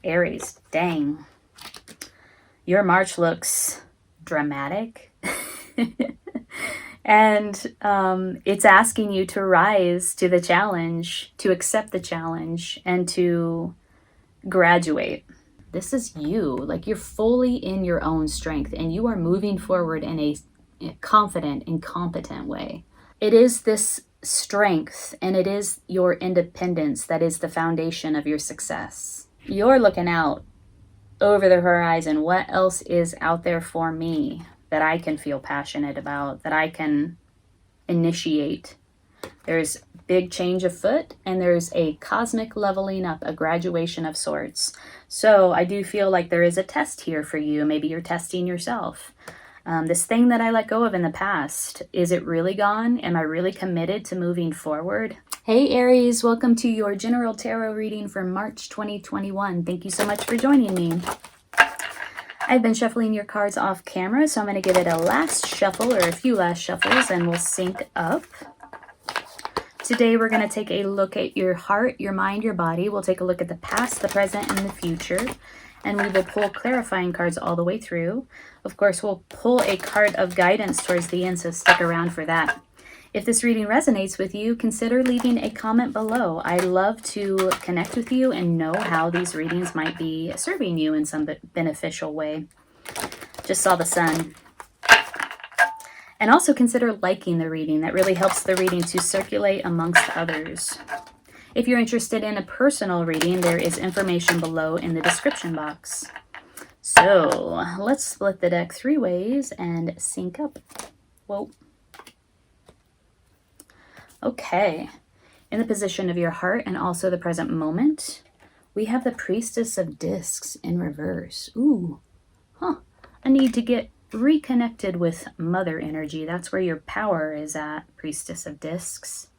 Aries, dang. Your March looks dramatic. And it's asking you to rise to the challenge, to accept the challenge, and to graduate. This is you. Like, you're fully in your own strength, and you are moving forward in a confident and competent way. It is this strength and it is your independence that is the foundation of your success. You're looking out over the horizon. What else is out there for me that I can feel passionate about, that I can initiate? There's big change afoot, and there's a cosmic leveling up, a graduation of sorts. So I do feel like there is a test here for you. Maybe you're testing yourself. This thing that I let go of in the past, is it really gone? Am I really committed to moving forward? Hey Aries, welcome to your general tarot reading for March 2021. Thank you so much for joining me. I've been shuffling your cards off camera, so I'm going to give it a last shuffle, or a few last shuffles, and we'll sync up. Today we're going to take a look at your heart, your mind, your body. We'll take a look at the past, the present, and the future. And we will pull clarifying cards all the way through. Of course, we'll pull a card of guidance towards the end, so stick around for that. If this reading resonates with you, consider leaving a comment below. I love to connect with you and know how these readings might be serving you in some beneficial way. Just saw the sun. And also consider liking the reading. That really helps the reading to circulate amongst others. If you're interested in a personal reading, there is information below in the description box. So let's split the deck 3 ways and sync up. Whoa. Okay. In the position of your heart and also the present moment, we have the Priestess of Discs in reverse. Ooh. Huh. I need to get reconnected with mother energy. That's where your power is at, Priestess of Discs.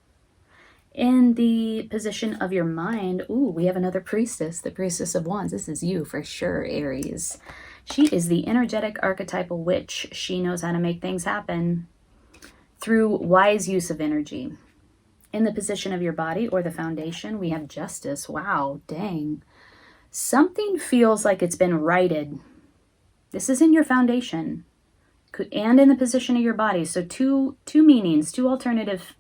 In the position of your mind, ooh, we have another priestess, the Priestess of Wands. This is you for sure, Aries. She is the energetic archetypal witch. She knows how to make things happen through wise use of energy. In the position of your body or the foundation, we have Justice. Wow, dang. Something feels like it's been righted. This is in your foundation and in the position of your body. So two meanings, two alternative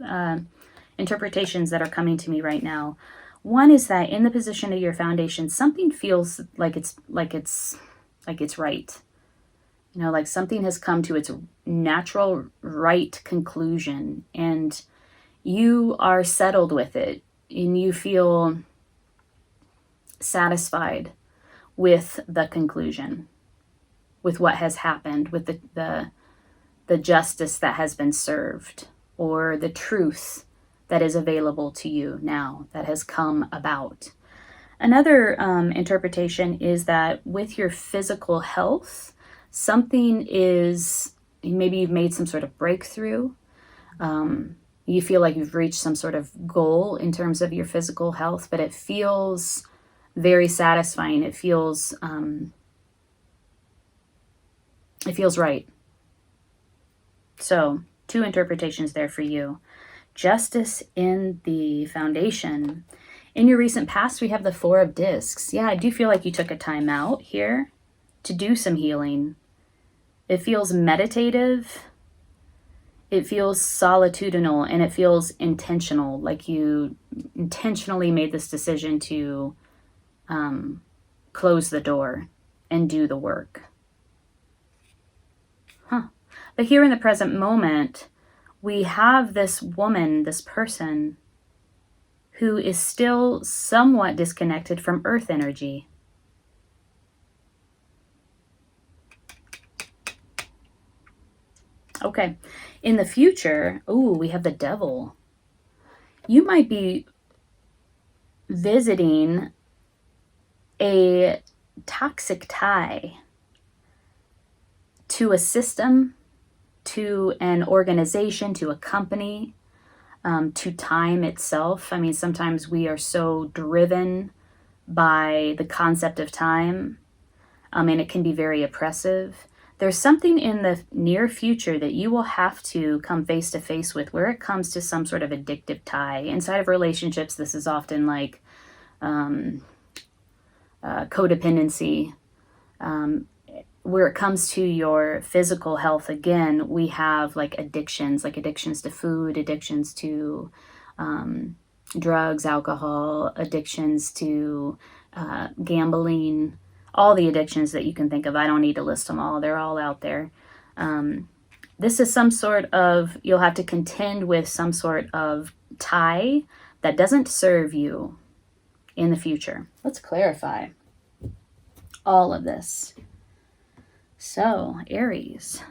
interpretations that are coming to me right now. One is that in the position of your foundation, something feels like it's right. You know, like something has come to its natural right conclusion, and you are settled with it, and you feel satisfied with the conclusion, with what has happened, with the justice that has been served, or the truth that is available to you now, that has come about. Another interpretation is that with your physical health, something is, maybe you've made some sort of breakthrough. You feel like you've reached some sort of goal in terms of your physical health, but it feels very satisfying. It feels right. So 2 interpretations there for you. Justice in the foundation. In your recent past, we have the 4 of Discs. Yeah, I do feel like you took a time out here to do some healing. It feels meditative. It feels solitudinal, and it feels intentional, like you intentionally made this decision to close the door and do the work. But here in the present moment, we have this woman, this person, who is still somewhat disconnected from earth energy. Okay, in the future, ooh, we have the Devil. You might be visiting a toxic tie to a system, to an organization, to a company, to time itself. I mean, sometimes we are so driven by the concept of time, and it can be very oppressive. There's something in the near future that you will have to come face to face with where it comes to some sort of addictive tie. Inside of relationships, this is often like codependency. Where it comes to your physical health, again, we have like addictions to food, addictions to drugs, alcohol, addictions to gambling, all the addictions that you can think of. I don't need to list them all. They're all out there. This is some sort of, you'll have to contend with some sort of tie that doesn't serve you in the future. Let's clarify all of this. So, Aries.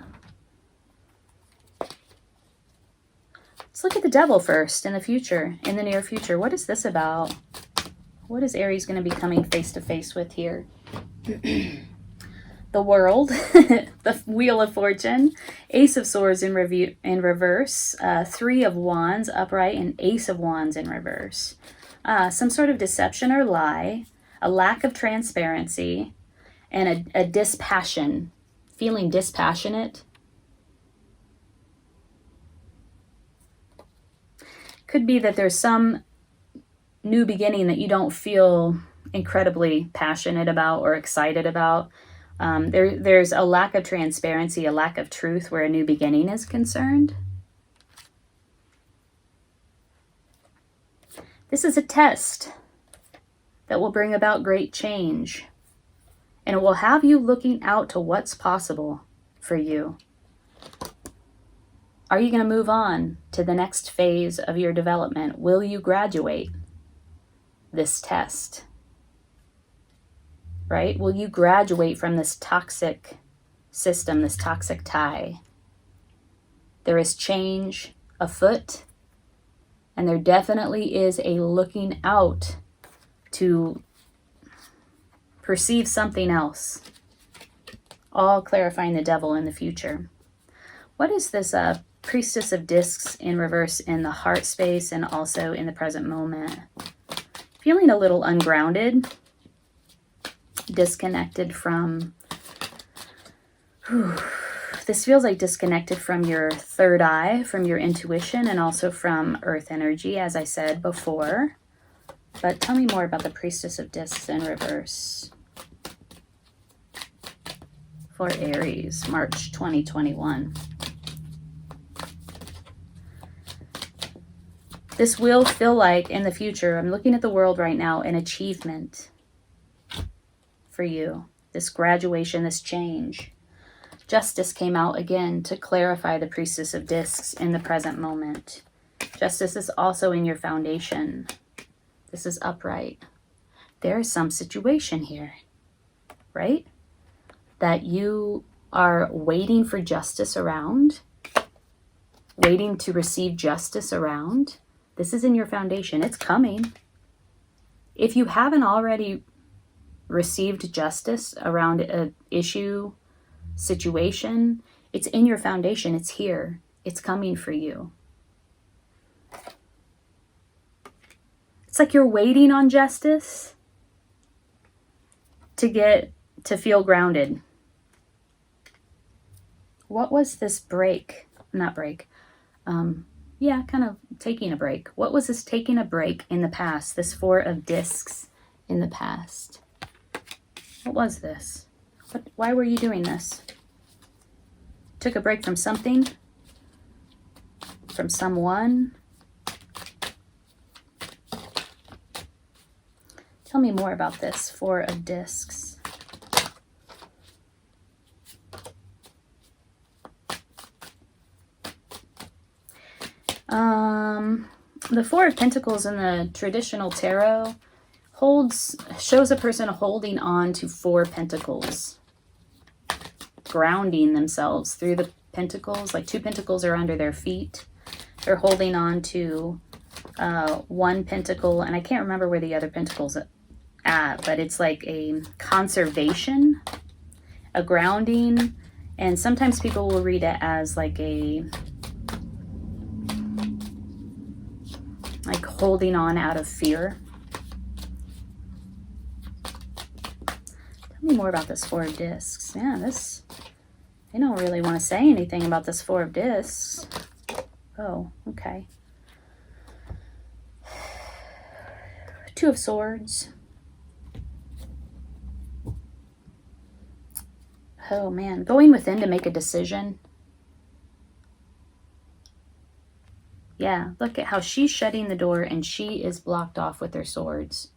Let's look at the devil first in the future, in the near future. What is this about? What is Aries going to be coming face to face with here? The World, the Wheel of Fortune, Ace of Swords in reverse, Three of Wands upright, and Ace of Wands in reverse. Some sort of deception or lie, a lack of transparency, and a dispassion, feeling dispassionate. Could be that there's some new beginning that you don't feel incredibly passionate about or excited about. There's a lack of transparency, a lack of truth where a new beginning is concerned. This is a test that will bring about great change, and it will have you looking out to what's possible for you. Are you going to move on to the next phase of your development? Will you graduate this test? Right? Will you graduate from this toxic system, this toxic tie? There is change afoot, and there definitely is a looking out to perceive something else. All clarifying the devil in the future. What is this Priestess of Discs in reverse in the heart space and also in the present moment? Feeling a little ungrounded, disconnected from, this feels like disconnected from your third eye, from your intuition, and also from earth energy, as I said before. But tell me more about the Priestess of Discs in reverse for Aries, March 2021. This will feel like, in the future, I'm looking at the world right now, an achievement for you. This graduation, this change. Justice came out again to clarify the Priestess of Discs in the present moment. Justice is also in your foundation. This is upright. There is some situation here, right? That you are waiting for justice around, waiting to receive justice around. This is in your foundation. It's coming. If you haven't already received justice around an issue, situation, it's in your foundation. It's here. It's coming for you. It's like you're waiting on justice to feel grounded. What was this break? Not break. Yeah, kind of taking a break. What was this taking a break in the past? This Four of Discs in the past. What was this? Why were you doing this? Took a break from something? From someone? Tell me more about this Four of Discs. The Four of Pentacles in the traditional tarot shows a person holding on to four pentacles, grounding themselves through the pentacles. Like two pentacles are under their feet. They're holding on to one pentacle, and I can't remember where the other pentacle's at, but it's like a conservation, a grounding, and sometimes people will read it as like holding on out of fear. Tell me more about this Four of Discs. Yeah, they don't really want to say anything about this Four of Discs. Oh, okay. Two of Swords. Oh man, going within to make a decision. Yeah, look at how she's shutting the door and she is blocked off with her swords.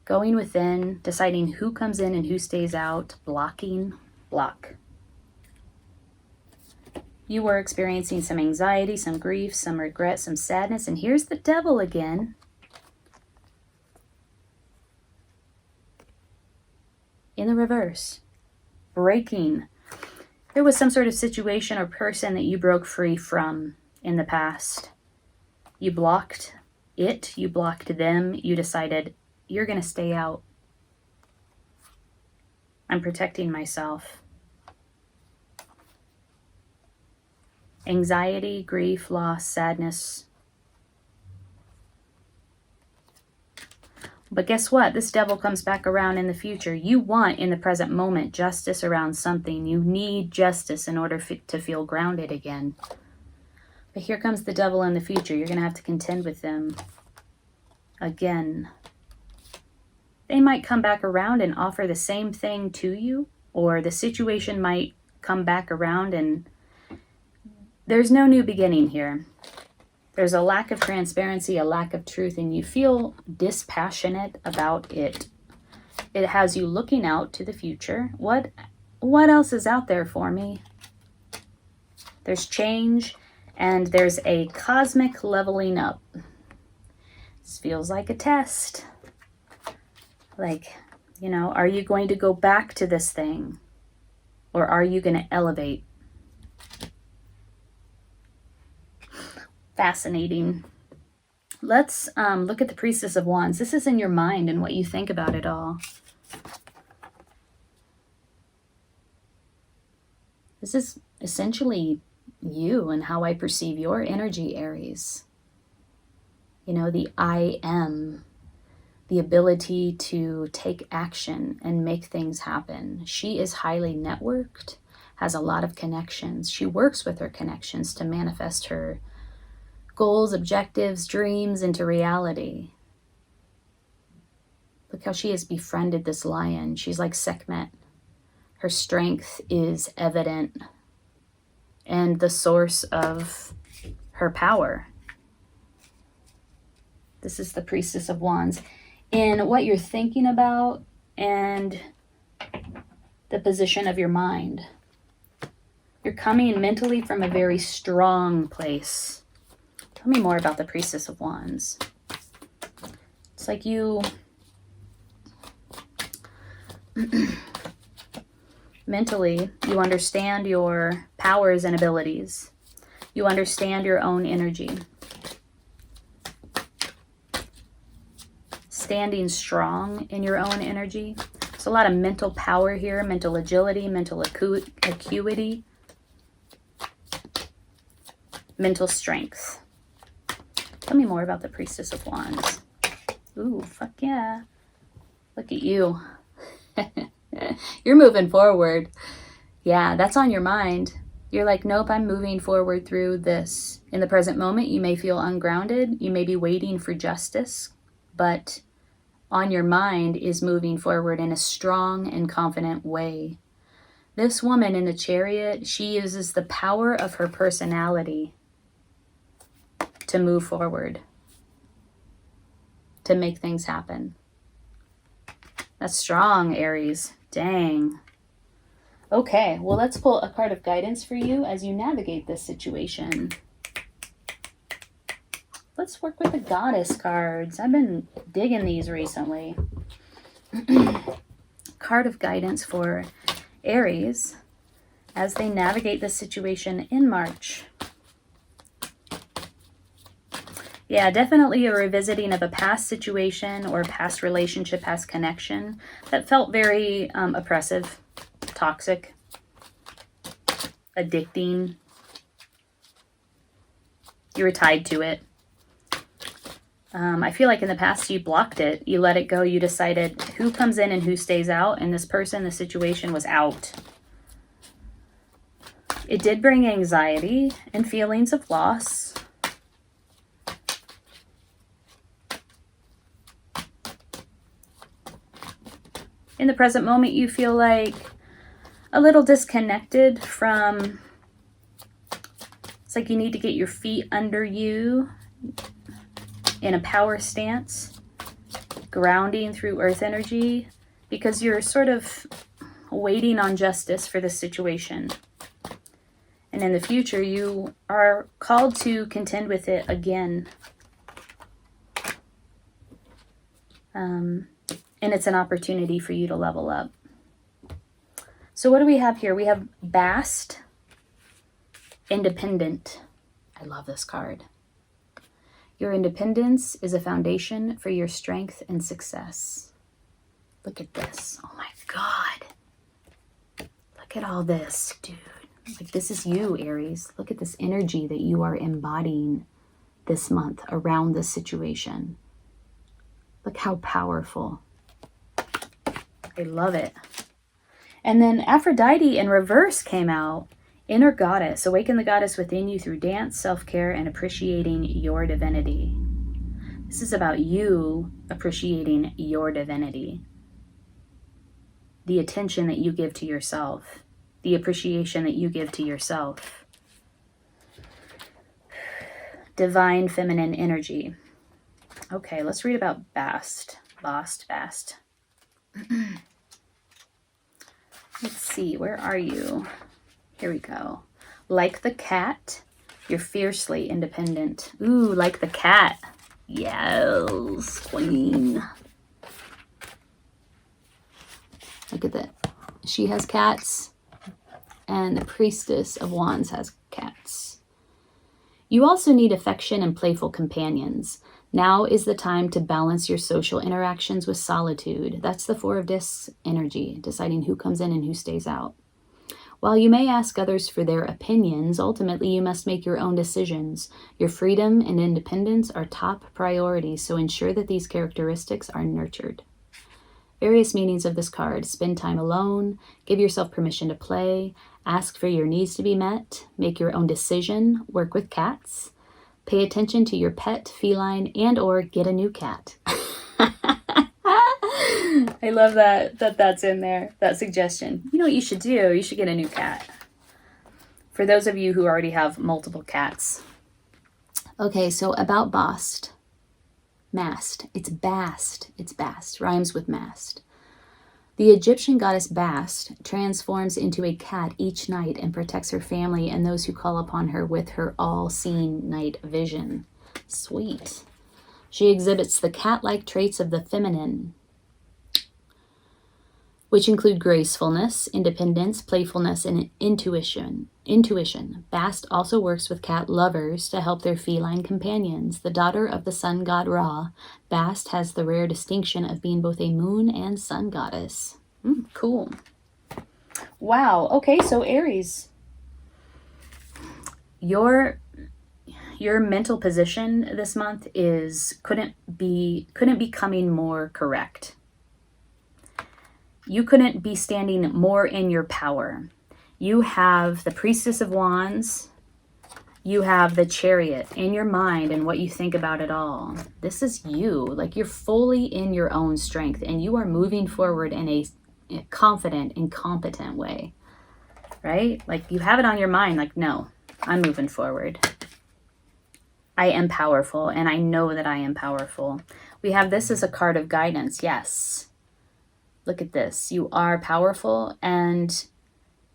Going within, deciding who comes in and who stays out, blocking, block. You were experiencing some anxiety, some grief, some regret, some sadness, and here's the devil again. In the reverse, breaking. There was some sort of situation or person that you broke free from in the past. You blocked it, you blocked them, you decided, you're going to stay out. I'm protecting myself. Anxiety, grief, loss, sadness. But guess what? This devil comes back around in the future. You want, in the present moment, justice around something. You need justice in order to feel grounded again. But here comes the devil in the future. You're going to have to contend with them again. They might come back around and offer the same thing to you, or the situation might come back around and there's no new beginning here. There's a lack of transparency, a lack of truth, and you feel dispassionate about it. It has you looking out to the future. What else is out there for me? There's change. And there's a cosmic leveling up. This feels like a test. Like, you know, are you going to go back to this thing? Or are you going to elevate? Fascinating. Let's look at the Priestess of Wands. This is in your mind and what you think about it all. This is essentially you and how I perceive your energy, Aries. You know, the I am, the ability to take action and make things happen. She is highly networked, has a lot of connections. She works with her connections to manifest her goals, objectives, dreams into reality. Look how she has befriended this lion. She's like Sekhmet. Her strength is evident and the source of her power. This is the Priestess of Wands. In what you're thinking about and the position of your mind. You're coming mentally from a very strong place. Tell me more about the Priestess of Wands. It's like you mentally, you understand your powers and abilities. You understand your own energy. Standing strong in your own energy. There's a lot of mental power here, mental agility, mental acuity, mental strength. Tell me more about the Priestess of Wands. Ooh, fuck yeah. Look at you. You're moving forward. Yeah, that's on your mind. You're like, nope, I'm moving forward through this. In the present moment, you may feel ungrounded. You may be waiting for justice, but on your mind is moving forward in a strong and confident way. This woman in the Chariot, she uses the power of her personality to move forward, to make things happen. That's strong, Aries. Dang. Okay, well, let's pull a card of guidance for you as you navigate this situation. Let's work with the Goddess cards. I've been digging these recently. Card of guidance for Aries as they navigate this situation in March. Yeah, definitely a revisiting of a past situation or past relationship, past connection that felt very oppressive, toxic, addicting. You were tied to it. I feel like in the past you blocked it. You let it go. You decided who comes in and who stays out. And this person, the situation was out. It did bring anxiety and feelings of loss. In the present moment, you feel like a little disconnected from, it's like you need to get your feet under you in a power stance, grounding through earth energy, because you're sort of waiting on justice for this situation. And in the future, you are called to contend with it again. And it's an opportunity for you to level up. So what do we have here? We have Bast, Independent. I love this card. Your independence is a foundation for your strength and success. Look at this. Oh my God. Look at all this, dude. Like, this is you, Aries. Look at this energy that you are embodying this month around this situation. Look how powerful. I love it. And then Aphrodite in reverse came out. Inner goddess. Awaken the goddess within you through dance, self-care, and appreciating your divinity. This is about you appreciating your divinity. The attention that you give to yourself. The appreciation that you give to yourself. Divine feminine energy. Okay, let's read about Bast. Bast. Let's see, where are you? Here we go. Like the cat, you're fiercely independent. Ooh, like the cat. Yes, queen. Look at that. She has cats, and the Priestess of Wands has cats. You also need affection and playful companions. Now is the time to balance your social interactions with solitude. That's the Four of Discs energy, deciding who comes in and who stays out. While you may ask others for their opinions, ultimately you must make your own decisions. Your freedom and independence are top priorities, so ensure that these characteristics are nurtured. Various meanings of this card: spend time alone, give yourself permission to play, ask for your needs to be met, make your own decision, work with cats, pay attention to your pet, feline, and or get a new cat. I love that's in there, that suggestion. You know what you should do? You should get a new cat. For those of you who already have multiple cats. Okay, so about Bast. Mast. It's Bast. It's Bast. Rhymes with mast. The Egyptian goddess Bast transforms into a cat each night and protects her family and those who call upon her with her all-seeing night vision. Sweet. She exhibits the cat-like traits of the feminine, which include gracefulness, independence, playfulness, and intuition. Bast also works with cat lovers to help their feline companions. The daughter of the sun god Ra, Bast has the rare distinction of being both a moon and sun goddess. Cool. Wow. Okay, so Aries, your mental position this month couldn't be coming more correct. You couldn't be standing more in your power. You have the Priestess of Wands. You have the Chariot in your mind and what you think about it all. This is you. Like, you're fully in your own strength and you are moving forward in a confident and competent way, right? Like, you have it on your mind. Like, no, I'm moving forward. I am powerful and I know that I am powerful. We have this as a card of guidance. Yes. Look at this. You are powerful, and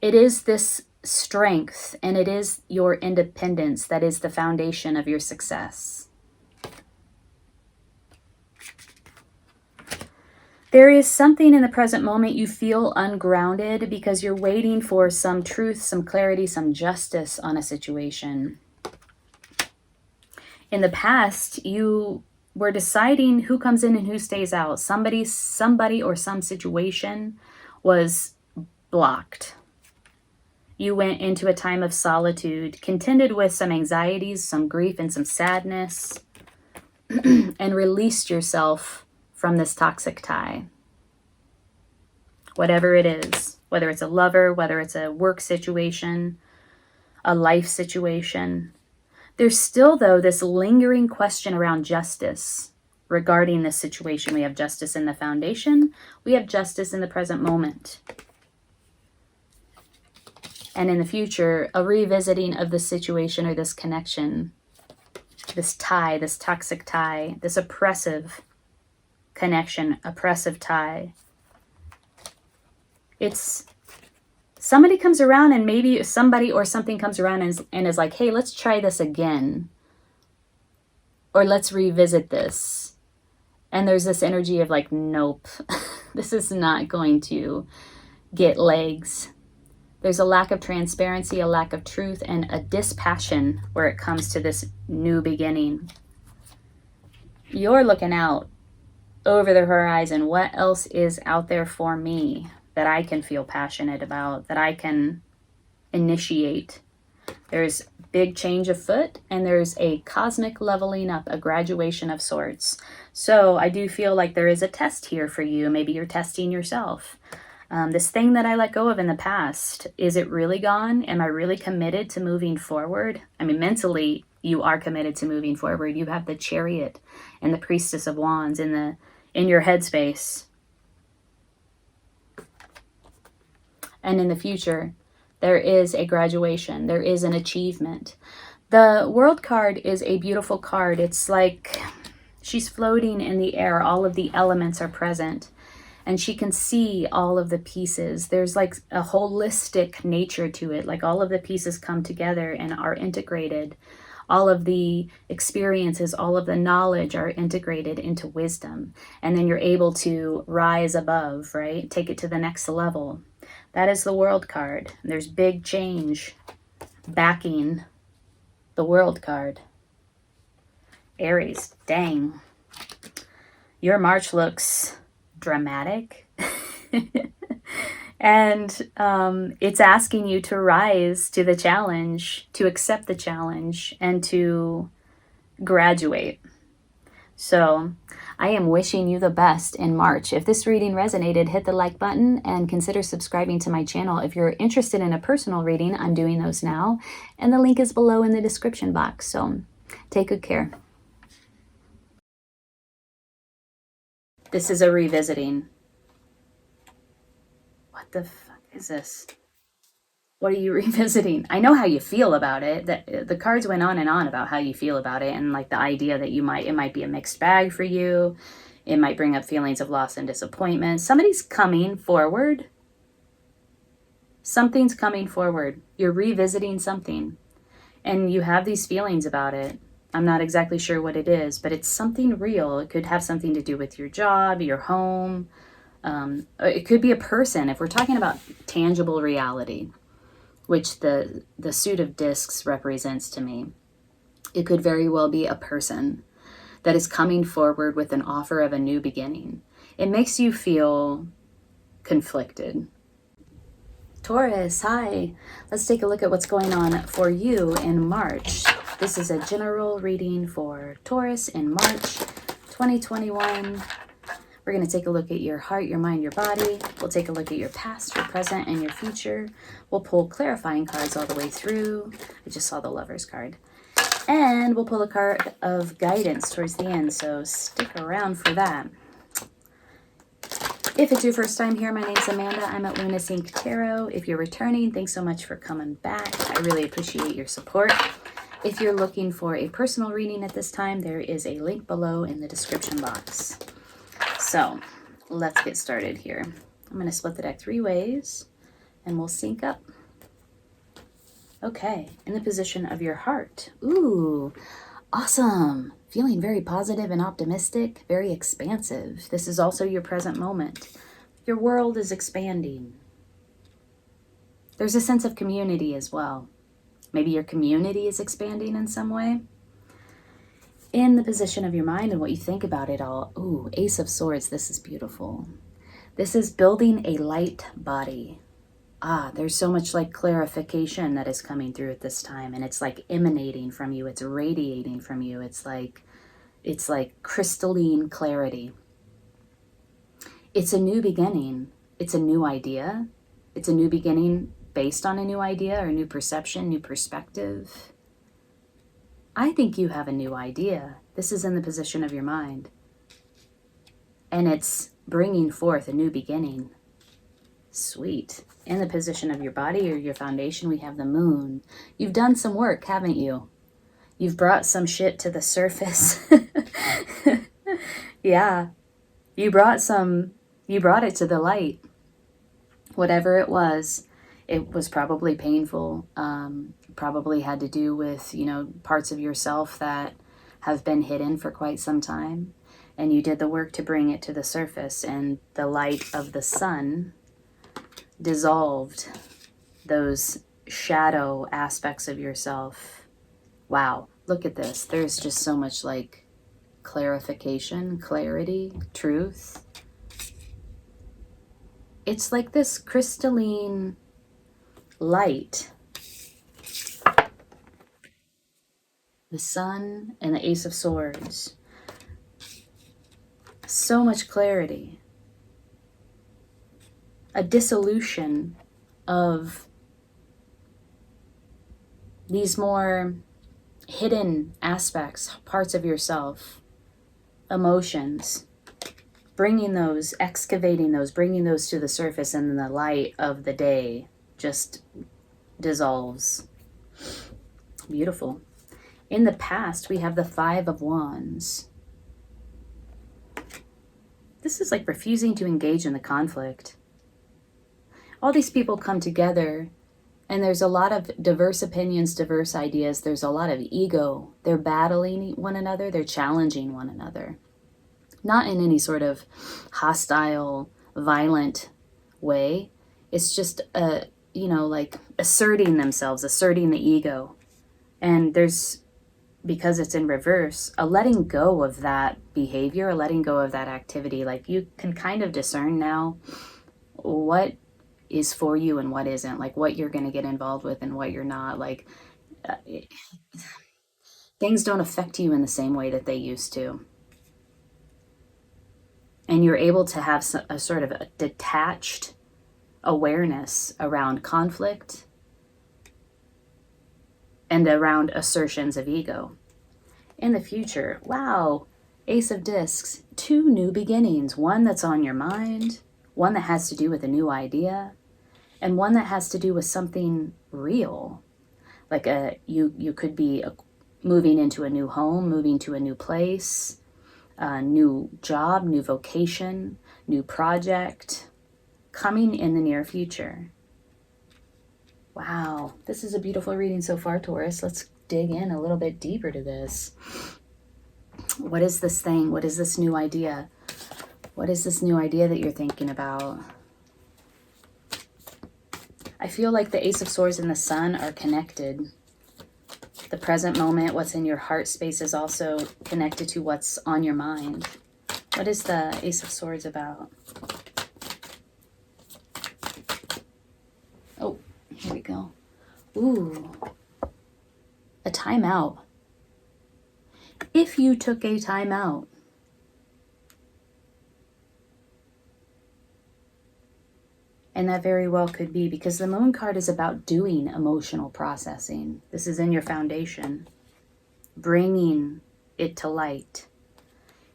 it is this strength and it is your independence that is the foundation of your success. There is something in the present moment you feel ungrounded because you're waiting for some truth, some clarity, some justice on a situation. In the past, you were deciding who comes in and who stays out. Somebody or some situation was blocked. You went into a time of solitude, contended with some anxieties, some grief, and some sadness, and released yourself from this toxic tie. Whatever it is, whether it's a lover, whether it's a work situation, a life situation. There's still, though, this lingering question around justice regarding this situation. We have justice in the foundation. We have justice in the present moment. And in the future, a revisiting of this situation or this connection, this tie, this toxic tie, this oppressive connection, oppressive tie. It's somebody comes around, and maybe somebody or something comes around and is like, hey, let's try this again. Or let's revisit this. And there's this energy of like, nope, this is not going to get legs. There's a lack of transparency, a lack of truth, and a dispassion where it comes to this new beginning. You're looking out over the horizon. What else is out there for me that I can feel passionate about, that I can initiate? There's big change afoot, and there's a cosmic leveling up, a graduation of sorts. So I do feel like there is a test here for you. Maybe you're testing yourself. This thing that I let go of in the past, is it really gone? Am I really committed to moving forward? I mean, mentally, you are committed to moving forward. You have the Chariot and the Priestess of Wands in your headspace. And in the future, there is a graduation. There is an achievement. The World card is a beautiful card. It's like she's floating in the air. All of the elements are present. And she can see all of the pieces. There's like a holistic nature to it. Like all of the pieces come together and are integrated. All of the experiences, all of the knowledge are integrated into wisdom. And then you're able to rise above, right? Take it to the next level. That is the World card. There's big change backing the World card. Aries, dang. Your March looks dramatic. And it's asking you to rise to the challenge, to accept the challenge, and to graduate. So I am wishing you the best in March. If this reading resonated, hit the like button and consider subscribing to my channel. If you're interested in a personal reading, I'm doing those now. And the link is below in the description box. So take good care. This is a revisiting. What the fuck is this? What are you revisiting? I know how you feel about it. The cards went on and on about how you feel about it, and like the idea that it might be a mixed bag for you. It might bring up feelings of loss and disappointment. Somebody's coming forward. Something's coming forward. You're revisiting something, and you have these feelings about it. I'm not exactly sure what it is, but it's something real. It could have something to do with your job, your home. It could be a person. If we're talking about tangible reality, which the suit of discs represents to me, it could very well be a person that is coming forward with an offer of a new beginning. It makes you feel conflicted. Taurus, hi. Let's take a look at what's going on for you in March. This is a general reading for Taurus in March 2021. We're going to take a look at your heart, your mind, your body. We'll take a look at your past, your present, and your future. We'll pull clarifying cards all the way through. I just saw the Lover's card. And we'll pull a card of guidance towards the end, so stick around for that. If it's your first time here, my name's Amanda. I'm at Luna Sync Tarot. If you're returning, thanks so much for coming back. I really appreciate your support. If you're looking for a personal reading at this time, there is a link below in the description box. So let's get started here. I'm going to split the deck 3 ways and we'll sync up. Okay, in the position of your heart. Ooh, awesome. Feeling very positive and optimistic, very expansive. This is also your present moment. Your world is expanding. There's a sense of community as well. Maybe your community is expanding in some way. In the position of your mind and what you think about it all. Ooh, Ace of Swords, this is beautiful. This is building a light body. There's so much like clarification that is coming through at this time, and it's like emanating from you. It's radiating from you. It's like crystalline clarity. It's a new beginning. It's a new idea. It's a new beginning based on a new idea or a new perception, new perspective. I think you have a new idea. This is in the position of your mind. And it's bringing forth a new beginning. Sweet. In the position of your body or your foundation, we have the moon. You've done some work, haven't you? You've brought some shit to the surface. Yeah. You brought it to the light. Whatever it was probably painful. Probably had to do with, parts of yourself that have been hidden for quite some time. And you did the work to bring it to the surface, and the light of the sun dissolved those shadow aspects of yourself. Wow, look at this. There's just so much like clarification, clarity, truth. It's like this crystalline light. The sun and the Ace of Swords. So much clarity. A dissolution of these more hidden aspects, parts of yourself, emotions, bringing those, excavating those, bringing those to the surface, and then the light of the day just dissolves. Beautiful. In the past, we have the Five of Wands. This is like refusing to engage in the conflict. All these people come together, and there's a lot of diverse opinions, diverse ideas. There's a lot of ego. They're battling one another. They're challenging one another. Not in any sort of hostile, violent way. It's just, like asserting themselves, asserting the ego. And there's, because it's in reverse, a letting go of that behavior, a letting go of that activity. Like you can kind of discern now what is for you and what isn't, like what you're going to get involved with and what you're not. Like things don't affect you in the same way that they used to. And you're able to have a sort of a detached awareness around conflict and around assertions of ego. In the future, wow, Ace of Discs, 2 new beginnings. One that's on your mind, one that has to do with a new idea, and one that has to do with something real. Like you could be moving into a new home, moving to a new place, a new job, new vocation, new project, coming in the near future. Wow, this is a beautiful reading so far, Taurus. Let's dig in a little bit deeper to this. What is this thing? What is this new idea? What is this new idea that you're thinking about? I feel like the Ace of Swords and the Sun are connected. The present moment, what's in your heart space, is also connected to what's on your mind. What is the Ace of Swords about? Oh, here we go. Ooh, a timeout. If you took a timeout, and that very well could be, because the Moon card is about doing emotional processing. This is in your foundation, bringing it to light.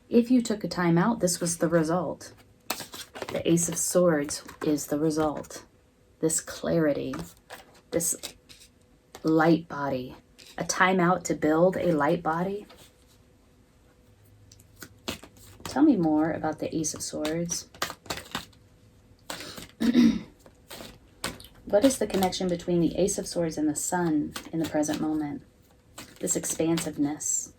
If you took a time out, this was the result. The Ace of Swords is the result. This clarity, this light body, a time out to build a light body. Tell me more about the Ace of Swords. What is the connection between the Ace of Swords and the Sun in the present moment? This expansiveness.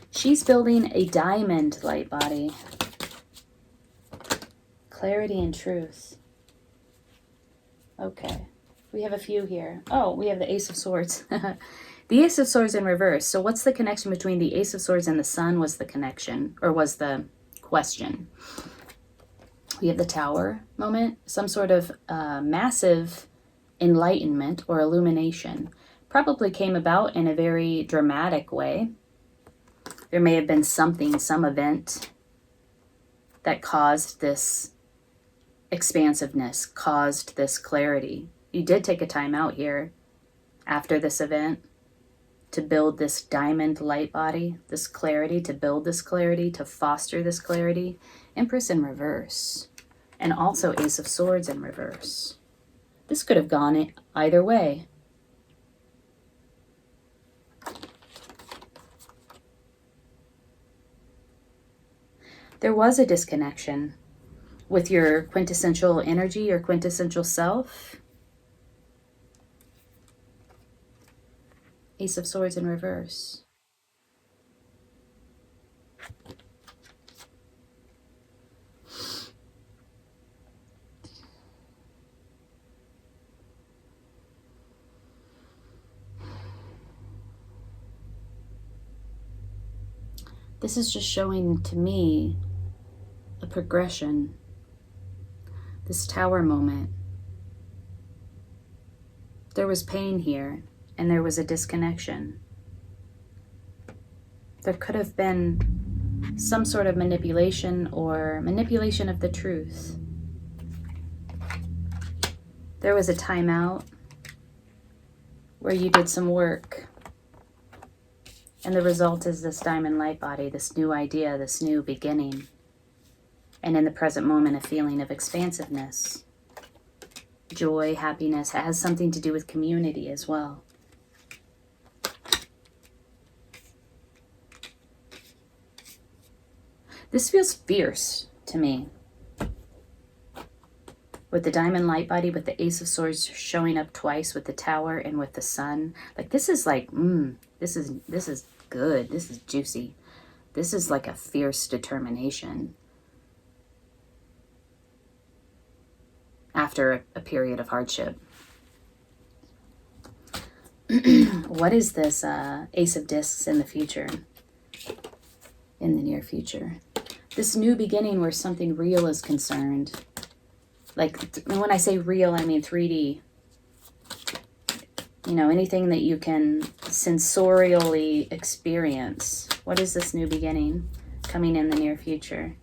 She's building a diamond light body. Clarity and truth. Okay. We have a few here. Oh, we have the Ace of Swords. The Ace of Swords in reverse. So what's the connection between the Ace of Swords and the Sun was the connection, or was the question. We have the Tower moment, some sort of massive enlightenment or illumination. Probably came about in a very dramatic way. There may have been something, some event that caused this expansiveness, caused this clarity. You did take a time out here after this event to build this diamond light body, this clarity, to build this clarity, to foster this clarity. Empress in reverse. And also Ace of Swords in reverse. This could have gone either way. There was a disconnection with your quintessential energy, your quintessential self. Ace of Swords in reverse. This is just showing to me a progression. This Tower moment. There was pain here, and there was a disconnection. There could have been some sort of manipulation or manipulation of the truth. There was a timeout where you did some work. And the result is this diamond light body, this new idea, this new beginning. And in the present moment, a feeling of expansiveness, joy, happiness. It has something to do with community as well. This feels fierce to me. With the diamond light body, with the Ace of Swords showing up twice, with the Tower and with the Sun. Like this is like, this is good. This is juicy. This is like a fierce determination. After a period of hardship. What is this Ace of Discs in the future? In the near future. This new beginning where something real is concerned. Like, when I say real, I mean 3D. You know, anything that you can sensorially experience. What is this new beginning coming in the near future?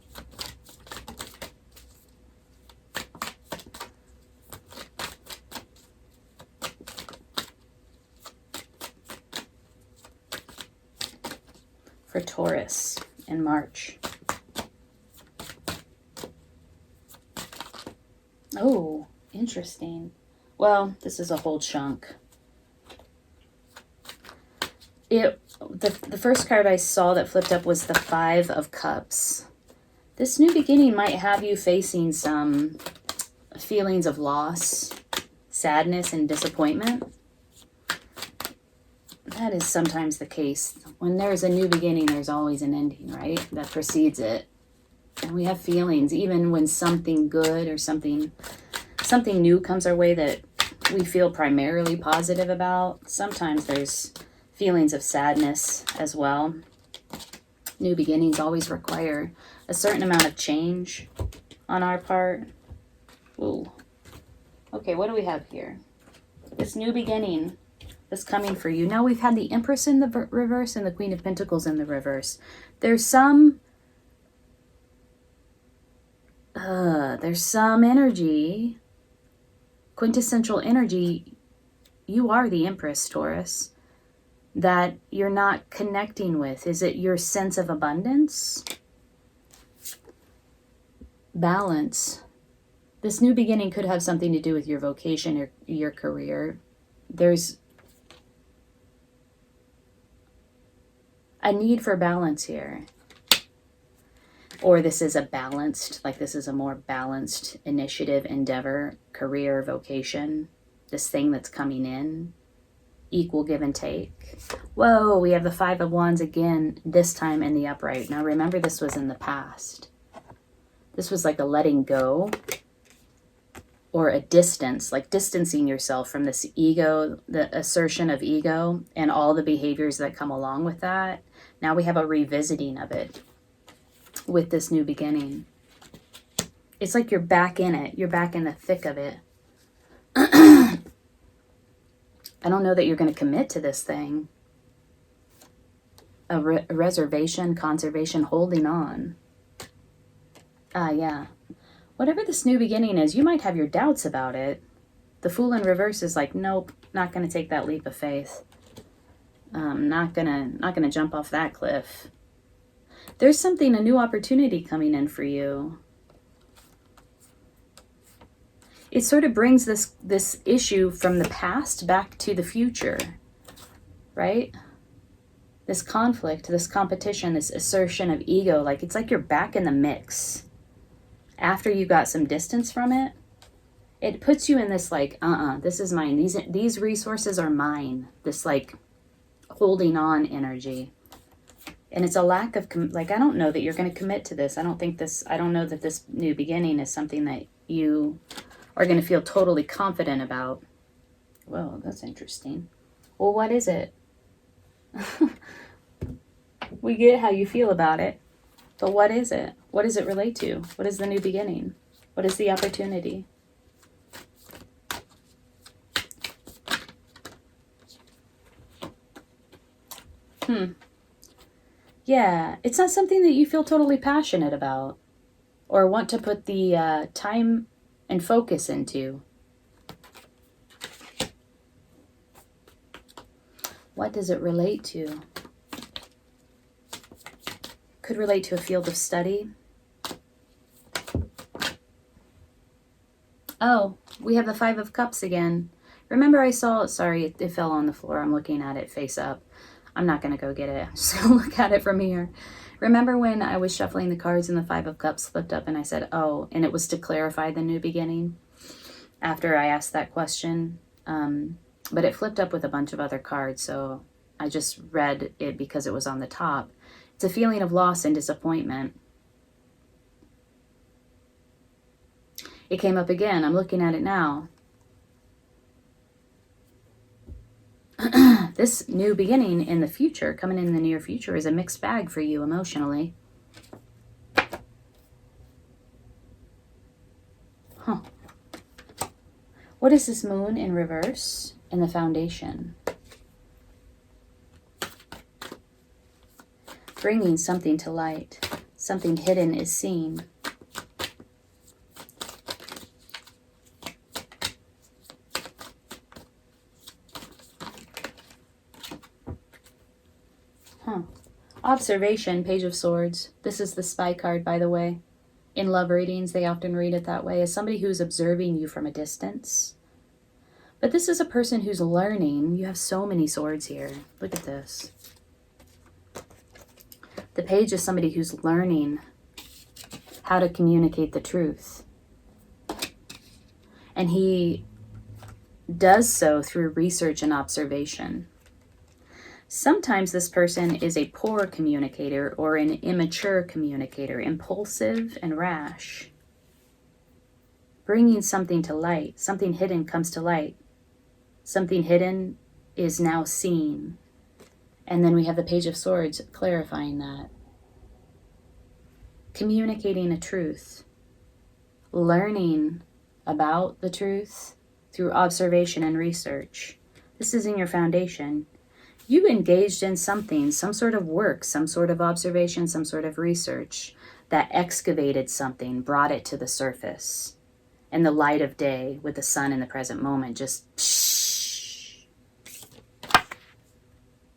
For Taurus in March. Oh, interesting. Well, this is a whole chunk. The first card I saw that flipped up was the Five of Cups. This new beginning might have you facing some feelings of loss, sadness, and disappointment. That is sometimes the case. When there's a new beginning, there's always an ending, right? That precedes it. And we have feelings, even when something good or something new comes our way that we feel primarily positive about. Sometimes there's feelings of sadness as well. New beginnings always require a certain amount of change on our part. Ooh. Okay, what do we have here? This new beginning that's coming for you. Now we've had the Empress in the reverse and the Queen of Pentacles in the reverse. There's some energy, quintessential energy. You are the Empress, Taurus, that you're not connecting with. Is it your sense of abundance? Balance. This new beginning could have something to do with your vocation or your career. There's a need for balance here. Or this is a balanced, like this is a more balanced initiative, endeavor, career, vocation. This thing that's coming in. Equal give and take. Whoa, we have the Five of Wands again, this time in the upright. Now remember, this was in the past. This was like a letting go or a distance, like distancing yourself from this ego, the assertion of ego and all the behaviors that come along with that. Now we have a revisiting of it with this new beginning. It's like you're back in it. You're back in the thick of it. I don't know that you're going to commit to this thing. A reservation, conservation, holding on. Yeah. Whatever this new beginning is, you might have your doubts about it. The Fool in reverse is like, nope, not going to take that leap of faith. Not gonna jump off that cliff. There's a new opportunity coming in for you. it sort of brings this issue from the past back to the future, right? This conflict, this competition, this assertion of ego, like it's like you're back in the mix. After you got some distance from it, it puts you in this like, this is mine. These resources are mine. This like holding on energy. And it's a lack of, like, I don't know that you're going to commit to this. I don't know that this new beginning is something that you are going to feel totally confident about. Well, that's interesting. Well, what is it? We get how you feel about it, but what is it? What does it relate to? What is the new beginning? What is the opportunity? Yeah, it's not something that you feel totally passionate about or want to put the time and focus into. What does it relate to? Could relate to a field of study. Oh, we have the Five of Cups again. Remember I saw, sorry, it fell on the floor. I'm looking at it face up. I'm not going to go get it. I'm just going to look at it from here. Remember when I was shuffling the cards and the Five of Cups flipped up and I said, oh, and it was to clarify the new beginning after I asked that question. But it flipped up with a bunch of other cards, so I just read it because it was on the top. It's a feeling of loss and disappointment. It came up again. I'm looking at it now. This new beginning in the future, coming in the near future, is a mixed bag for you emotionally. Huh. What is this moon in reverse in the foundation? Bringing something to light. Something hidden is seen. Observation, Page of Swords. This is the spy card, by the way. In love readings, they often read it that way, as somebody who's observing you from a distance. But this is a person who's learning. You have so many swords here. Look at this. The page is somebody who's learning how to communicate the truth. And he does so through research and observation. Sometimes this person is a poor communicator or an immature communicator, impulsive and rash. Bringing something to light, something hidden comes to light. Something hidden is now seen. And then we have the Page of Swords clarifying that. Communicating a truth. Learning about the truth through observation and research. This is in your foundation. You engaged in something, some sort of work, some sort of observation, some sort of research that excavated something, brought it to the surface. And the light of day with the sun in the present moment just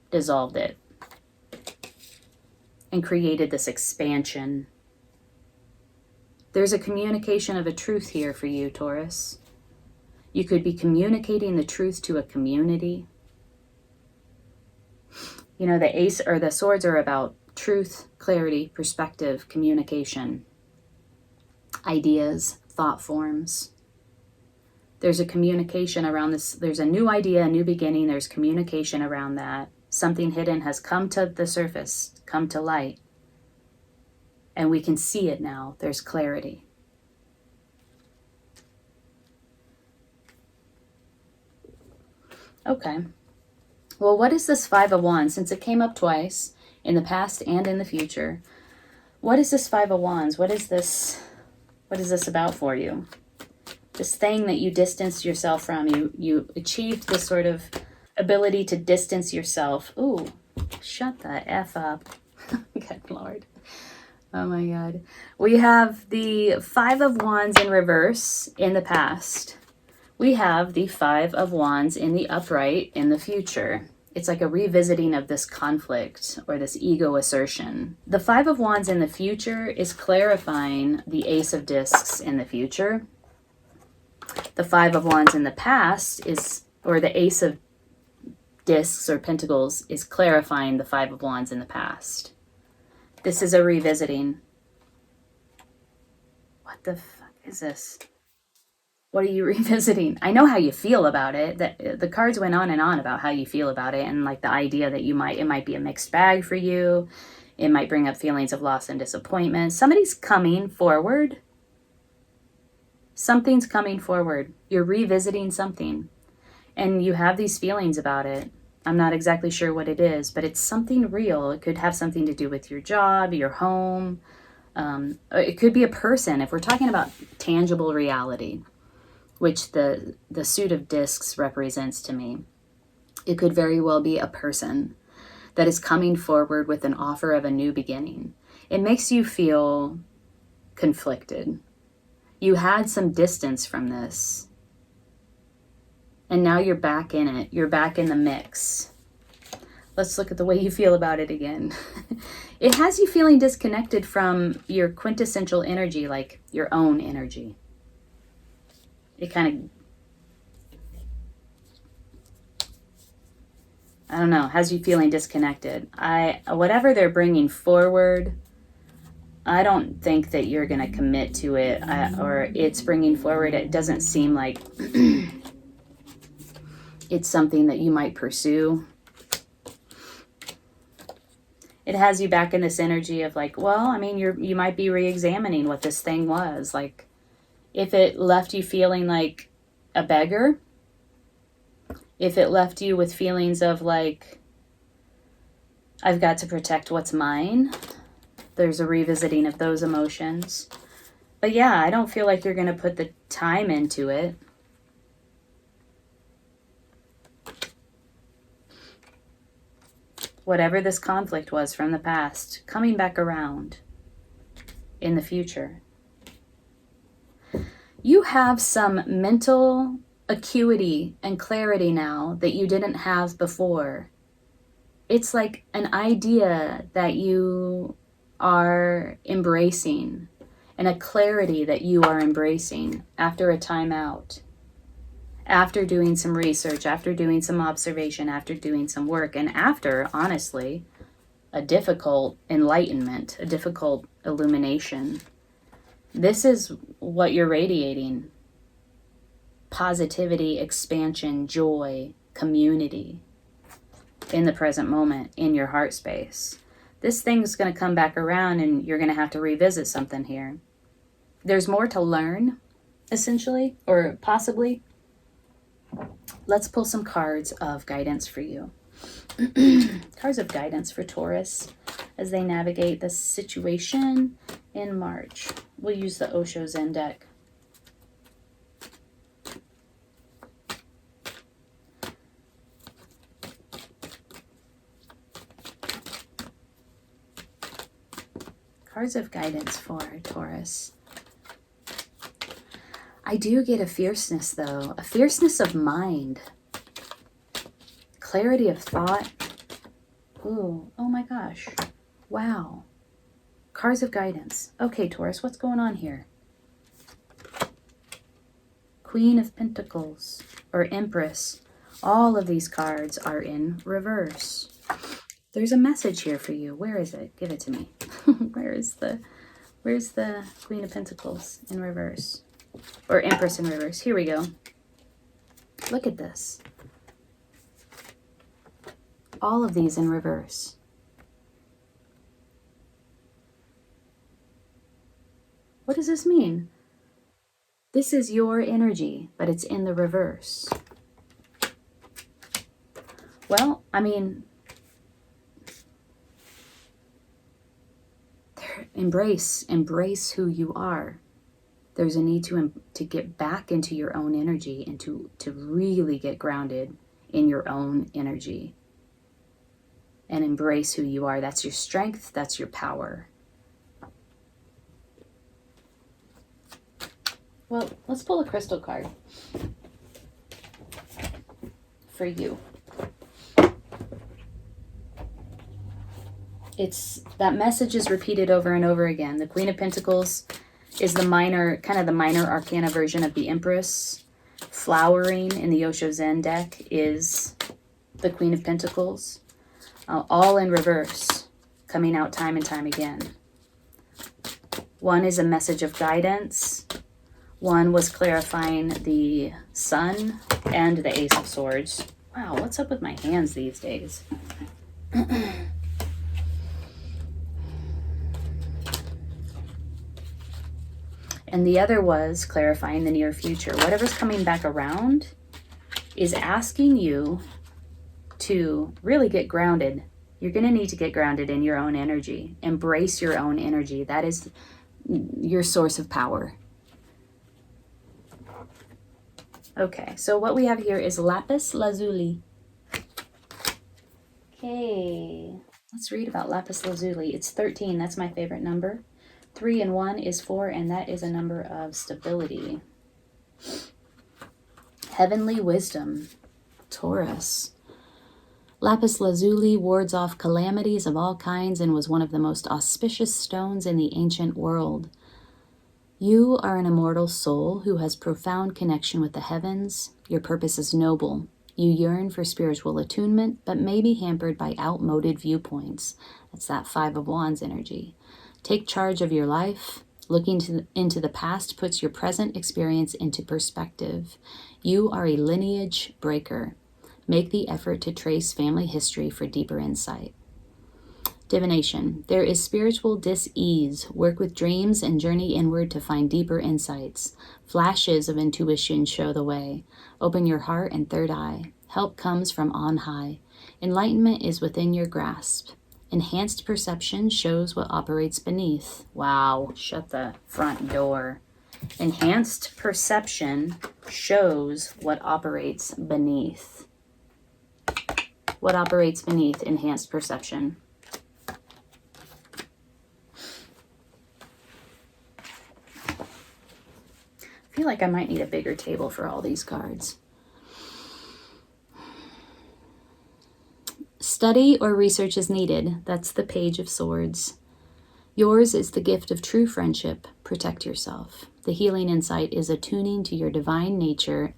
dissolved it and created this expansion. There's a communication of a truth here for you, Taurus. You could be communicating the truth to a community. You know, the ace or the swords are about truth, clarity, perspective, communication, ideas, thought forms. There's a communication around this. There's a new idea, a new beginning. There's communication around that. Something hidden has come to the surface, come to light. And we can see it now. There's clarity. Okay. Well, what is this Five of Wands? Since it came up twice, in the past and in the future, what is this Five of Wands? What is this about for you? This thing that you distanced yourself from. You achieved this sort of ability to distance yourself. Ooh, shut the F up. Good Lord. Oh my God. We have the Five of Wands in reverse in the past. We have the Five of Wands in the upright in the future. It's like a revisiting of this conflict or this ego assertion. The Five of Wands in the future is clarifying the Ace of Discs in the future. The Five of Wands in the past is, or the Ace of Discs or Pentacles is clarifying the Five of Wands in the past. This is a revisiting. What the fuck is this? What are you revisiting? I know how you feel about it. The cards went on and on about how you feel about it, and like the idea that it might be a mixed bag for you. It might bring up feelings of loss and disappointment. Somebody's coming forward. Something's coming forward. You're revisiting something, and you have these feelings about it. I'm not exactly sure what it is, but it's something real. It could have something to do with your job, your home. It could be a person. If we're talking about tangible reality, which the suit of discs represents to me, it could very well be a person that is coming forward with an offer of a new beginning. It makes you feel conflicted. You had some distance from this, and now you're back in it. You're back in the mix. Let's look at the way you feel about it again. It has you feeling disconnected from your quintessential energy, like your own energy. It kind of, I don't know, has you feeling disconnected. Whatever they're bringing forward, I don't think that you're going to commit to it, or it's bringing forward. It doesn't seem like it's something that you might pursue. It has you back in this energy of like, well, I mean, you might be re-examining what this thing was. Like, if it left you feeling like a beggar, if it left you with feelings of like, I've got to protect what's mine, there's a revisiting of those emotions. But yeah, I don't feel like you're going to put the time into it. Whatever this conflict was from the past, coming back around in the future. You have some mental acuity and clarity now that you didn't have before. It's like an idea that you are embracing, and a clarity that you are embracing after a time out, after doing some research, after doing some observation, after doing some work, and after, honestly, a difficult enlightenment, a difficult illumination. This is what you're radiating. Positivity, expansion, joy, community in the present moment, in your heart space. This thing's going to come back around, and you're going to have to revisit something here. There's more to learn, essentially, or possibly. Let's pull some cards of guidance for you. Cards of guidance for Taurus as they navigate the situation in March. We'll use the Osho Zen deck. Cards of guidance for Taurus. I do get a fierceness, though. A fierceness of mind. Clarity of thought. Ooh, oh my gosh. Wow. Cards of guidance. Okay, Taurus, what's going on here? Queen of Pentacles or Empress. All of these cards are in reverse. There's a message here for you. Where is it? Give it to me. Where's the Queen of Pentacles in reverse? Or Empress in reverse. Here we go. Look at this. All of these in reverse. What does this mean? This is your energy, but it's in the reverse. Well, I mean, embrace who you are. There's a need to get back into your own energy and to really get grounded in your own energy and embrace who you are. That's your strength. That's your power. Well, let's pull a crystal card for you. That message is repeated over and over again. The Queen of Pentacles is the minor, kind of the minor arcana version of the Empress. Flowering in the Osho Zen deck is the Queen of Pentacles, all in reverse, coming out time and time again. One is a message of guidance. One was clarifying the Sun and the Ace of Swords. Wow, what's up with my hands these days? And the other was clarifying the near future. Whatever's coming back around is asking you to really get grounded. You're going to need to get grounded in your own energy. Embrace your own energy. That is your source of power. Okay, so what we have here is lapis lazuli. Okay, let's read about lapis lazuli. It's 13. That's my favorite number. 3 and 1 is 4, and that is a number of stability. Heavenly wisdom, Taurus. Lapis lazuli wards off calamities of all kinds and was one of the most auspicious stones in the ancient world. You are an immortal soul who has profound connection with the heavens. Your purpose is noble. You yearn for spiritual attunement, but may be hampered by outmoded viewpoints. That's that 5 of Wands energy. Take charge of your life. Looking into the past puts your present experience into perspective. You are a lineage breaker. Make the effort to trace family history for deeper insight. Divination. There is spiritual dis-ease. Work with dreams and journey inward to find deeper insights. Flashes of intuition show the way. Open your heart and third eye. Help comes from on high. Enlightenment is within your grasp. Enhanced perception shows what operates beneath. Wow, shut the front door. Enhanced perception shows what operates beneath. What operates beneath enhanced perception? I feel like I might need a bigger table for all these cards. Study or research is needed. That's the Page of Swords. Yours is the gift of true friendship. Protect yourself. The healing insight is attuning to your divine nature.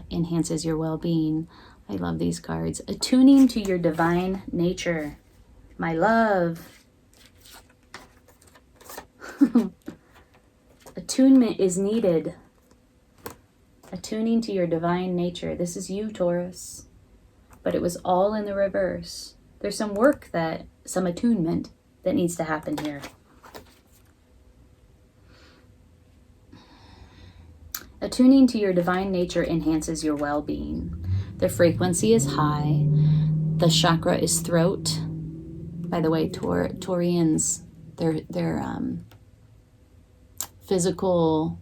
Enhances your well-being. I love these cards. Attuning to your divine nature. My love. Attunement is needed. Attuning to your divine nature. This is you, Taurus. But it was all in the reverse. There's some work some attunement that needs to happen here. Attuning to your divine nature enhances your well-being. The frequency is high. The chakra is throat. By the way, Taurians, their physical,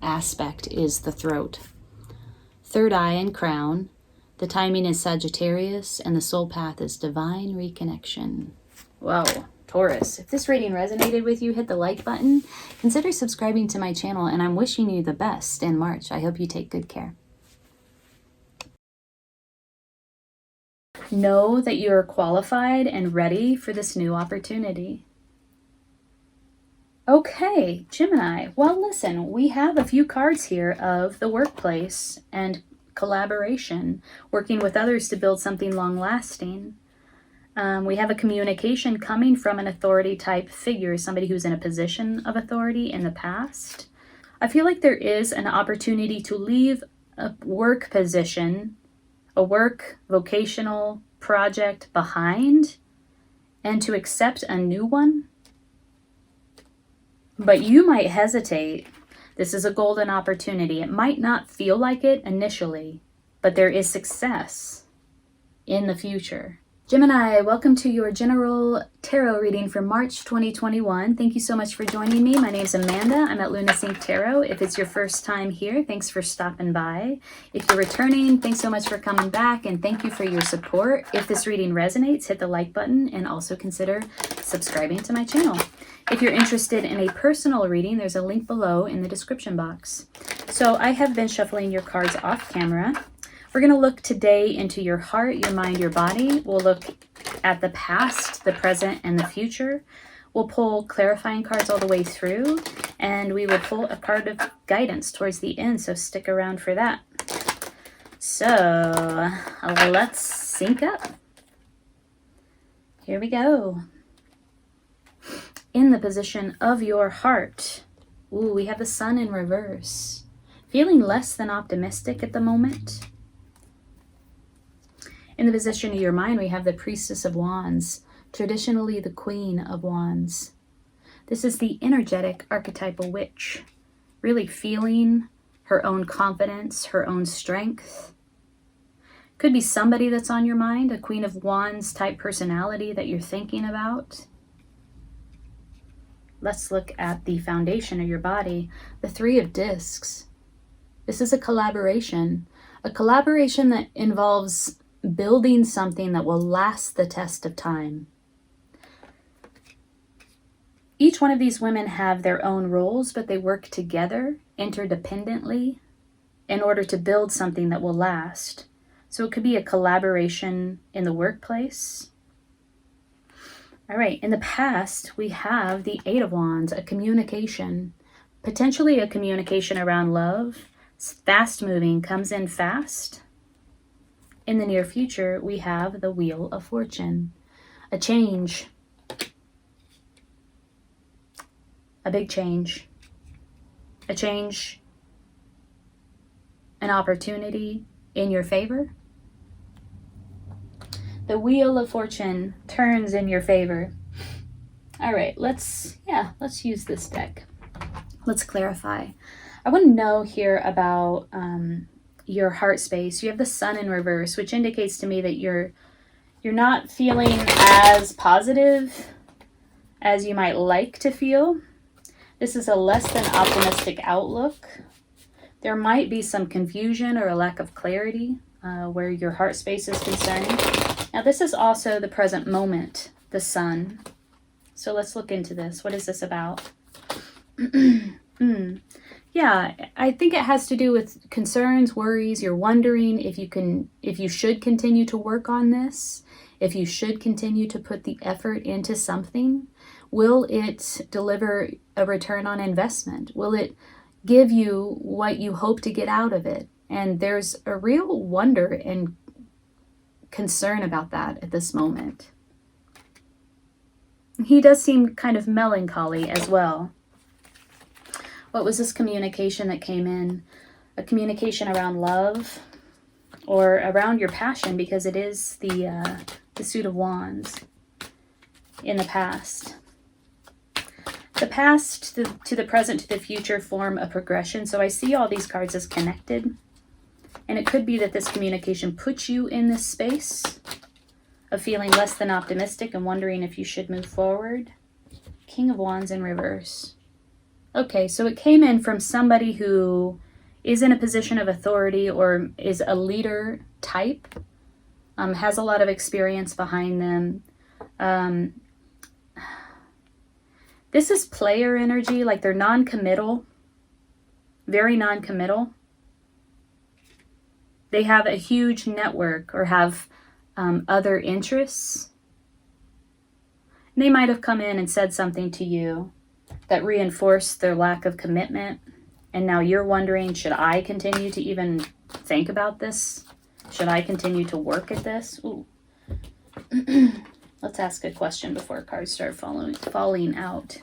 aspect is the throat. Third eye and crown. The timing is Sagittarius, and the soul path is divine reconnection. Whoa, Taurus. If this reading resonated with you, hit the like button. Consider subscribing to my channel, and I'm wishing you the best in March. I hope you take good care. Know that you're qualified and ready for this new opportunity. Okay, Gemini. Well, listen, we have a few cards here of the workplace and collaboration, working with others to build something long-lasting. We have a communication coming from an authority type figure, somebody who's in a position of authority in the past. I feel like there is an opportunity to leave a work position, a work vocational project behind, and to accept a new one. But you might hesitate. This is a golden opportunity. It might not feel like it initially, but there is success in the future. Gemini, welcome to your general tarot reading for March 2021. Thank you so much for joining me. My name's Amanda. I'm at Luna Sync Tarot. If it's your first time here, thanks for stopping by. If you're returning, thanks so much for coming back, and thank you for your support. If this reading resonates, hit the like button and also consider subscribing to my channel. If you're interested in a personal reading, there's a link below in the description box. So I have been shuffling your cards off camera. We're going to look today into your heart, your mind, your body. We'll look at the past, the present, and the future. We'll pull clarifying cards all the way through. And we will pull a card of guidance towards the end, so stick around for that. So let's sync up. Here we go. In the position of your heart, ooh, we have the Sun in reverse. Feeling less than optimistic at the moment. In the position of your mind, we have the Priestess of Wands, traditionally the Queen of Wands. This is the energetic archetypal witch, really feeling her own confidence, her own strength. Could be somebody that's on your mind, a Queen of Wands type personality that you're thinking about. Let's look at the foundation of your body, the Three of Discs. This is a collaboration that involves building something that will last the test of time. Each one of these women have their own roles, but they work together interdependently in order to build something that will last. So it could be a collaboration in the workplace. All right, in the past, we have the Eight of Wands, a communication, potentially a communication around love. It's fast moving, comes in fast. In the near future, we have the Wheel of Fortune, a change. A big change, an opportunity in your favor. The Wheel of Fortune turns in your favor. All right, let's use this deck. Let's clarify. I want to know here about your heart space. You have the Sun in reverse, which indicates to me that you're not feeling as positive as you might like to feel. This is a less than optimistic outlook. There might be some confusion or a lack of clarity where your heart space is concerned. Now, this is also the present moment, the Sun. So let's look into this. What is this about? Yeah, I think it has to do with concerns, worries. You're wondering if you should continue to work on this, if you should continue to put the effort into something. Will it deliver a return on investment? Will it give you what you hope to get out of it? And there's a real wonder and concern about that at this moment. He does seem kind of melancholy as well. What was this communication that came in? A communication around love or around your passion, because it is the Suit of Wands in the past. The past to the present to the future form a progression. So I see all these cards as connected. And it could be that this communication puts you in this space of feeling less than optimistic and wondering if you should move forward. King of Wands in reverse. Okay, so it came in from somebody who is in a position of authority or is a leader type, has a lot of experience behind them. This is player energy, like they're non-committal, very non-committal. They have a huge network or have other interests. And they might have come in and said something to you that reinforced their lack of commitment. And now you're wondering, should I continue to even think about this? Should I continue to work at this? Ooh. Let's ask a question before cards start falling out.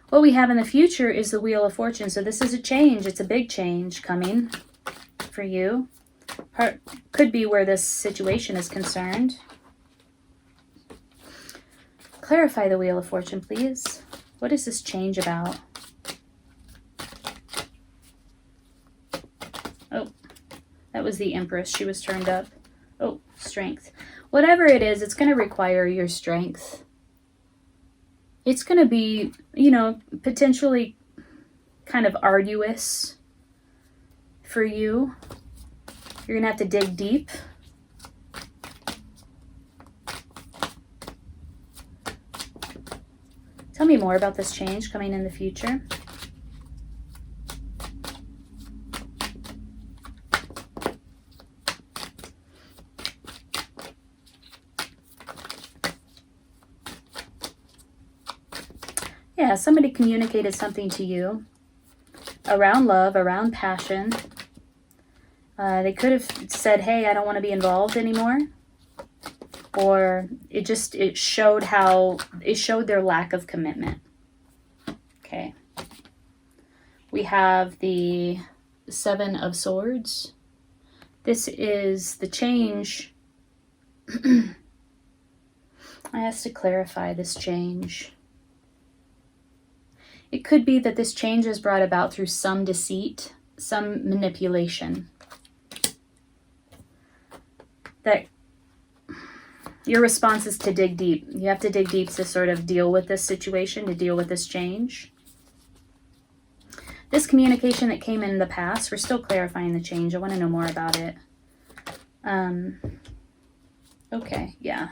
What we have in the future is the Wheel of Fortune. So this is a change. It's a big change coming for you. Could be where this situation is concerned. Clarify the Wheel of Fortune, please. What is this change about? Oh, that was the Empress. She was turned up. Oh, strength. Whatever it is, it's going to require your strength. It's going to be, potentially kind of arduous for you. You're going to have to dig deep. Tell me more about this change coming in the future. Yeah, Yeah, somebody communicated something to you around love, around passion. They could have said, hey, I don't want to be involved anymore. Or it showed their lack of commitment. Okay. We have the Seven of Swords. This is the change. I asked to clarify this change. It could be that this change is brought about through some deceit, some manipulation. That your response is to dig deep. You have to dig deep to sort of deal with this situation, to deal with this change. This communication that came in the past, we're still clarifying the change. I want to know more about it. Okay, yeah.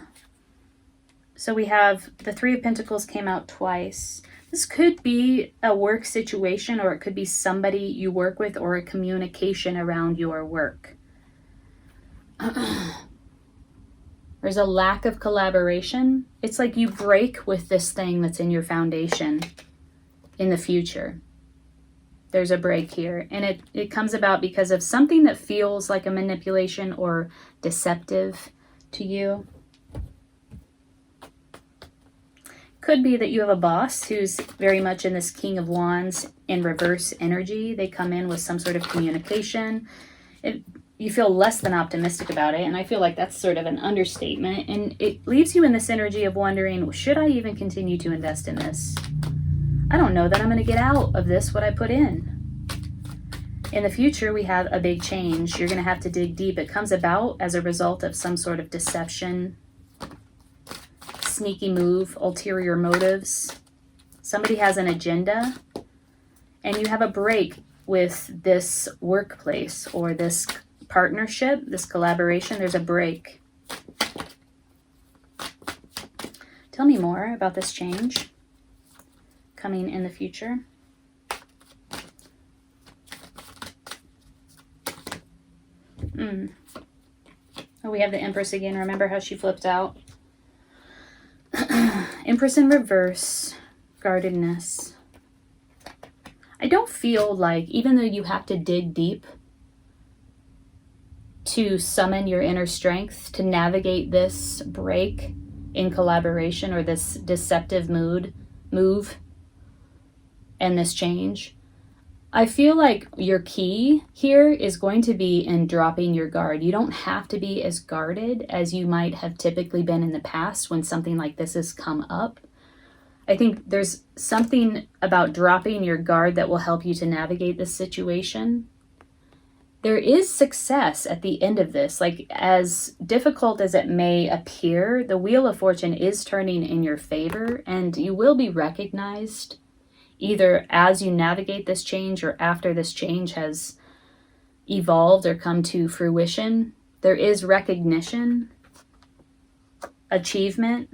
So we have the Three of Pentacles came out twice. This could be a work situation, or it could be somebody you work with, or a communication around your work. There's a lack of collaboration. It's like you break with this thing that's in your foundation in the future. There's a break here. And it comes about because of something that feels like a manipulation or deceptive to you. Could be that you have a boss who's very much in this King of Wands in reverse energy. They come in with some sort of communication. You feel less than optimistic about it, and I feel like that's sort of an understatement. And it leaves you in this energy of wondering, should I even continue to invest in this? I don't know that I'm going to get out of this what I put in. In the future, we have a big change. You're going to have to dig deep. It comes about as a result of some sort of deception, sneaky move, ulterior motives. Somebody has an agenda, and you have a break with this workplace or this partnership, this collaboration. There's a break. Tell me more about this change coming in the future. Oh, we have the Empress again. Remember how she flipped out? Empress in reverse, guardedness. I don't feel like, even though you have to dig deep to summon your inner strength to navigate this break in collaboration or this deceptive move and this change, I feel like your key here is going to be in dropping your guard. You don't have to be as guarded as you might have typically been in the past when something like this has come up. I think there's something about dropping your guard that will help you to navigate this situation. There is success at the end of this. Like, as difficult as it may appear, the Wheel of Fortune is turning in your favor, and you will be recognized either as you navigate this change or after this change has evolved or come to fruition. There is recognition, achievement.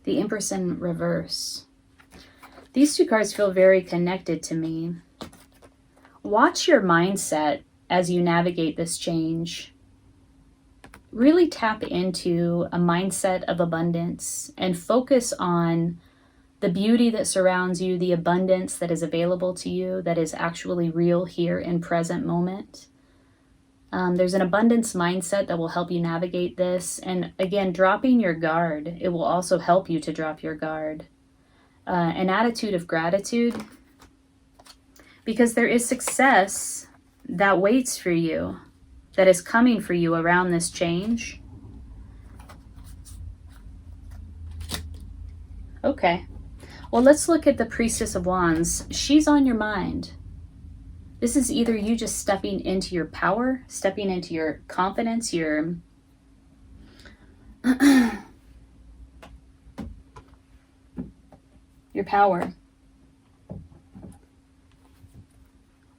The Empress in reverse. These two cards feel very connected to me. Watch your mindset as you navigate this change. Really tap into a mindset of abundance and focus on the beauty that surrounds you, the abundance that is available to you, that is actually real here in present moment. There's an abundance mindset that will help you navigate this. And again, dropping your guard, it will also help you to drop your guard. An attitude of gratitude, because there is success that waits for you, that is coming for you around this change. Okay. Well, let's look at the Priestess of Wands. She's on your mind. This is either you just stepping into your power, stepping into your confidence, your power.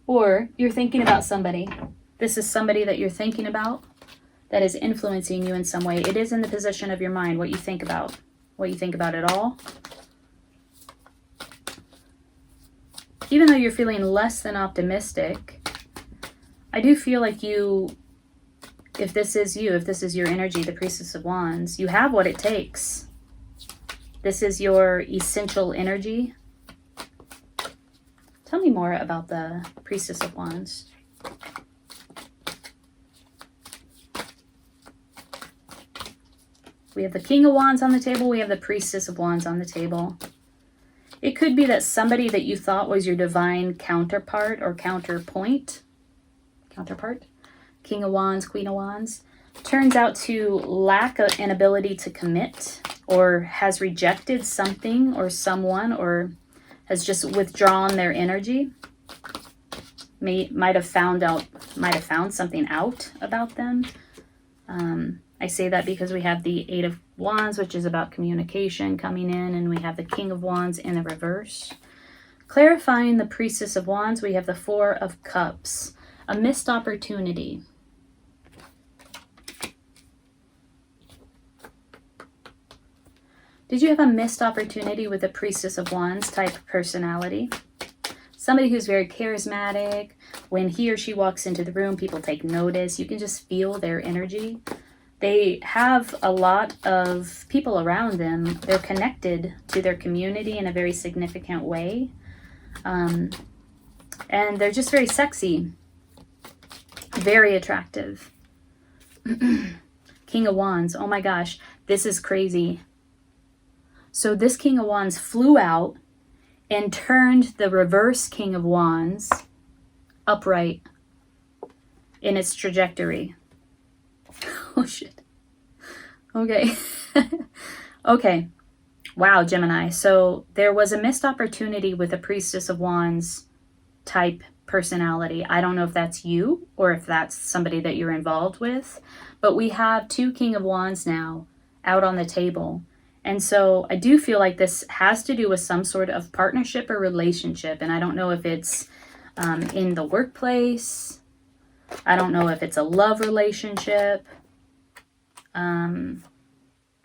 Or you're thinking about somebody. This is somebody that you're thinking about that is influencing you in some way. It is in the position of your mind, what you think about. What you think about it all. Even though you're feeling less than optimistic, I do feel like you, if this is you, if this is your energy, the Priestess of Wands, you have what it takes. This is your essential energy. Tell me more about the Priestess of Wands. We have the King of Wands on the table. We have the Priestess of Wands on the table. It could be that somebody that you thought was your divine counterpart or counterpart, King of Wands, Queen of Wands, turns out to lack an ability to commit, or has rejected something or someone, or has just withdrawn their energy. Might have found something out about them. I say that because we have the Eight of Wands, which is about communication coming in, and we have the King of Wands in the reverse. Clarifying the Priestess of Wands, we have the Four of Cups, a missed opportunity. Did you have a missed opportunity with a Priestess of Wands type personality? Somebody who's very charismatic. When he or she walks into the room, people take notice. You can just feel their energy. They have a lot of people around them. They're connected to their community in a very significant way. And they're just very sexy. Very attractive. King of Wands. Oh my gosh. This is crazy. So this King of Wands flew out and turned the reverse King of Wands upright in its trajectory. Oh, shit. Okay. Okay. Wow, Gemini. So there was a missed opportunity with a Priestess of Wands type personality. I don't know if that's you or if that's somebody that you're involved with, but we have two King of Wands now out on the table. And so I do feel like this has to do with some sort of partnership or relationship. And I don't know if it's in the workplace. I don't know if it's a love relationship. And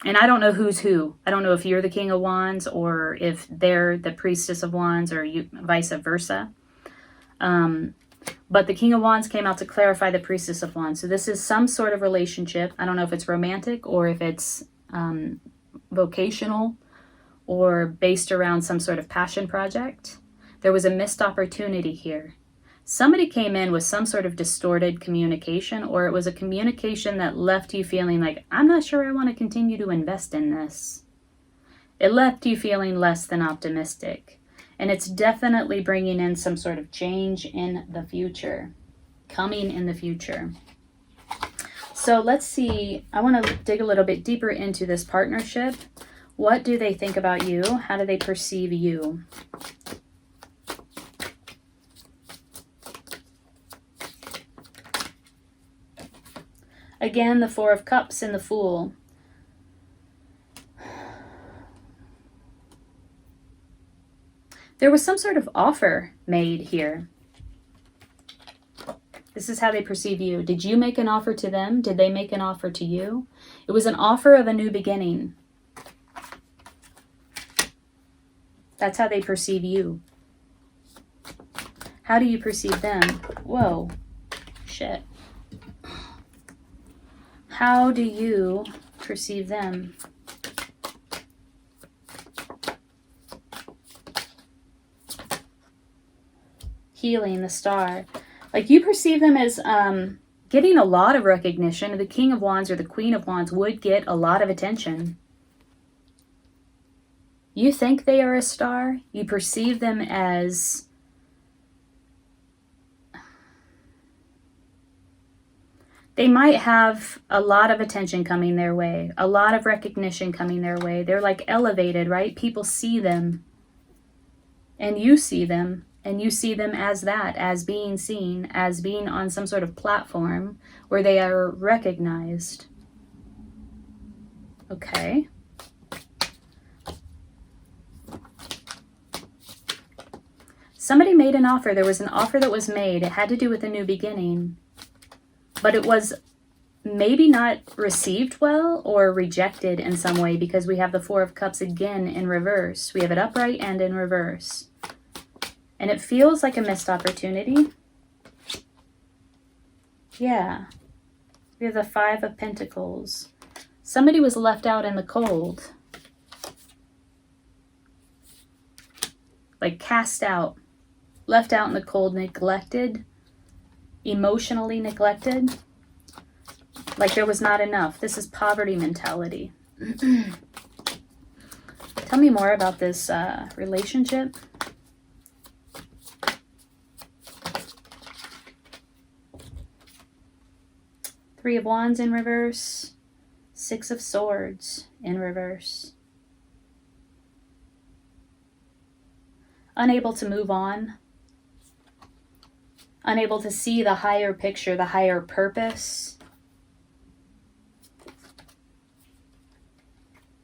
I don't know who's who. I don't know if you're the King of Wands or if they're the Priestess of Wands, or you, vice versa. But the King of Wands came out to clarify the Priestess of Wands. So this is some sort of relationship. I don't know if it's romantic or if it's vocational or based around some sort of passion project. There was a missed opportunity here. Somebody came in with some sort of distorted communication, or it was a communication that left you feeling like, I'm not sure I want to continue to invest in this. It left you feeling less than optimistic. And it's definitely bringing in some sort of change in the future, coming in the future. So let's see. I want to dig a little bit deeper into this partnership. What do they think about you? How do they perceive you? Again, the Four of Cups and the Fool. There was some sort of offer made here. This is how they perceive you. Did you make an offer to them? Did they make an offer to you? It was an offer of a new beginning. That's how they perceive you. How do you perceive them? Whoa. Shit. How do you perceive them? Healing, the Star. Like, you perceive them as getting a lot of recognition. The King of Wands or the Queen of Wands would get a lot of attention. You think they are a star. You perceive them as they might have a lot of attention coming their way, a lot of recognition coming their way. They're like elevated, right? People see them and you see them. And you see them as that, as being seen, as being on some sort of platform where they are recognized. Okay. Somebody made an offer. There was an offer that was made. It had to do with a new beginning. But it was maybe not received well or rejected in some way, because we have the Four of Cups again in reverse. We have it upright and in reverse. And it feels like a missed opportunity. Yeah. We have the Five of Pentacles. Somebody was left out in the cold. like cast out, left out in the cold, neglected, emotionally neglected, like there was not enough. This is poverty mentality. Tell me more about this relationship. Three of Wands in reverse. Six of Swords in reverse. Unable to move on. Unable to see the higher picture, the higher purpose.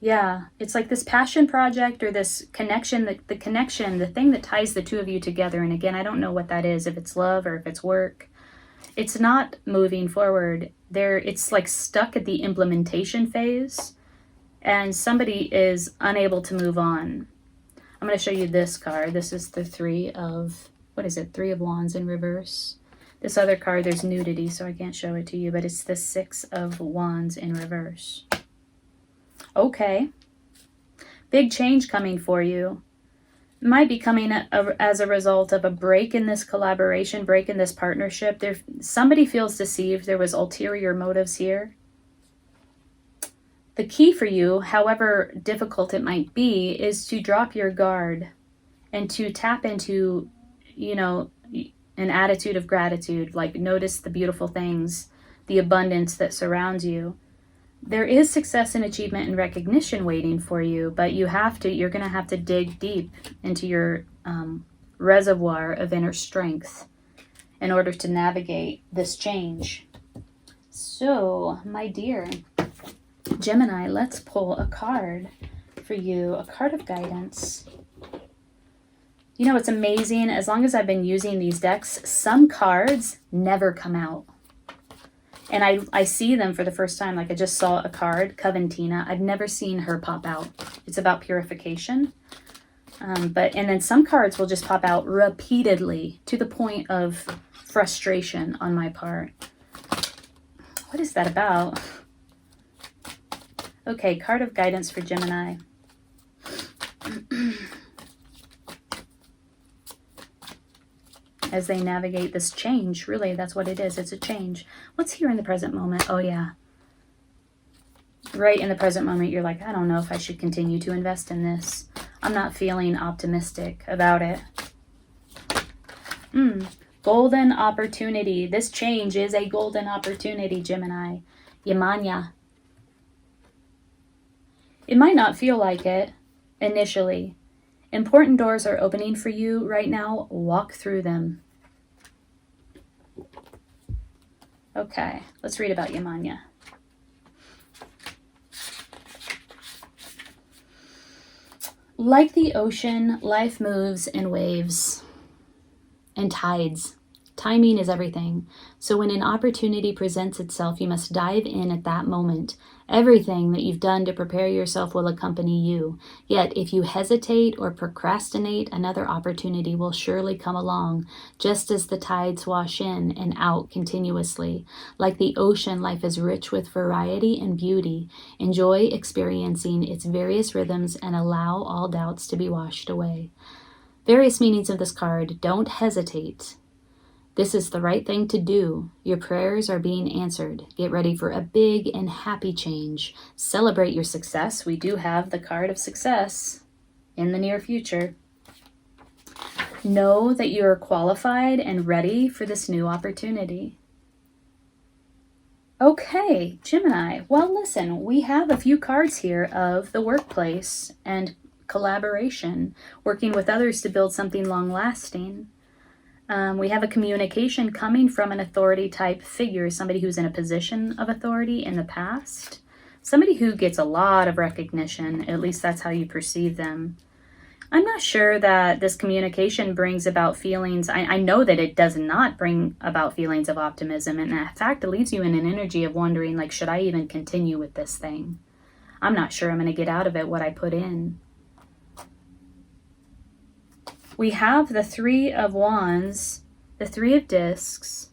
Yeah, it's like this passion project or this connection, the connection, the thing that ties the two of you together. And again, I don't know what that is, if it's love or if it's work. It's not moving forward. It's like stuck at the implementation phase, and somebody is unable to move on. I'm going to show you this card. This is the Three of Wands in reverse. This other card, there's nudity, so I can't show it to you, but it's the Six of Wands in reverse. Okay. Big change coming for you. Might be coming as a result of a break in this collaboration, break in this partnership. Somebody feels deceived. There was ulterior motives here. The key for you, however difficult it might be, is to drop your guard and to tap into, an attitude of gratitude. Like, notice the beautiful things, the abundance that surrounds you. There is success and achievement and recognition waiting for you, but you're going to have to dig deep into your reservoir of inner strength in order to navigate this change. So, my dear Gemini, let's pull a card for you, a card of guidance. It's amazing. As long as I've been using these decks, some cards never come out. And I see them for the first time. Like, I just saw a card, Coventina. I've never seen her pop out. It's about purification. And then some cards will just pop out repeatedly to the point of frustration on my part. What is that about? Okay, card of guidance for Gemini. As they navigate this change. Really, that's what it is. It's a change. What's here in the present moment? Oh, yeah. Right in the present moment, you're like, I don't know if I should continue to invest in this. I'm not feeling optimistic about it. Golden opportunity. This change is a golden opportunity, Gemini. Yamanya. It might not feel like it initially. Important doors are opening for you right now. Walk through them. Okay, let's read about Yamanya. Like the ocean, life moves in waves and tides. Timing is everything. So when an opportunity presents itself, you must dive in at that moment. Everything that you've done to prepare yourself will accompany you. Yet if you hesitate or procrastinate, another opportunity will surely come along, just as the tides wash in and out continuously. Like the ocean, life is rich with variety and beauty. Enjoy experiencing its various rhythms and allow all doubts to be washed away. Various meanings of this card. Don't hesitate. This is the right thing to do. Your prayers are being answered. Get ready for a big and happy change. Celebrate your success. We do have the card of success in the near future. Know that you are qualified and ready for this new opportunity. Okay, Gemini. Well, listen, we have a few cards here of the workplace and collaboration, working with others to build something long-lasting. We have a communication coming from an authority type figure, somebody who's in a position of authority in the past, somebody who gets a lot of recognition, at least that's how you perceive them. I'm not sure that this communication brings about feelings. I know that it does not bring about feelings of optimism. And in fact, it leaves you in an energy of wondering, like, should I even continue with this thing? I'm not sure I'm going to get out of it what I put in. We have the Three of Wands, the Three of Discs,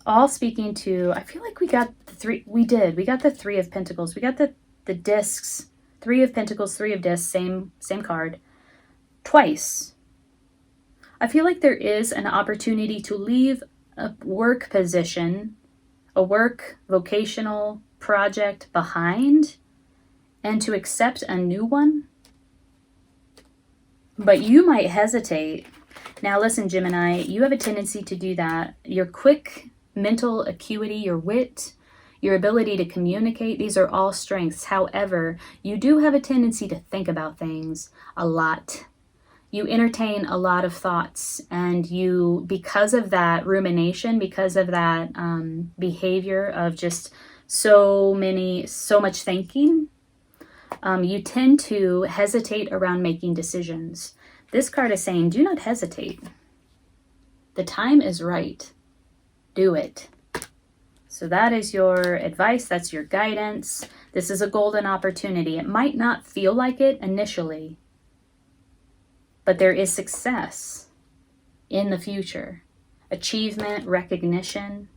all speaking to, I feel like we got the three, we got the Three of Pentacles, we got the Discs, Three of Pentacles, Three of Discs, same card, twice. I feel like there is an opportunity to leave a work position, a work vocational project behind, and to accept a new one. But you might hesitate. Now listen, Gemini, you have a tendency to do that. Your quick mental acuity, your wit, your ability to communicate, these are all strengths. However, you do have a tendency to think about things a lot. You entertain a lot of thoughts, and you, because of that rumination, because of that behavior of just so much thinking, you tend to hesitate around making decisions. This card is saying, do not hesitate. The time is right. Do it. So that is your advice. That's your guidance. This is a golden opportunity. It might not feel like it initially, but there is success in the future. Achievement, recognition.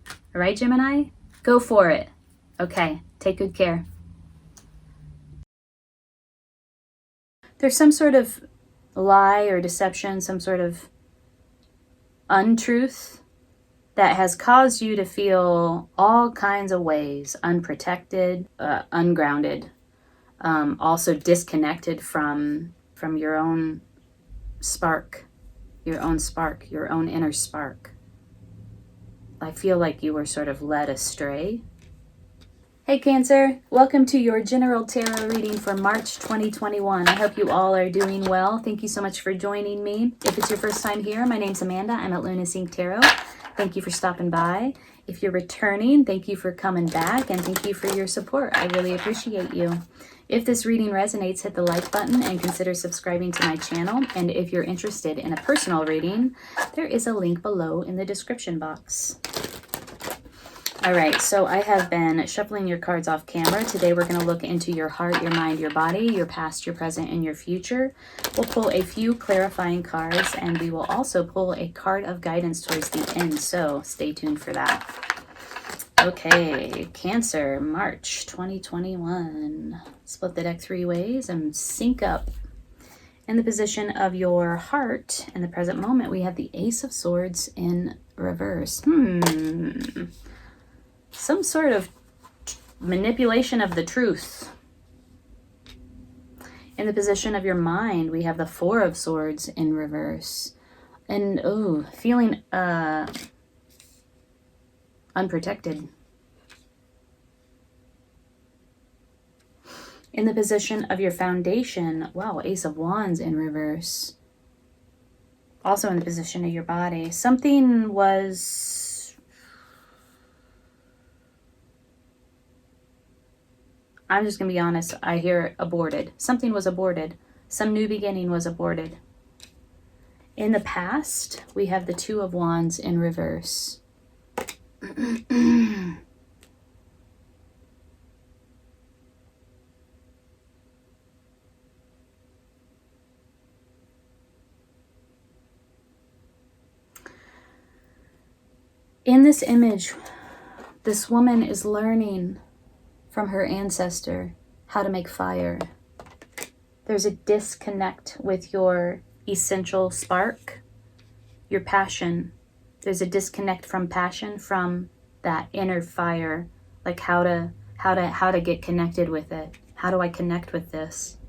All right, Gemini? Go for it. Okay, take good care. There's some sort of lie or deception, some sort of untruth that has caused you to feel all kinds of ways, unprotected, ungrounded, also disconnected from your own spark, your own inner spark. I feel like you were sort of led astray. Hey Cancer, welcome to your general tarot reading for March 2021. I hope you all are doing well. Thank you so much for joining me. If it's your first time here, my name's Amanda. I'm at Luna Sync Tarot. Thank you for stopping by. If you're returning, thank you for coming back, and thank you for your support. I really appreciate you. If this reading resonates, hit the like button and consider subscribing to my channel. And if you're interested in a personal reading, there is a link below in the description box. All right, so I have been shuffling your cards off camera. Today we're going to look into your heart, your mind, your body, your past, your present, and your future. We'll pull a few clarifying cards, and we will also pull a card of guidance towards the end, so stay tuned for that. Okay, Cancer, March 2021. Split the deck 3 ways and sync up. In the position of your heart, in the present moment, we have the Ace of Swords in reverse. Some sort of manipulation of the truth. In the position of your mind, we have the Four of Swords in reverse. And, feeling unprotected. In the position of your foundation, wow, Ace of Wands in reverse. Also in the position of your body. Something was... I'm just going to be honest, I hear aborted. Something was aborted. Some new beginning was aborted. In the past, we have the Two of Wands in reverse. In this image, this woman is learning from her ancestor how to make fire. There's a disconnect with your essential spark, your passion. There's a disconnect from passion, from that inner fire, like how to get connected with it. How do I connect with this?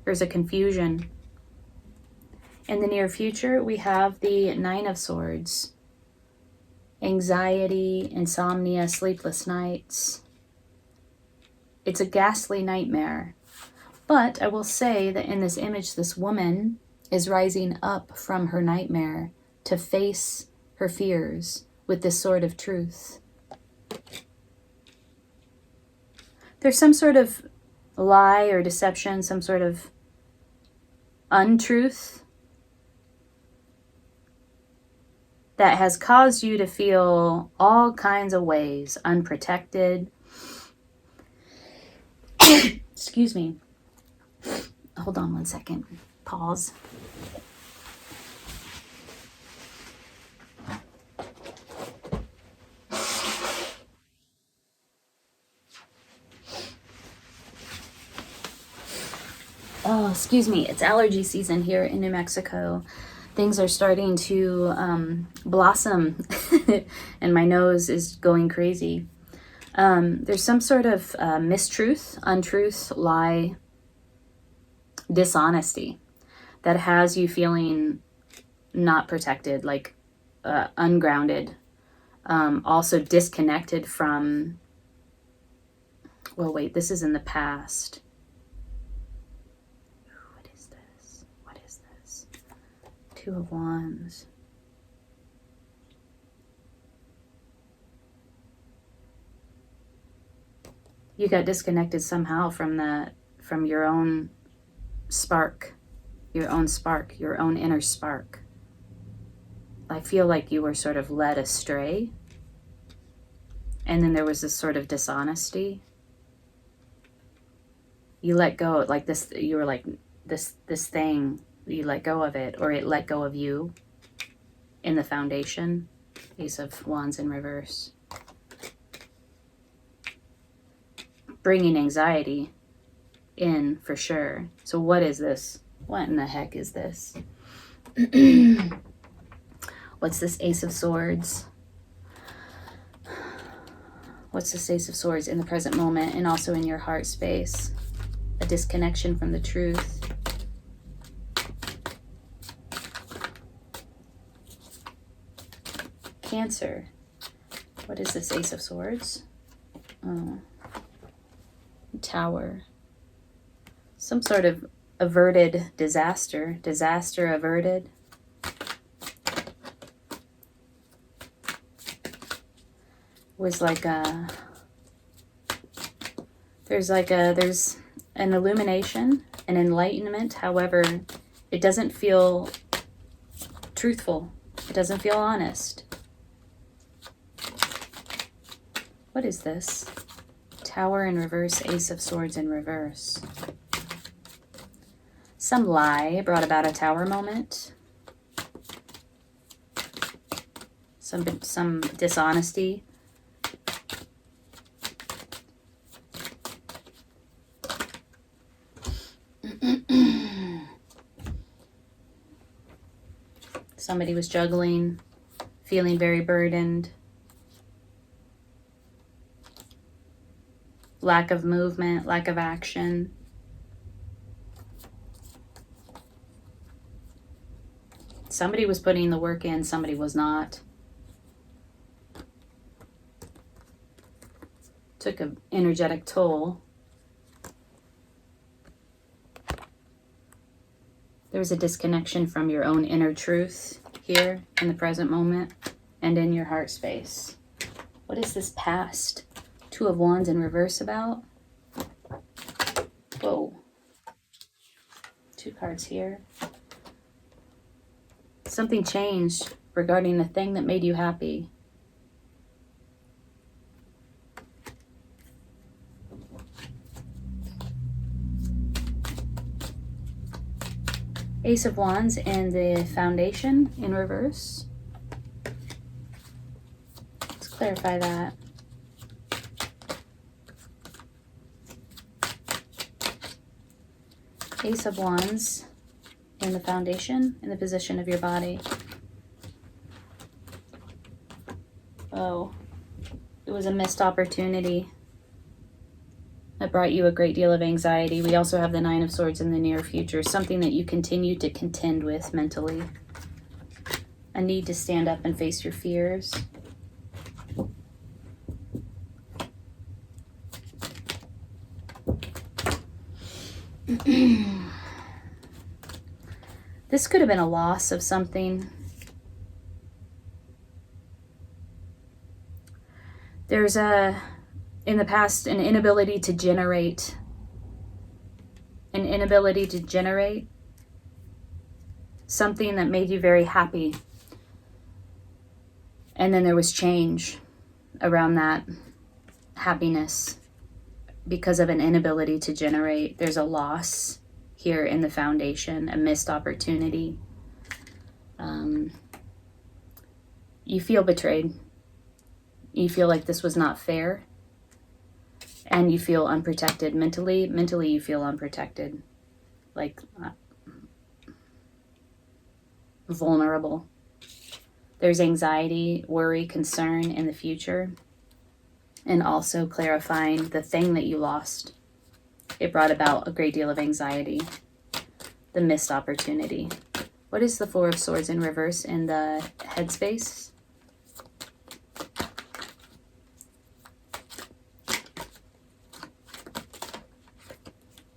There's a confusion. In the near future, we have the Nine of Swords. Anxiety, insomnia, sleepless nights. It's a ghastly nightmare. But I will say that in this image, this woman is rising up from her nightmare to face her fears with this sword of truth. There's some sort of lie or deception, some sort of untruth that has caused you to feel all kinds of ways, unprotected. Excuse me. Hold on one second. Pause. Oh, excuse me. It's allergy season here in New Mexico. things are starting to blossom and my nose is going crazy. There's some sort of mistruth, untruth, lie, dishonesty that has you feeling not protected, like ungrounded, also disconnected from, well, wait, this is in the past. What is this? What is this? Two of Wands. You got disconnected somehow from your own spark, your own inner spark. I feel like you were sort of led astray. And then there was this sort of dishonesty. You let go, like this, you were like this thing, you let go of it, or it let go of you in the foundation. Ace of Wands in reverse. Bringing anxiety in for sure. So what is this? What in the heck is this? What's this Ace of Swords? What's this Ace of Swords in the present moment and also in your heart space? A disconnection from the truth. Cancer. What is this Ace of Swords? Oh. Tower. Some sort of averted disaster. Disaster averted. Was like a, there's an illumination, an enlightenment. However, it doesn't feel truthful. It doesn't feel honest. What is this? Tower in reverse, Ace of Swords in reverse. Some lie brought about a tower moment. Some dishonesty. Somebody was juggling, feeling very burdened. Lack of movement, lack of action. Somebody was putting the work in, somebody was not. Took an energetic toll. There was a disconnection from your own inner truth here in the present moment and in your heart space. What is this past? Two of Wands in reverse about? Whoa. Two cards here. Something changed regarding the thing that made you happy. Ace of Wands and the Foundation in reverse. Let's clarify that. Ace of Wands in the Foundation, in the position of your body. Oh, it was a missed opportunity that brought you a great deal of anxiety. We also have the Nine of Swords in the near future, something that you continue to contend with mentally. A need to stand up and face your fears. This could have been a loss of something. There's in the past, an inability to generate something that made you very happy. And then there was change around that happiness because of an inability to generate. There's a loss here in the Foundation, a missed opportunity. You feel betrayed. You feel like this was not fair. And you feel unprotected mentally. Mentally, you feel unprotected. Like, vulnerable. There's anxiety, worry, concern in the future, and also clarifying the thing that you lost. It brought about a great deal of anxiety, the missed opportunity. What is the Four of Swords in reverse in the headspace?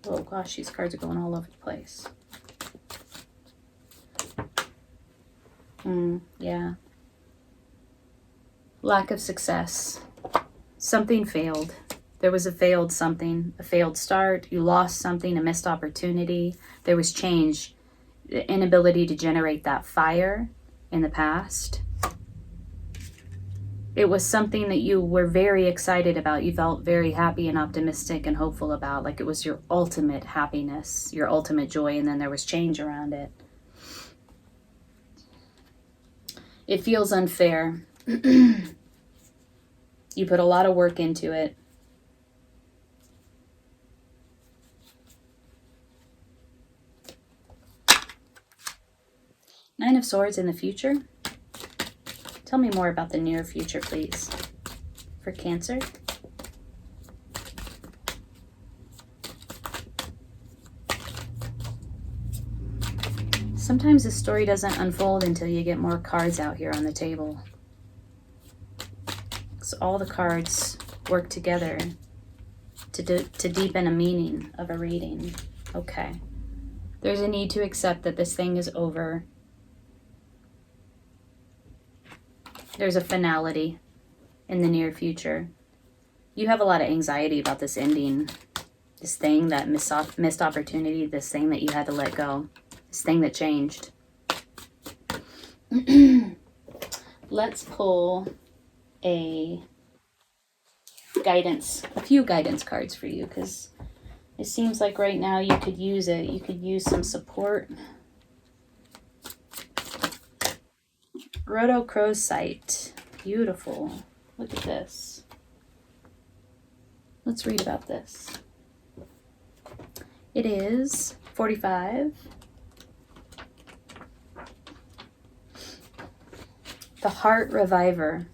Oh gosh, these cards are going all over the place. Yeah. Lack of success. Something failed. There was a failed something, a failed start. You lost something, a missed opportunity. There was change, the inability to generate that fire in the past. It was something that you were very excited about. You felt very happy and optimistic and hopeful about, like it was your ultimate happiness, your ultimate joy, and then there was change around it. It feels unfair. You put a lot of work into it. Nine of Swords in the future. Tell me more about the near future, please, for Cancer. Sometimes the story doesn't unfold until you get more cards out here on the table. So all the cards work together to deepen a meaning of a reading. Okay. There's a need to accept that this thing is over. There's a finality in the near future. You have a lot of anxiety about this ending, this thing, that missed opportunity, this thing that you had to let go, this thing that changed. Let's pull a few guidance cards for you, because it seems like right now you could use it. You could use some support. Rhodochrosite. Beautiful. Look at this. Let's read about this. It is 45. The Heart Reviver.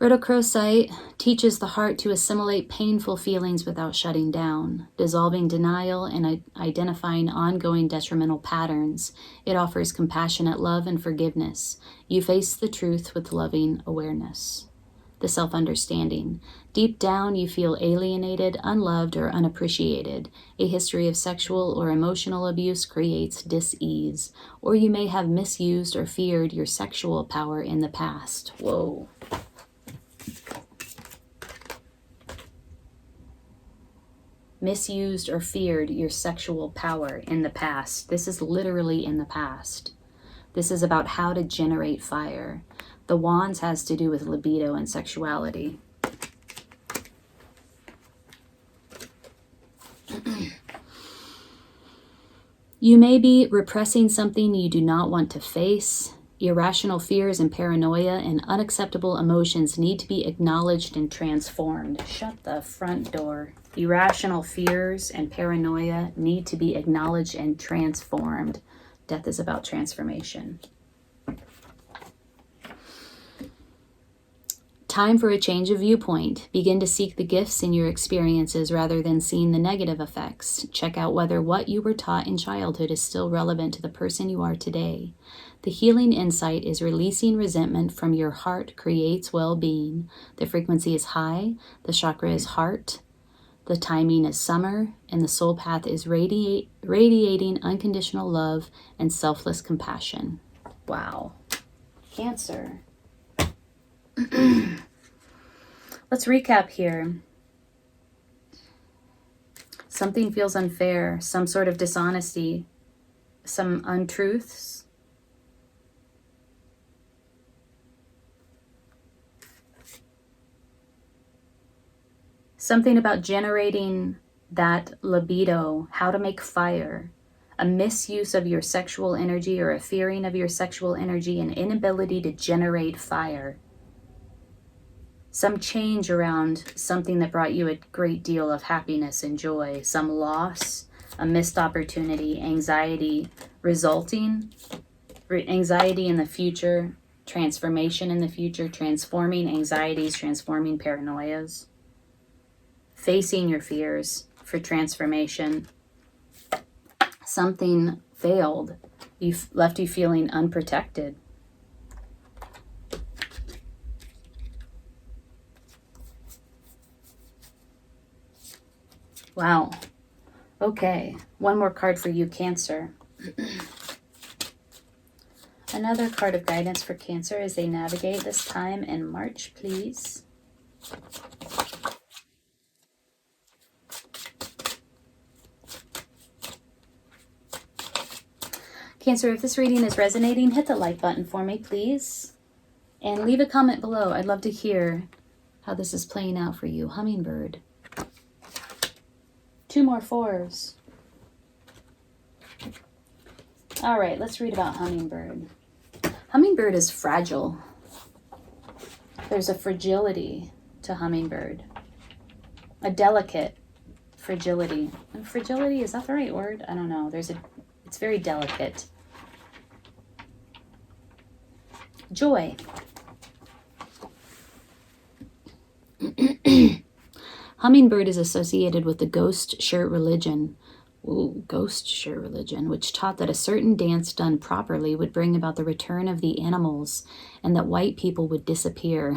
Rhodochrosite teaches the heart to assimilate painful feelings without shutting down, dissolving denial and identifying ongoing detrimental patterns. It offers compassionate love and forgiveness. You face the truth with loving awareness. The self-understanding. Deep down, you feel alienated, unloved, or unappreciated. A history of sexual or emotional abuse creates dis-ease, or you may have misused or feared your sexual power in the past. Whoa. Misused or feared your sexual power in the past. This is literally in the past. This is about how to generate fire. The Wands has to do with libido and sexuality. You may be repressing something you do not want to face. Irrational fears and paranoia and unacceptable emotions need to be acknowledged and transformed. Shut the front door. Irrational fears and paranoia need to be acknowledged and transformed. Death is about transformation. Time for a change of viewpoint. Begin to seek the gifts in your experiences rather than seeing the negative effects. Check out whether what you were taught in childhood is still relevant to the person you are today. The healing insight is releasing resentment from your heart creates well-being. The frequency is high. The chakra is heart. The timing is summer. And the soul path is radiating unconditional love and selfless compassion. Wow. Cancer. Let's recap here. Something feels unfair, some sort of dishonesty, some untruths. Something about generating that libido, how to make fire, a misuse of your sexual energy or a fearing of your sexual energy, an inability to generate fire. Some change around something that brought you a great deal of happiness and joy, some loss, a missed opportunity, anxiety resulting, anxiety in the future, transformation in the future, transforming anxieties, transforming paranoias, facing your fears for transformation. Something failed. Left you feeling unprotected. Wow. Okay, one more card for you, Cancer. Another card of guidance for Cancer as they navigate this time in March, please. Cancer, if this reading is resonating, hit the like button for me, please. And leave a comment below. I'd love to hear how this is playing out for you. Hummingbird. 2 more 4s. All right, let's read about hummingbird. Hummingbird is fragile. There's a fragility to hummingbird. A delicate fragility. And fragility, is that the right word? I don't know. It's very delicate. Joy. Hummingbird is associated with the ghost shirt religion. Ooh, ghost shirt religion, which taught that a certain dance done properly would bring about the return of the animals and that white people would disappear.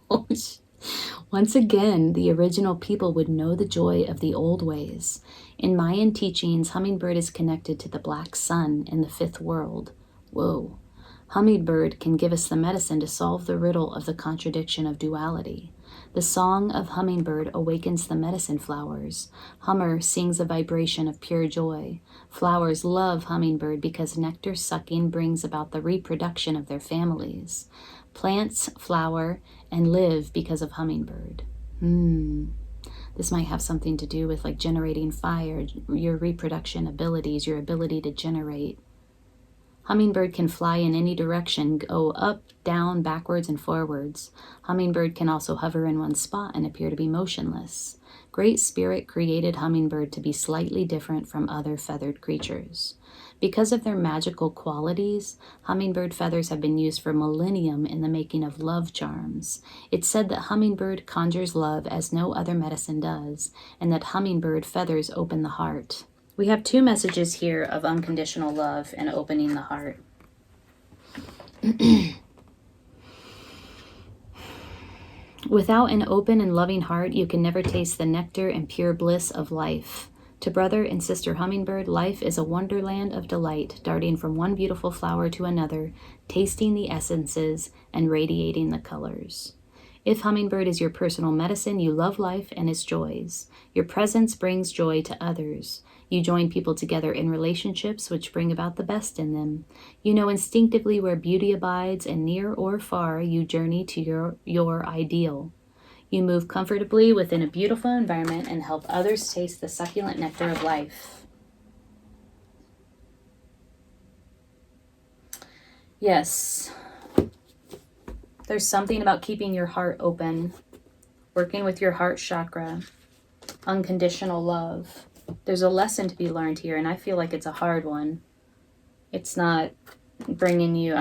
Once again, the original people would know the joy of the old ways. In Mayan teachings, hummingbird is connected to the black sun in the 5th world. Whoa. Hummingbird can give us the medicine to solve the riddle of the contradiction of duality. The song of hummingbird awakens the medicine flowers. Hummer sings a vibration of pure joy. Flowers love hummingbird because nectar sucking brings about the reproduction of their families. Plants flower and live because of hummingbird. This might have something to do with like generating fire, your reproduction abilities, your ability to generate. Hummingbird can fly in any direction, go up, down, backwards, and forwards. Hummingbird can also hover in one spot and appear to be motionless. Great Spirit created hummingbird to be slightly different from other feathered creatures. Because of their magical qualities, hummingbird feathers have been used for millennium in the making of love charms. It's said that hummingbird conjures love as no other medicine does, and that hummingbird feathers open the heart. We have 2 messages here of unconditional love and opening the heart. Without an open and loving heart, you can never taste the nectar and pure bliss of life. To brother and sister hummingbird, life is a wonderland of delight, darting from one beautiful flower to another, tasting the essences and radiating the colors. If hummingbird is your personal medicine, you love life and its joys. Your presence brings joy to others. You join people together in relationships which bring about the best in them. You know instinctively where beauty abides, and near or far you journey to your ideal. You move comfortably within a beautiful environment and help others taste the succulent nectar of life. Yes. There's something about keeping your heart open, working with your heart chakra, unconditional love. There's a lesson to be learned here, and I feel like it's a hard one. It's not bringing you,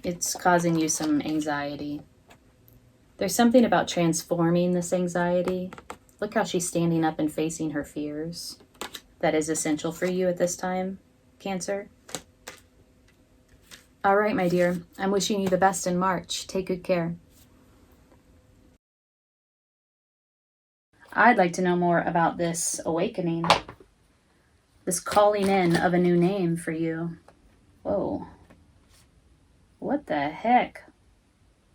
it's causing you some anxiety. There's something about transforming this anxiety. Look how she's standing up and facing her fears. That is essential for you at this time, Cancer. All right, my dear. I'm wishing you the best in March. Take good care. I'd like to know more about this awakening, this calling in of a new name for you. Whoa. What the heck?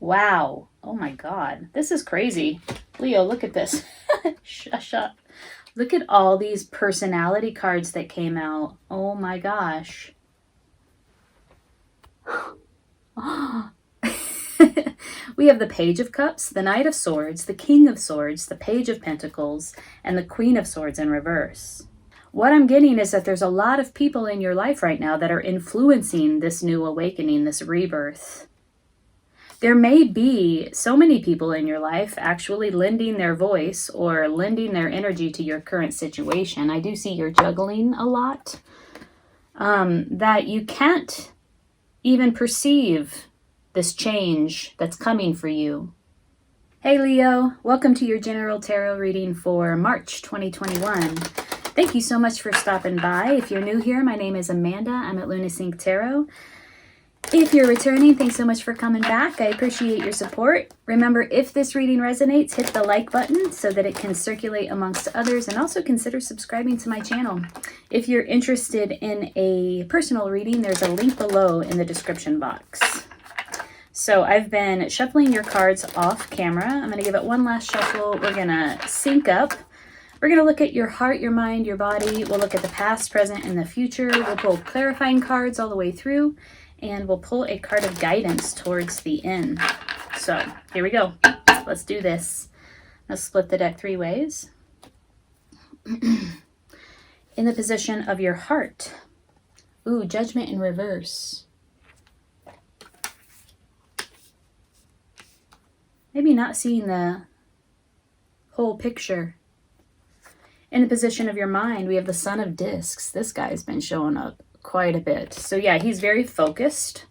Wow. Oh my God. This is crazy. Leo, look at this. Shush up. Look at all these personality cards that came out. Oh my gosh. We have the Page of Cups, the Knight of Swords, the King of Swords, the Page of Pentacles, and the Queen of Swords in reverse. What I'm getting is that there's a lot of people in your life right now that are influencing this new awakening, this rebirth. There may be so many people in your life actually lending their voice or lending their energy to your current situation. I do see you're juggling a lot, that you can't even perceive this change that's coming for you. Hey Leo, welcome to your general tarot reading for March 2021. Thank you so much for stopping by. If you're new here, my name is Amanda. I'm at Lunasync Tarot. If you're returning, thanks so much for coming back. I appreciate your support. Remember, if this reading resonates, hit the like button so that it can circulate amongst others, and also consider subscribing to my channel. If you're interested in a personal reading, there's a link below in the description box. So I've been shuffling your cards off camera. I'm going to give it one last shuffle. We're going to sync up. We're going to look at your heart, your mind, your body. We'll look at the past, present, and the future. We'll pull clarifying cards all the way through. And we'll pull a card of guidance towards the end. So here we go. Let's do this. Let's split the deck 3 ways. In the position of your heart. Ooh, Judgment in reverse. Maybe not seeing the whole picture. In the position of your mind, we have the Sun of Discs. This guy's been showing up quite a bit. So yeah, he's very focused.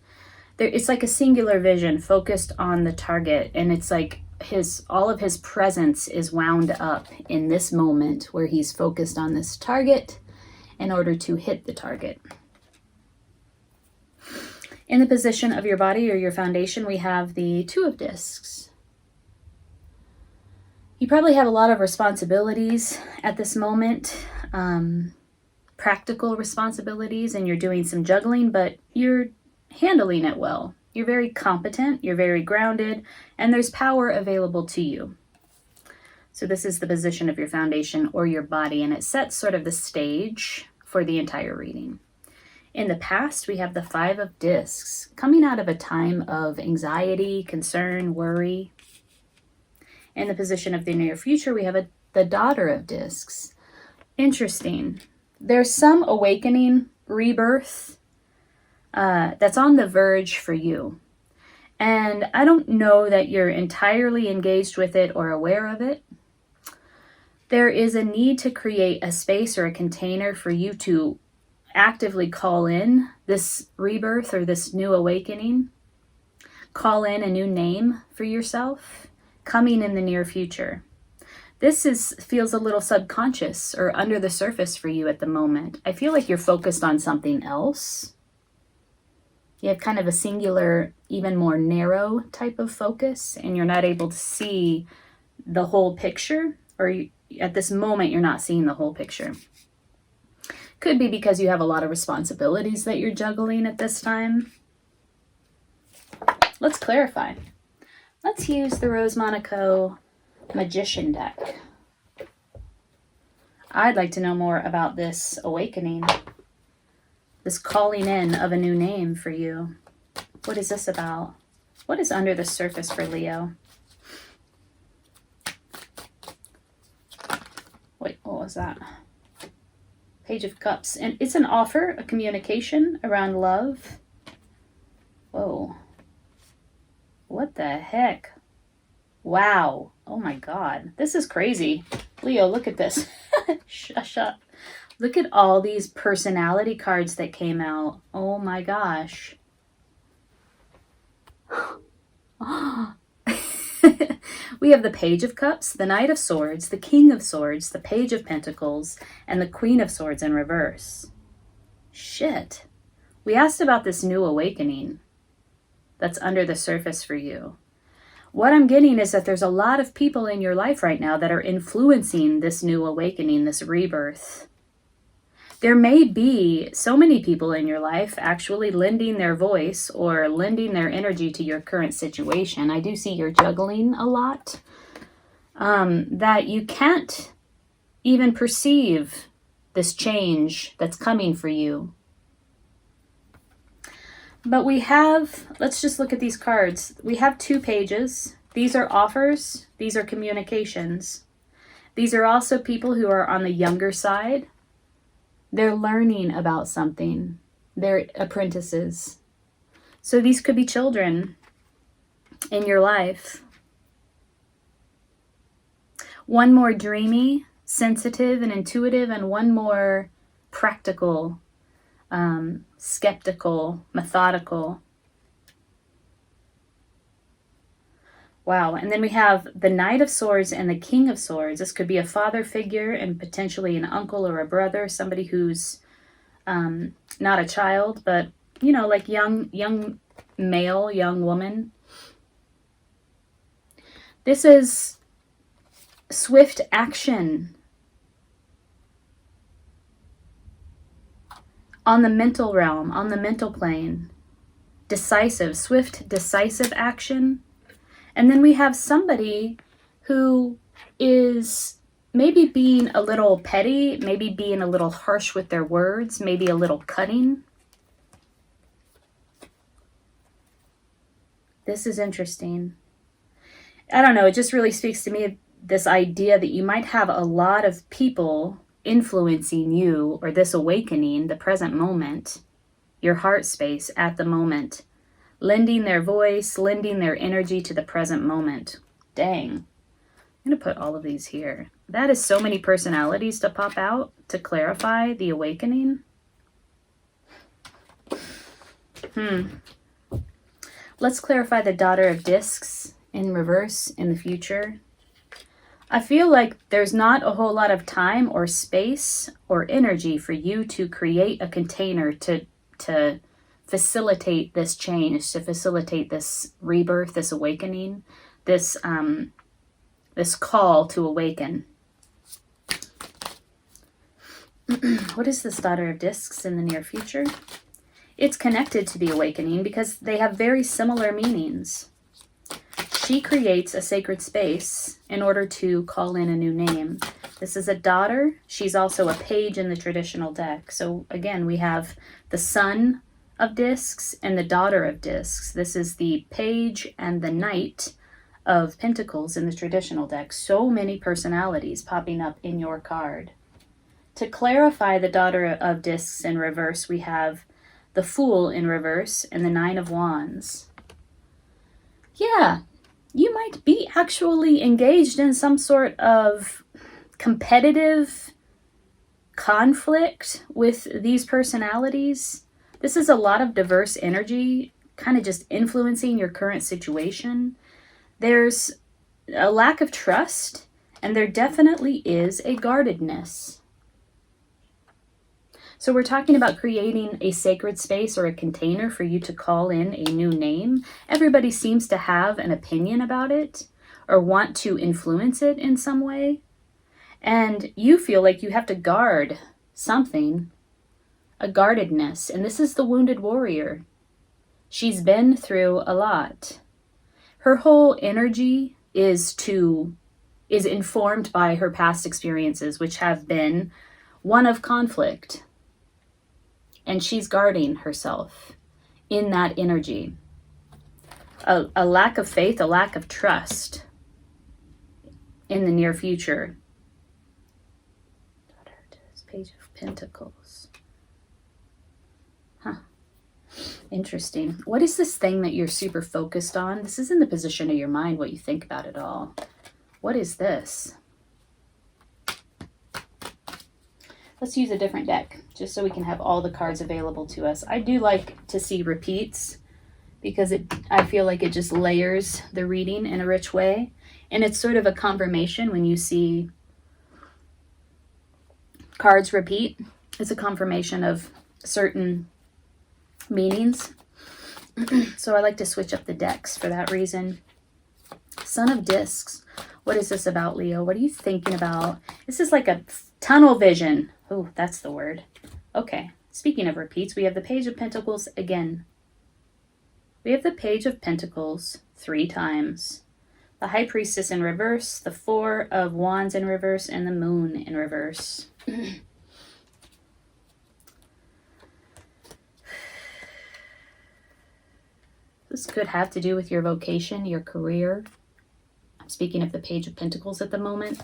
It's like a singular vision focused on the target, and it's like all of his presence is wound up in this moment where he's focused on this target in order to hit the target. In the position of your body or your foundation, we have the Two of Discs. You probably have a lot of responsibilities at this moment. Practical responsibilities, and you're doing some juggling, but you're handling it well. You're very competent, you're very grounded, and there's power available to you. So this is the position of your foundation or your body, and it sets sort of the stage for the entire reading. In the past, we have the Five of Discs, coming out of a time of anxiety, concern, worry. In the position of the near future, we have the Daughter of Discs. Interesting. There's some awakening, rebirth, that's on the verge for you. And I don't know that you're entirely engaged with it or aware of it. There is a need to create a space or a container for you to actively call in this rebirth or this new awakening. Call in a new name for yourself coming in the near future. This feels a little subconscious or under the surface for you at the moment. I feel like you're focused on something else. You have kind of a singular, even more narrow type of focus, and you're not able to see the whole picture, or at this moment, you're not seeing the whole picture. Could be because you have a lot of responsibilities that you're juggling at this time. Let's clarify. Let's use the Rose Monaco Magician deck. I'd like to know more about this awakening, this calling in of a new name for you. What is this about? What is under the surface for Leo? Wait, what was that? Page of Cups. And it's an offer, a communication around love. Whoa. What the heck? Wow. Oh my God. This is crazy. Leo, look at this. Shush up. Look at all these personality cards that came out. Oh my gosh. We have the Page of Cups, the Knight of Swords, the King of Swords, the Page of Pentacles, and the Queen of Swords in reverse. Shit. We asked about this new awakening that's under the surface for you. What I'm getting is that there's a lot of people in your life right now that are influencing this new awakening, this rebirth. There may be so many people in your life actually lending their voice or lending their energy to your current situation. I do see you're juggling a lot, that you can't even perceive this change that's coming for you. But we have, let's just look at these cards. We have 2 pages. These are offers. These are communications. These are also people who are on the younger side. They're learning about something. They're apprentices. So these could be children. in your life. One more dreamy, sensitive, and intuitive, and one more practical, skeptical, methodical. Wow. And then we have the Knight of Swords and the King of Swords. This could be a father figure and potentially an uncle or a brother, somebody who's not a child, but, you know, like young male, young woman. This is swift action on the mental realm, on the mental plane. Decisive, swift, decisive action. And then we have somebody who is maybe being a little petty, maybe being a little harsh with their words, maybe a little cutting. This is interesting. I don't know, it just really speaks to me, this idea that you might have a lot of people influencing you, or this awakening, the present moment, your heart space at the moment, lending their voice, lending their energy to the present moment. Dang. I'm going to put all of these here. That is so many personalities to pop out to clarify the awakening. Let's clarify the Daughter of Discs in reverse in the future. I feel like there's not a whole lot of time or space or energy for you to create a container to facilitate this change, to facilitate this rebirth, this awakening, this call to awaken. What is this Daughter of Discs in the near future? It's connected to the awakening because they have very similar meanings. She creates a sacred space in order to call in a new name. This is a daughter. She's also a page in the traditional deck. So again, we have the Son of Discs and the Daughter of Discs. This is the page and the Knight of Pentacles in the traditional deck. So many personalities popping up in your card. To clarify the Daughter of Discs in reverse, we have the Fool in reverse and the Nine of Wands. Yeah, you might be actually engaged in some sort of competitive conflict with these personalities. This is a lot of diverse energy, kind of just influencing your current situation. There's a lack of trust, and there definitely is a guardedness. So we're talking about creating a sacred space or a container for you to call in a new name. Everybody seems to have an opinion about it or want to influence it in some way. And you feel like you have to guard something, a guardedness. And this is the wounded warrior. She's been through a lot. Her whole energy is informed by her past experiences, which have been one of conflict. And she's guarding herself in that energy. A lack of faith, a lack of trust in the near future. Page of Pentacles. Interesting. What is this thing that you're super focused on? This is in the position of your mind, what you think about it all. What is this? Let's use a different deck, just so we can have all the cards available to us. I do like to see repeats, because I feel like it just layers the reading in a rich way. And it's sort of a confirmation when you see cards repeat. It's a confirmation of certain meanings. So I like to switch up the decks for that reason. Son of Discs. What is this about, Leo? What are you thinking about? This is like a tunnel vision. Oh, that's the word. Okay. Speaking of repeats, we have the Page of Pentacles again. We have the Page of Pentacles 3 times. The High Priestess in reverse, the Four of Wands in reverse, and the Moon in reverse. This could have to do with your vocation, your career. I'm speaking of the Page of Pentacles at the moment.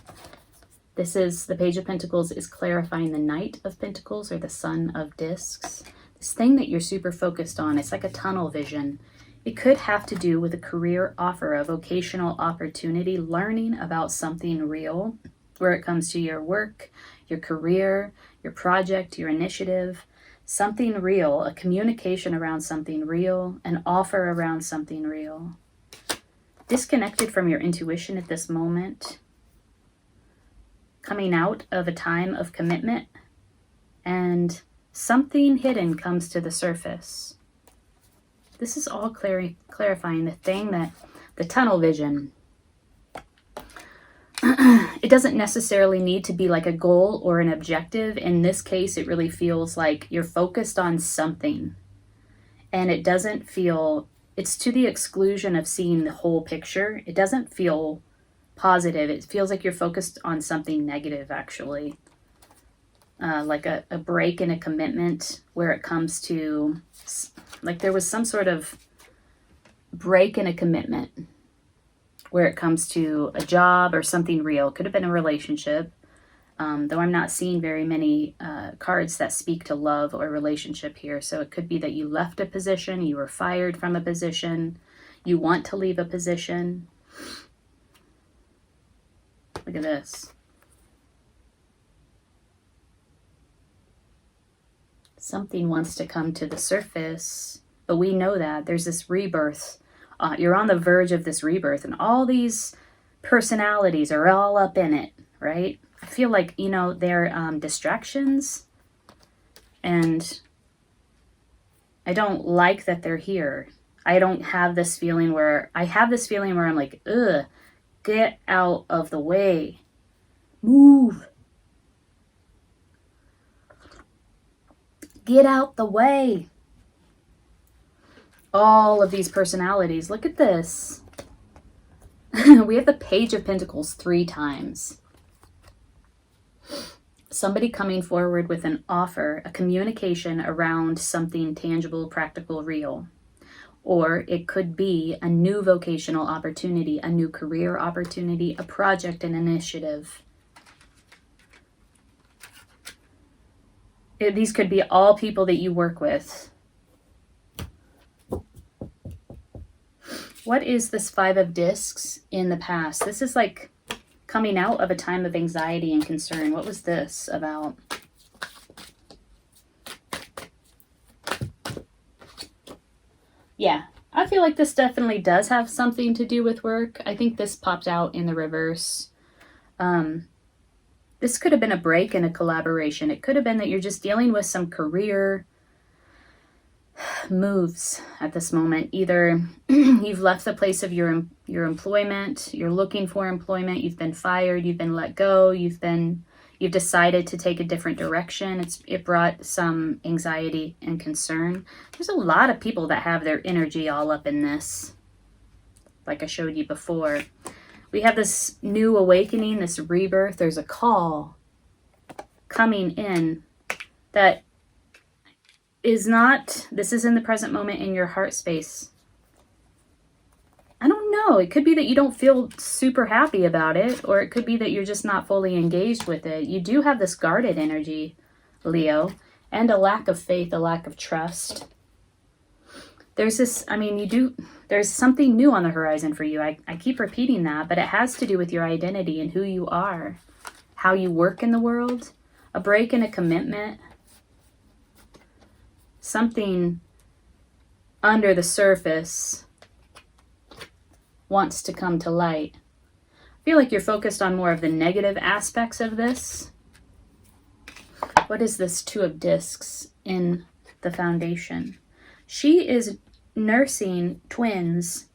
The Page of Pentacles is clarifying the Knight of Pentacles or the Son of Discs. This thing that you're super focused on, it's like a tunnel vision. It could have to do with a career offer, a vocational opportunity, learning about something real where it comes to your work, your career, your project, your initiative, something real, a communication around something real, an offer around something real. Disconnected from your intuition at this moment, coming out of a time of commitment, and something hidden comes to the surface. This is all clarifying the thing that the tunnel vision. It doesn't necessarily need to be like a goal or an objective. In this case, it really feels like you're focused on something. And it doesn't feel, it's to the exclusion of seeing the whole picture. It doesn't feel positive. It feels like you're focused on something negative, actually. Like a break in a commitment where it comes to, like there was some sort of break in a commitment where it comes to a job or something real. Could have been a relationship, though I'm not seeing very many cards that speak to love or relationship here. So it could be that you left a position, you were fired from a position, you want to leave a position. Look at this. Something wants to come to the surface, but we know that there's this rebirth. You're on the verge of this rebirth, and all these personalities are all up in it, right? I feel like, you know, they're distractions, and I don't like that they're here. I don't have this feeling where, I have this feeling where I'm like, ugh, get out of the way. Move. Get out the way. All of these personalities. Look at this. We have the Page of Pentacles 3 times. Somebody coming forward with an offer, a communication around something tangible, practical, real. Or it could be a new vocational opportunity, a new career opportunity, a project, an initiative. These could be all people that you work with. What is this 5 of Discs in the past? This is like coming out of a time of anxiety and concern. What was this about? Yeah, I feel like this definitely does have something to do with work. I think this popped out in the reverse. This could have been a break in a collaboration. It could have been that you're just dealing with some career moves at this moment. Either you've left the place of your employment, you're looking for employment, you've been fired, you've been let go, you've decided to take a different direction. It brought some anxiety and concern. There's a lot of people that have their energy all up in this, like I showed you before. We have this new awakening, this rebirth. There's a call coming in that is not, this is in the present moment in your heart space. I don't know. It could be that you don't feel super happy about it, or it could be that you're just not fully engaged with it. You do have this guarded energy, Leo, and a lack of faith, a lack of trust. There's this, I mean, there's something new on the horizon for you. I keep repeating that, but it has to do with your identity and who you are, how you work in the world, a break in a commitment, something under the surface wants to come to light. I feel like you're focused on more of the negative aspects of this. What is this 2 of Discs in the foundation? She is nursing twins.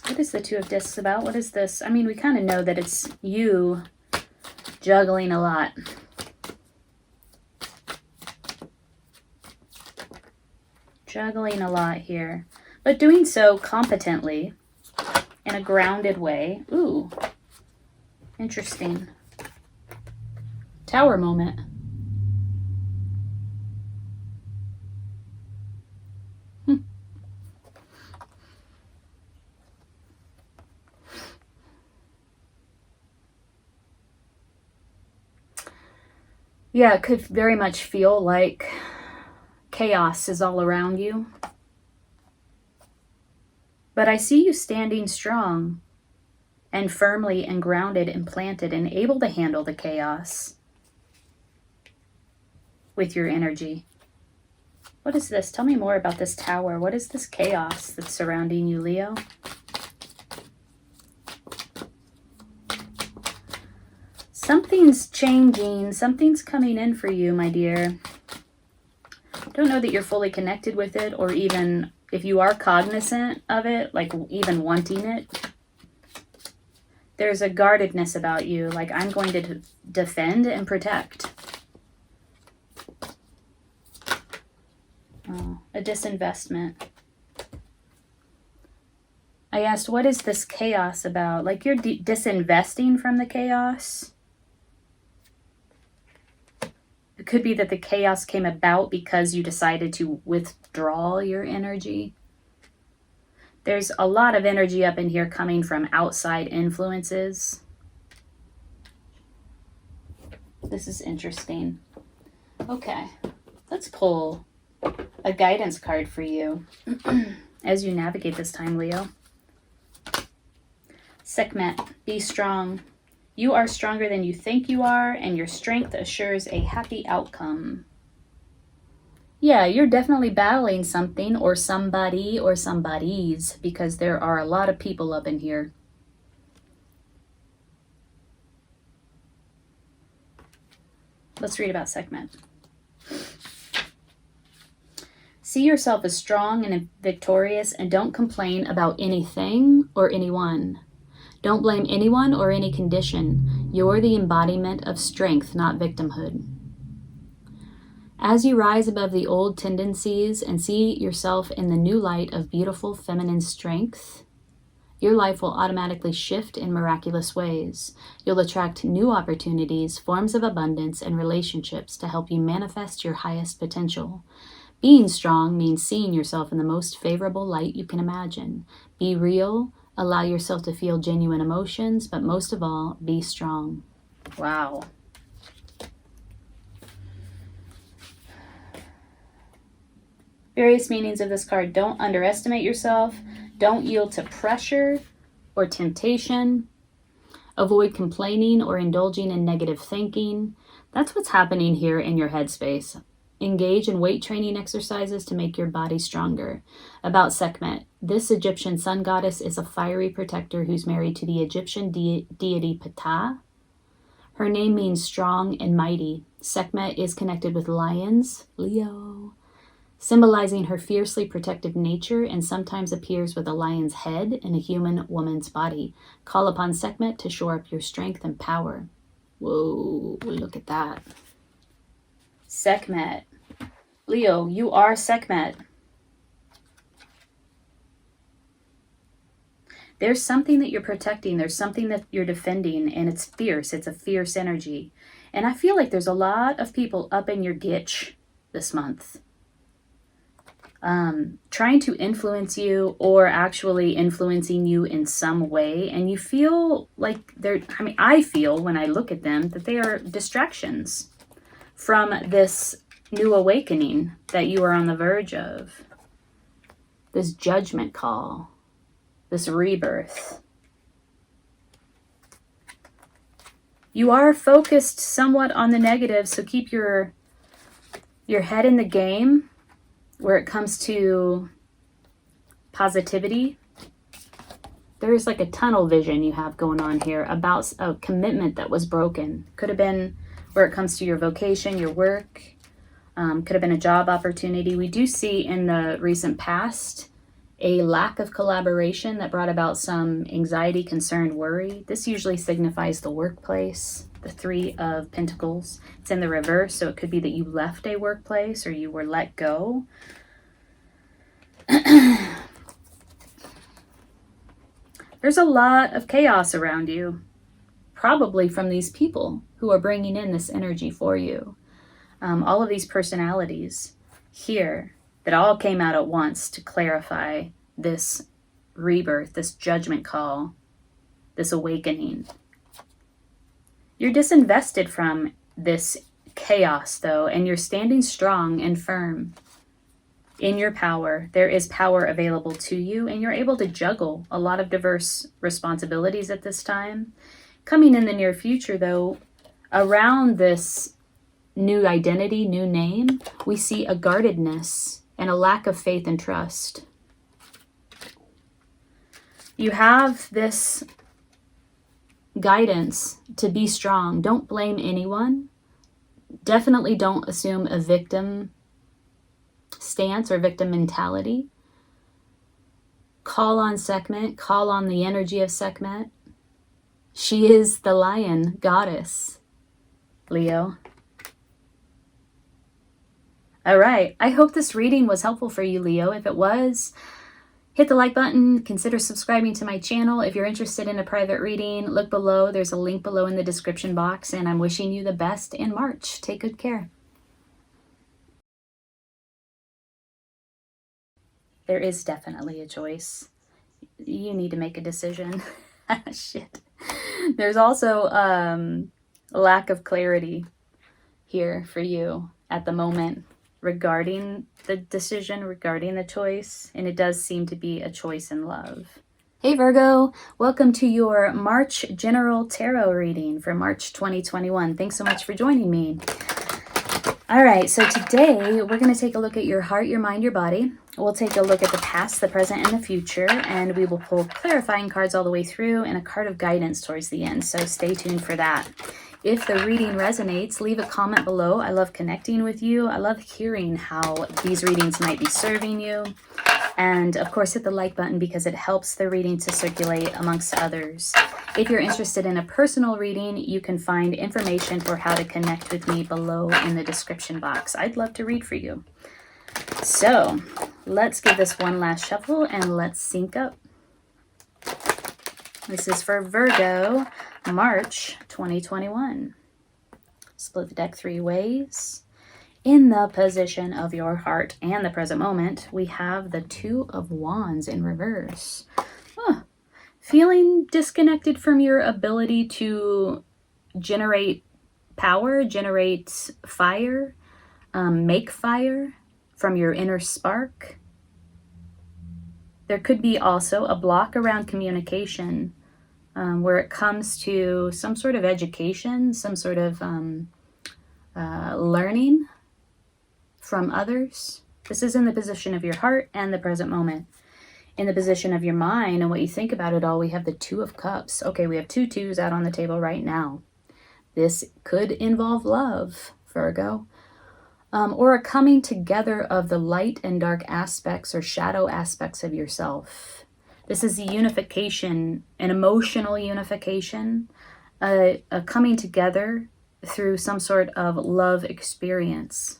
What is the 2 of Discs about? What is this? I mean, we kind of know that it's you juggling a lot. Juggling a lot here. But doing so competently in a grounded way. Ooh. Interesting. Tower moment. Yeah, it could very much feel like chaos is all around you. But I see you standing strong and firmly and grounded and planted and able to handle the chaos with your energy. What is this? Tell me more about this tower. What is this chaos that's surrounding you, Leo? Something's changing. Something's coming in for you, my dear. Don't know that you're fully connected with it, or even if you are cognizant of it, like even wanting it. There's a guardedness about you, like I'm going to defend and protect. Oh, a disinvestment. I asked, what is this chaos about? Like you're disinvesting from the chaos. It could be that the chaos came about because you decided to withdraw your energy. There's a lot of energy up in here coming from outside influences. This is interesting. Okay, let's pull a guidance card for you as you navigate this time, Leo. Sekhmet, be strong. You are stronger than you think you are, and your strength assures a happy outcome. Yeah, you're definitely battling something or somebody or somebodies, because there are a lot of people up in here. Let's read about Sekhmet. See yourself as strong and victorious, and don't complain about anything or anyone. Don't blame anyone or any condition. You're the embodiment of strength, not victimhood. As you rise above the old tendencies and see yourself in the new light of beautiful feminine strength, your life will automatically shift in miraculous ways. You'll attract new opportunities, forms of abundance, and relationships to help you manifest your highest potential. Being strong means seeing yourself in the most favorable light you can imagine. Be real. Allow yourself to feel genuine emotions, but most of all, be strong. Wow. Various meanings of this card. Don't underestimate yourself. Don't yield to pressure or temptation. Avoid complaining or indulging in negative thinking. That's what's happening here in your headspace. Engage in weight training exercises to make your body stronger. About Sekhmet, this Egyptian sun goddess is a fiery protector who's married to the Egyptian deity Ptah. Her name means strong and mighty. Sekhmet is connected with lions, Leo, symbolizing her fiercely protective nature, and sometimes appears with a lion's head in a human woman's body. Call upon Sekhmet to shore up your strength and power. Whoa, look at that. Sekhmet. Leo, you are Sekhmet. There's something that you're protecting. There's something that you're defending, and it's fierce. It's a fierce energy. And I feel like there's a lot of people up in your gitch this month, trying to influence you or actually influencing you in some way. And you feel like I feel when I look at them that they are distractions from this new awakening that you are on the verge of. This judgment call, this rebirth. You are focused somewhat on the negative, so keep your head in the game where it comes to positivity. There's like a tunnel vision you have going on here about a commitment that was broken. Could have been where it comes to your vocation, your work. Could have been a job opportunity. We do see in the recent past a lack of collaboration that brought about some anxiety, concern, worry. This usually signifies the workplace, the Three of Pentacles. It's in the reverse, so it could be that you left a workplace or you were let go. There's a lot of chaos around you, probably from these people who are bringing in this energy for you. All of these personalities here that all came out at once to clarify this rebirth, this judgment call, this awakening. You're disinvested from this chaos, though, and you're standing strong and firm. in your power. There is power available to you, and you're able to juggle a lot of diverse responsibilities at this time. Coming in the near future, though, around this new identity, new name, we see a guardedness and a lack of faith and trust. You have this guidance to be strong. Don't blame anyone. Definitely don't assume a victim stance or victim mentality. Call on Sekhmet. Call on the energy of Sekhmet. She is the lion goddess, Leo. All right. I hope this reading was helpful for you, Leo. If it was, hit the like button. Consider subscribing to my channel. If you're interested in a private reading, look below. There's a link below in the description box. And I'm wishing you the best in March. Take good care. There is definitely a choice. You need to make a decision. Shit. There's also a lack of clarity here for you at the moment regarding the decision, regarding the choice, and it does seem to be a choice in love. Hey Virgo, welcome to your March General Tarot reading for March 2021. Thanks so much for joining me. All right, so today we're going to take a look at your heart, your mind, your body. We'll take a look at the past, the present, and the future, and we will pull clarifying cards all the way through and a card of guidance towards the end, so stay tuned for that. If the reading resonates, leave a comment below. I love connecting with you. I love hearing how these readings might be serving you. And of course, hit the like button because it helps the reading to circulate amongst others. If you're interested in a personal reading, you can find information for how to connect with me below in the description box. I'd love to read for you. So let's give this one last shuffle and let's sync up. This is for Virgo, March 2021. Split the deck 3 ways. In the position of your heart and the present moment, we have the Two of Wands in reverse. Feeling disconnected from your ability to generate power, generate fire, make fire from your inner spark. There could be also a block around communication where it comes to some sort of education, some sort of learning from others. This is in the position of your heart and the present moment. In the position of your mind and what you think about it all, we have the Two of Cups. Okay, we have 2 twos out on the table right now. This could involve love, Virgo, or a coming together of the light and dark aspects or shadow aspects of yourself. This is the unification, an emotional unification, a coming together through some sort of love experience.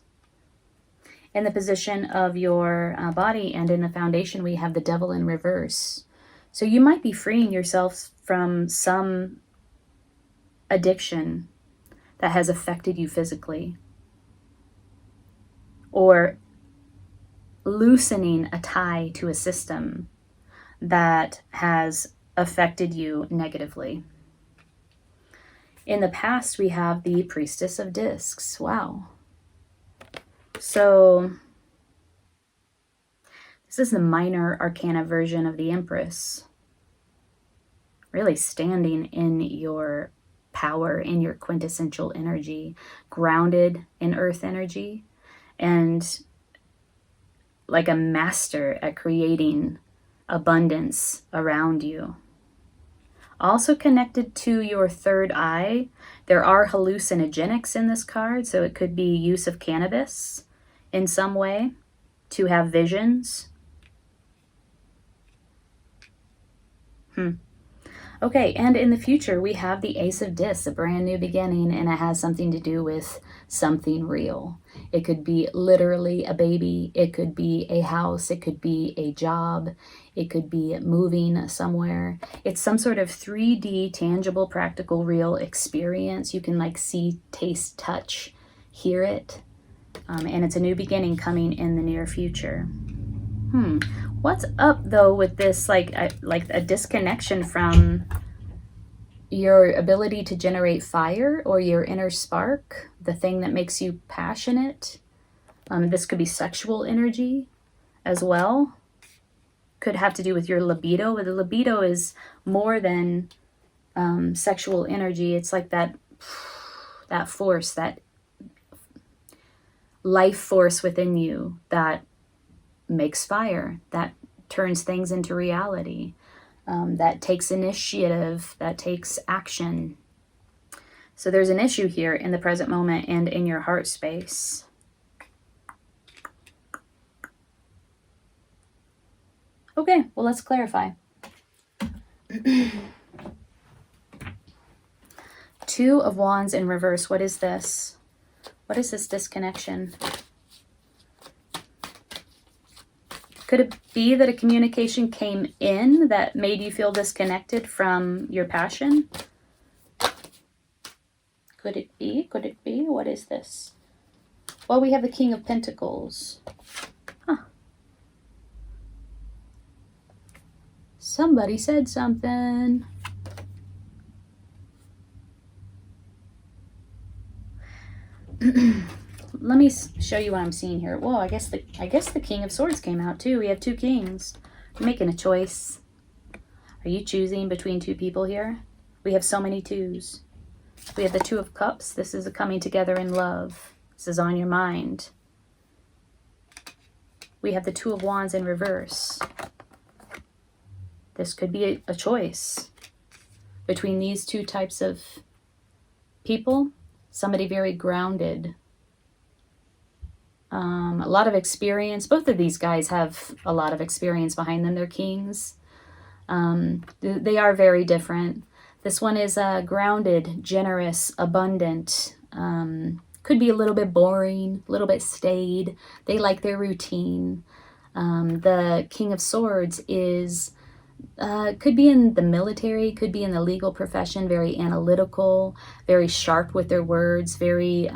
In the position of your body and in the foundation, we have the Devil in reverse. So you might be freeing yourself from some addiction that has affected you physically, or loosening a tie to a system that has affected you negatively. In the past, we have the Priestess of Discs. Wow. So this is the minor arcana version of the Empress. Really standing in your power, in your quintessential energy, grounded in earth energy, and like a master at creating abundance around you. Also connected to your third eye, there are hallucinogenics in this card, so it could be use of cannabis in some way to have visions. Okay, and in the future, we have the Ace of Discs, a brand new beginning, and it has something to do with something real. It could be literally a baby. It could be a house. It could be a job. It could be moving somewhere. It's some sort of 3D, tangible, practical, real experience. You can like see, taste, touch, hear it. And it's a new beginning coming in the near future. What's up though with this like a disconnection from your ability to generate fire or your inner spark, the thing that makes you passionate? This could be sexual energy. as well. Could have to do with your libido, but the libido is more than sexual energy. It's like that force, that life force within you that makes fire, that turns things into reality, that takes initiative, that takes action. So there's an issue here in the present moment and in your heart space. Okay, well, let's clarify. Two of Wands in reverse. What is this? What is this disconnection? Could it be that a communication came in that made you feel disconnected from your passion? Could it be? Could it be? What is this? Well, we have the King of Pentacles. Huh. Somebody said something. Let me show you what I'm seeing here. Well, I guess the King of Swords came out too. We have two kings. You're making a choice. Are you choosing between two people here? We have so many twos. We have the Two of Cups. This is a coming together in love. This is on your mind. We have the Two of Wands in reverse. This could be a choice between these two types of people. Somebody very grounded. A lot of experience. Both of these guys have a lot of experience behind them. They're kings. They are very different. This one is grounded, generous, abundant. Could be a little bit boring, a little bit staid. They like their routine. The King of Swords is, could be in the military, could be in the legal profession, very analytical, very sharp with their words, very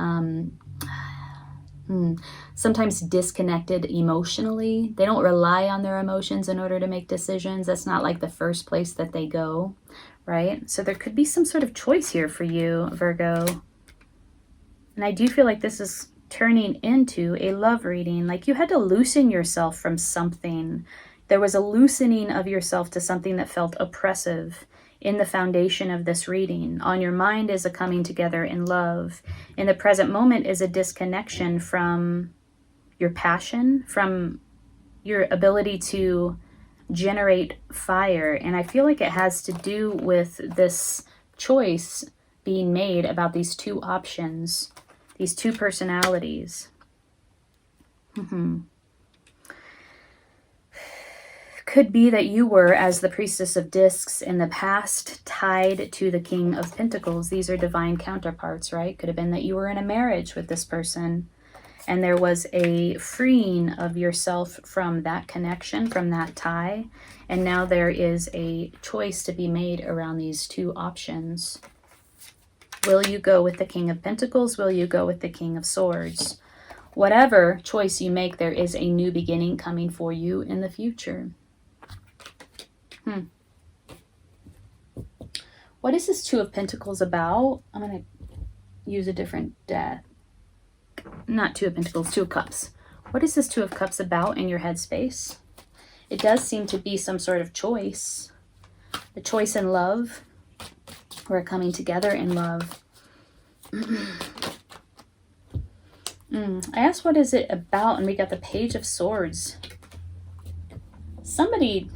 sometimes disconnected emotionally. They don't rely on their emotions in order to make decisions. That's not like the first place that they go, right? So there could be some sort of choice here for you, Virgo. And I do feel like this is turning into a love reading. Like you had to loosen yourself from something. There was a loosening of yourself to something that felt oppressive in the foundation of this reading. On your mind is a coming together in love. In the present moment is a disconnection from your passion, from your ability to generate fire. And I feel like it has to do with this choice being made about these two options, these two personalities. Could be that you were, as the Priestess of Discs in the past, tied to the King of Pentacles. These are divine counterparts, right? Could have been that you were in a marriage with this person and there was a freeing of yourself from that connection, from that tie. And now there is a choice to be made around these two options. Will you go with the King of Pentacles? Will you go with the King of Swords? Whatever choice you make, there is a new beginning coming for you in the future. What is this Two of Pentacles about? I'm going to use a different deck. Not Two of Pentacles, Two of Cups. What is this Two of Cups about in your headspace? It does seem to be some sort of choice. A choice in love. Or a coming together in love. I asked what is it about, and we got the Page of Swords. Somebody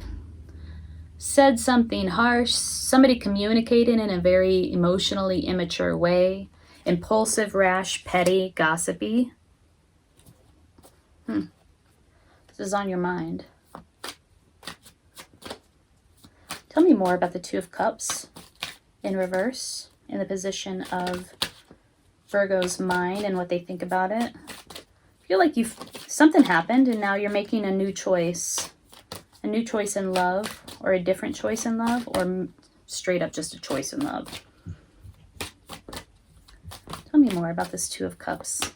said something harsh. Somebody communicated in a very emotionally immature way. Impulsive, rash, petty, gossipy. This is on your mind. Tell me more about the Two of Cups in reverse, in the position of Virgo's mind and what they think about it. I feel like something happened and now you're making a new choice. A new choice in love, or a different choice in love, or straight up just a choice in love. Tell me more about this Two of Cups.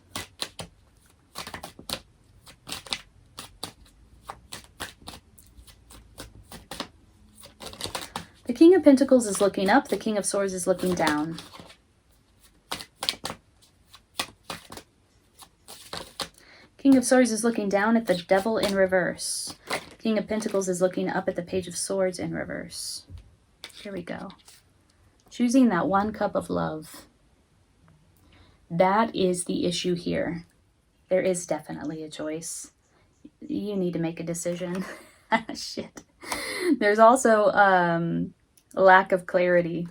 The King of Pentacles is looking up. The King of Swords is looking down. King of Swords is looking down at the Devil in reverse. King of Pentacles is looking up at the Page of Swords in reverse. Here we go. Choosing that one cup of love. That is the issue here. There is definitely a choice. You need to make a decision. Shit. There's also a lack of clarity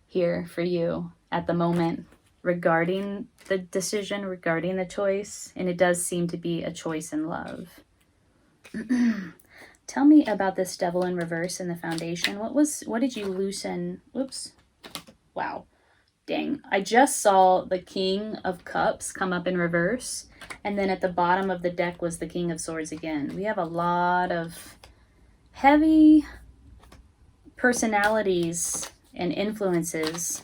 here for you at the moment regarding the decision, regarding the choice. And it does seem to be a choice in love. Tell me about this Devil in reverse in the foundation. What did you loosen? Whoops. Wow. Dang. I just saw the King of Cups come up in reverse. And then at the bottom of the deck was the King of Swords again. We have a lot of heavy personalities and influences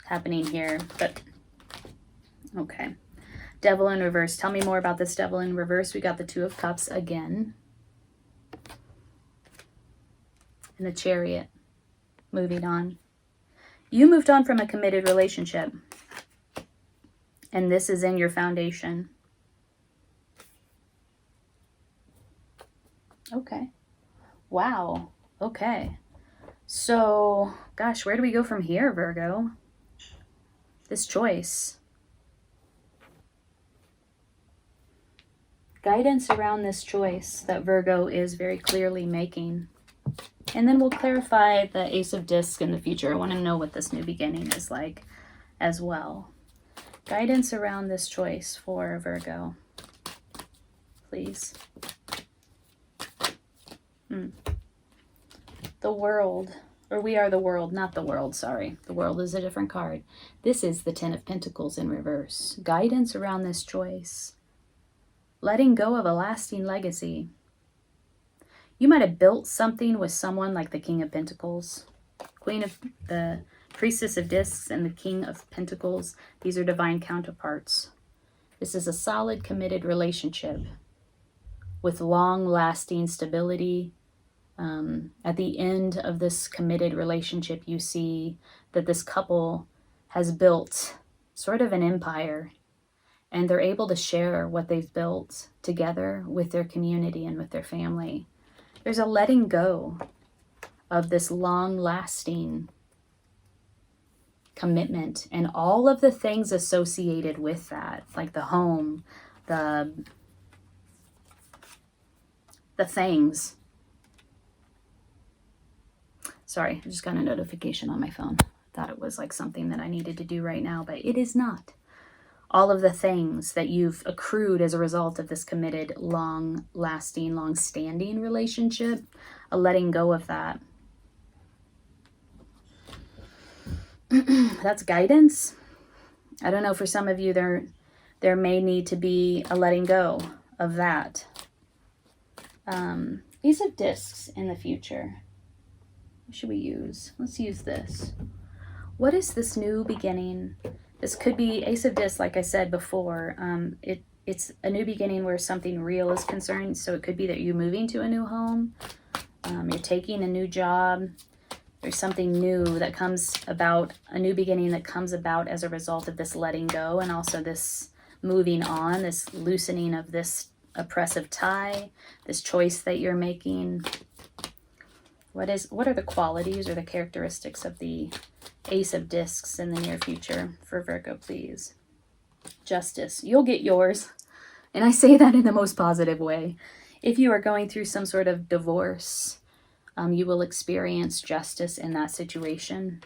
happening here. But, okay. Devil in reverse. Tell me more about this Devil in reverse. We got the Two of Cups again. And the Chariot. Moving on. You moved on from a committed relationship. And this is in your foundation. Okay. Wow. Okay. So, gosh, where do we go from here, Virgo? This choice. Guidance around this choice that Virgo is very clearly making. And then we'll clarify the Ace of Discs in the future. I want to know what this new beginning is like as well. Guidance around this choice for Virgo. Please. The World. Or we are the world, not the world, sorry. The World is a different card. This is the Ten of Pentacles in reverse. Guidance around this choice. Letting go of a lasting legacy. You might have built something with someone like the King of Pentacles. Queen of the Priestess of Discs and the King of Pentacles. These are divine counterparts. This is a solid, committed relationship with long-lasting stability. At the end of this committed relationship, you see that this couple has built sort of an empire, and they're able to share what they've built together with their community and with their family. There's a letting go of this long-lasting commitment and all of the things associated with that, like the home, the things. Sorry, I just got a notification on my phone. Thought it was like something that I needed to do right now, but it is not. All of the things that you've accrued as a result of this committed, long-lasting, long-standing relationship, a letting go of that. That's guidance. I don't know, for some of you, there may need to be a letting go of that. Ace of Discs in the future. What should we use? Let's use this. What is this new beginning? This could be Ace of Discs, like I said before. It's a new beginning where something real is concerned. So it could be that you're moving to a new home. You're taking a new job. There's something new that comes about, a new beginning that comes about as a result of this letting go, and also this moving on, this loosening of this oppressive tie, this choice that you're making. What are the qualities or the characteristics of the Ace of Discs in the near future for Virgo, please? Justice. You'll get yours. And I say that in the most positive way. If you are going through some sort of divorce, you will experience justice in that situation.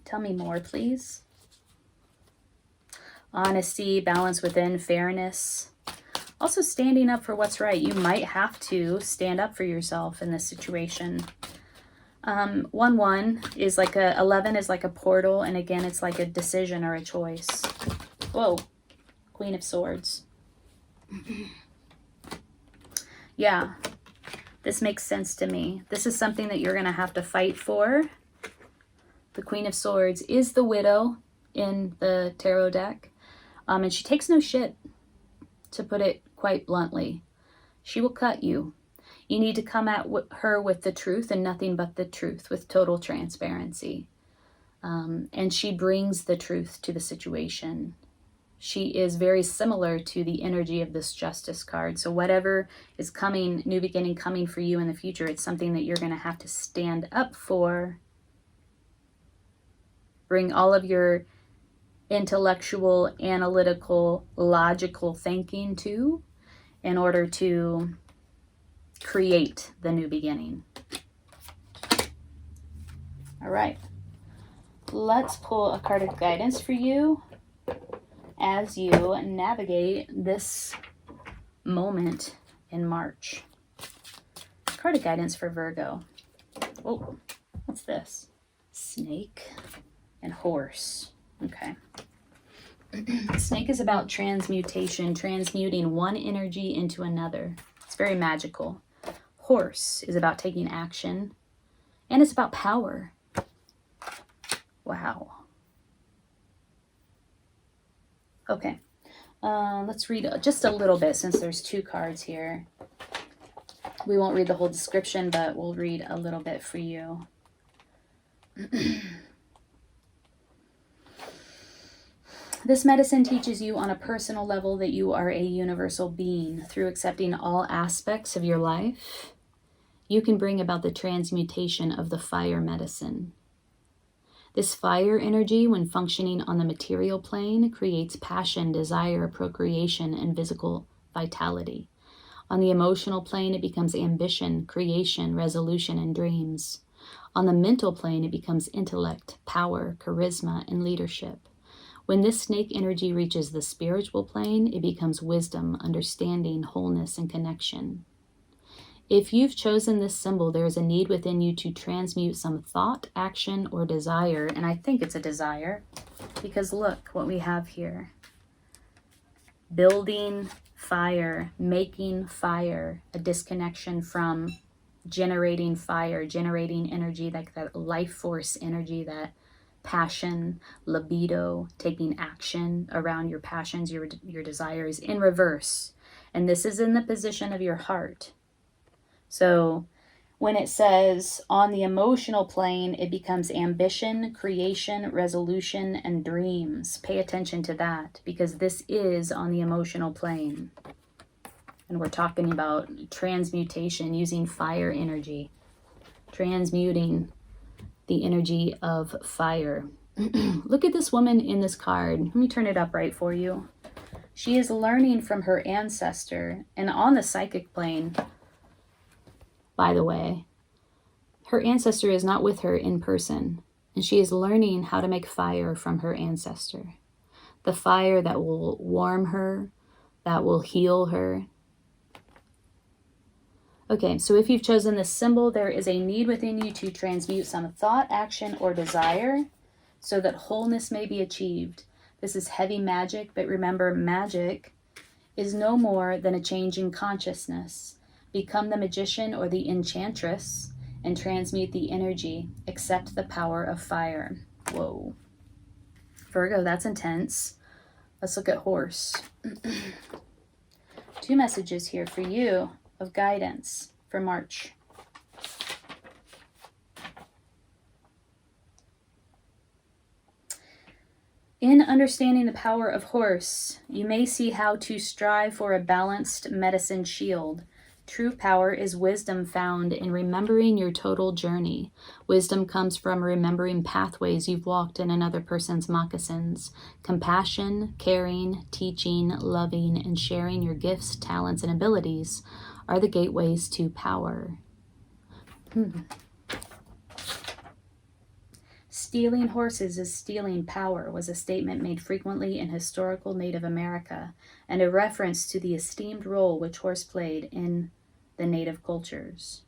Tell me more, please. Honesty, balance within, fairness. Also standing up for what's right. You might have to stand up for yourself in this situation. 1-1 is like 11 is like a portal. And again, it's like a decision or a choice. Whoa. Queen of Swords. Yeah. This makes sense to me. This is something that you're going to have to fight for. The Queen of Swords is the widow in the tarot deck. And she takes no shit, to put it quite bluntly. She will cut you. You need to come at her with the truth and nothing but the truth, with total transparency. And she brings the truth to the situation. she is very similar to the energy of this Justice card. So whatever is coming, new beginning coming for you in the future, it's something that you're going to have to stand up for. Bring all of your intellectual, analytical, logical thinking to in order to create the new beginning. All right. Let's pull a card of guidance for you as you navigate this moment in March. Card of guidance for Virgo. Oh, what's this? Snake and horse. Okay. Snake is about transmutation, transmuting one energy into another. It's very magical. Horse is about taking action, and it's about power. Wow. Okay. Let's read just a little bit since there's two cards here. We won't read the whole description, but we'll read a little bit for you. This medicine teaches you on a personal level that you are a universal being. Through accepting all aspects of your life, you can bring about the transmutation of the fire medicine. This fire energy, when functioning on the material plane, creates passion, desire, procreation, and physical vitality. On the emotional plane, it becomes ambition, creation, resolution, and dreams. On the mental plane, it becomes intellect, power, charisma, and leadership. When this snake energy reaches the spiritual plane, it becomes wisdom, understanding, wholeness, and connection. If you've chosen this symbol, there is a need within you to transmute some thought, action, or desire. And I think it's a desire because look what we have here. Building fire, making fire, a disconnection from generating fire, generating energy, like that life force energy, that passion, libido, taking action around your passions, your desires in reverse. And this is in the position of your heart. So when it says on the emotional plane, it becomes ambition, creation, resolution, and dreams. Pay attention to that because this is on the emotional plane. And we're talking about transmutation using fire energy, transmuting the energy of fire. Look at this woman in this card. Let me turn it up right for you. She is learning from her ancestor. And on the psychic plane, by the way, her ancestor is not with her in person. And she is learning how to make fire from her ancestor. The fire that will warm her, that will heal her. Okay, so if you've chosen this symbol, there is a need within you to transmute some thought, action, or desire so that wholeness may be achieved. This is heavy magic, but remember, magic is no more than a change in consciousness. Become the magician or the enchantress and transmute the energy. Accept the power of fire. Whoa. Virgo, that's intense. Let's look at horse. Two messages here for you of guidance for March. In understanding the power of horse, you may see how to strive for a balanced medicine shield. True power is wisdom found in remembering your total journey. Wisdom comes from remembering pathways you've walked in another person's moccasins. Compassion, caring, teaching, loving, and sharing your gifts, talents, and abilities are the gateways to power. Stealing horses is stealing power was a statement made frequently in historical Native America and a reference to the esteemed role which horse played in the native cultures.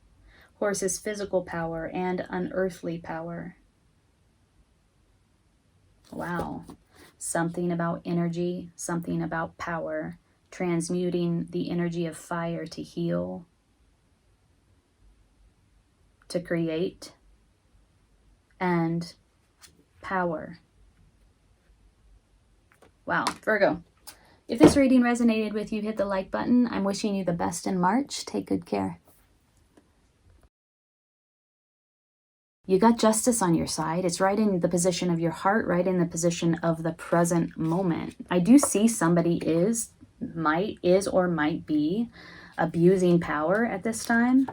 Horse is physical power and unearthly power. Wow. Something about energy, something about power, transmuting the energy of fire to heal, to create, and power. Wow, Virgo. If this reading resonated with you, hit the like button. I'm wishing you the best in March. Take good care. You got justice on your side. It's right in the position of your heart, right in the position of the present moment. I do see somebody is or might be abusing power at this time,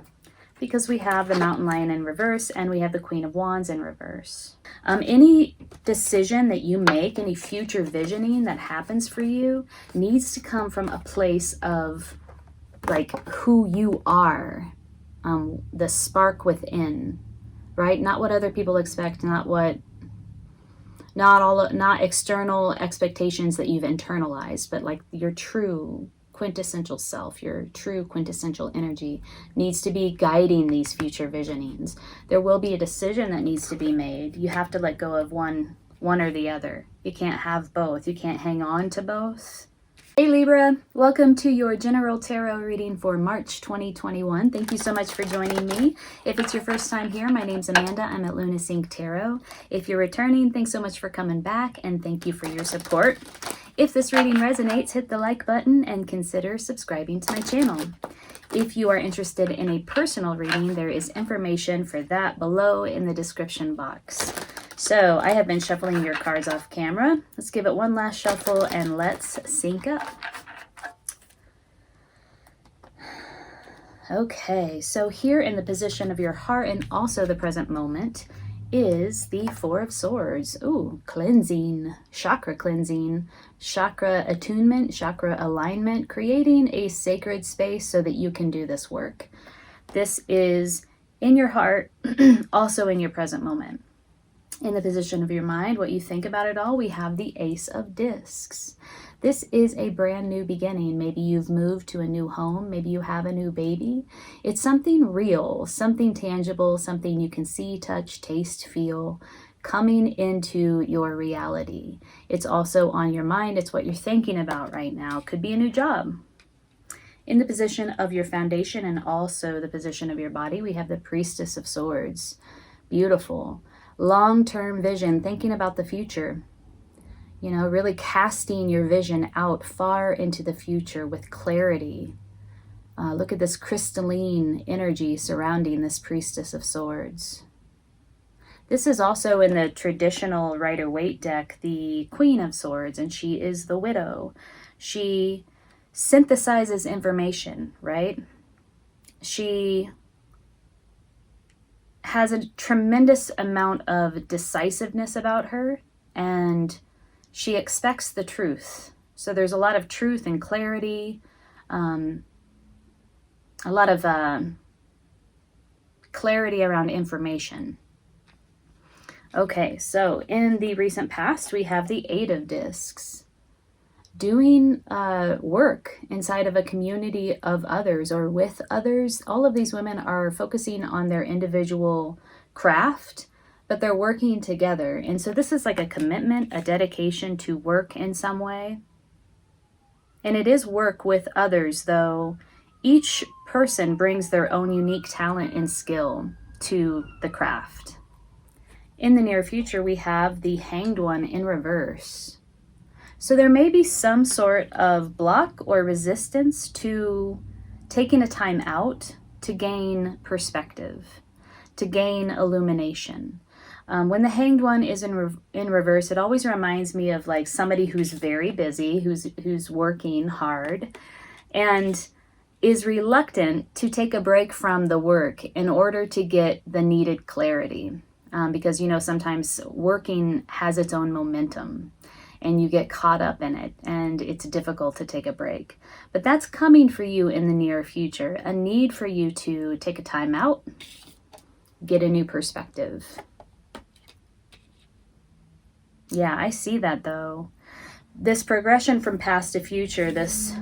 because we have the Mountain Lion in reverse and we have the Queen of Wands in reverse. Any decision that you make, any future visioning that happens for you needs to come from a place of like who you are, the spark within, right? Not what other people expect, not external expectations that you've internalized, but like your true quintessential self, your true quintessential energy needs to be guiding these future visionings. There will be a decision that needs to be made. You have to let go of one or the other. You can't have both. You can't hang on to both. Hey Libra, welcome to your general tarot reading for March 2021. Thank you so much for joining me. If it's your first time here, my name's Amanda. I'm at Luna Sync Tarot. If you're returning, thanks so much for coming back and thank you for your support. If this reading resonates, hit the like button and consider subscribing to my channel. If you are interested in a personal reading, there is information for that below in the description box. So I have been shuffling your cards off camera. Let's give it one last shuffle and let's sync up. Okay, so here in the position of your heart and also the present moment is the Four of Swords. Ooh, cleansing, chakra attunement, chakra alignment, creating a sacred space so that you can do this work. This is in your heart, also in your present moment. In the position of your mind, what you think about it all, we have the Ace of Discs. This is a brand new beginning. Maybe you've moved to a new home. Maybe you have a new baby. It's something real, something tangible, something you can see, touch, taste, feel, coming into your reality. It's also on your mind. It's what you're thinking about right now. Could be a new job. In the position of your foundation and also the position of your body, we have the Priestess of Swords. Beautiful. Long-term vision, thinking about the future. You know, really casting your vision out far into the future with clarity. Look at this crystalline energy surrounding this Priestess of Swords. This is also in the traditional Ryder Waite deck, the Queen of Swords, and she is the widow. She synthesizes information, right? She has a tremendous amount of decisiveness about her, and she expects the truth. So there's a lot of truth and clarity, a lot of clarity around information. Okay, so in the recent past, we have the Eight of Discs. Doing work inside of a community of others or with others. All of these women are focusing on their individual craft, but they're working together. And so this is like a commitment, a dedication to work in some way. And it is work with others, though each person brings their own unique talent and skill to the craft. In the near future, we have the Hanged One in reverse. So there may be some sort of block or resistance to taking a time out to gain perspective, to gain illumination. When the Hanged One is in reverse, it always reminds me of like somebody who's very busy, who's working hard, and is reluctant to take a break from the work in order to get the needed clarity. Because, you know, sometimes working has its own momentum. And you get caught up in it, and it's difficult to take a break. But that's coming for you in the near future, a need for you to take a time out, get a new perspective. Yeah, I see that though. This progression from past to future, this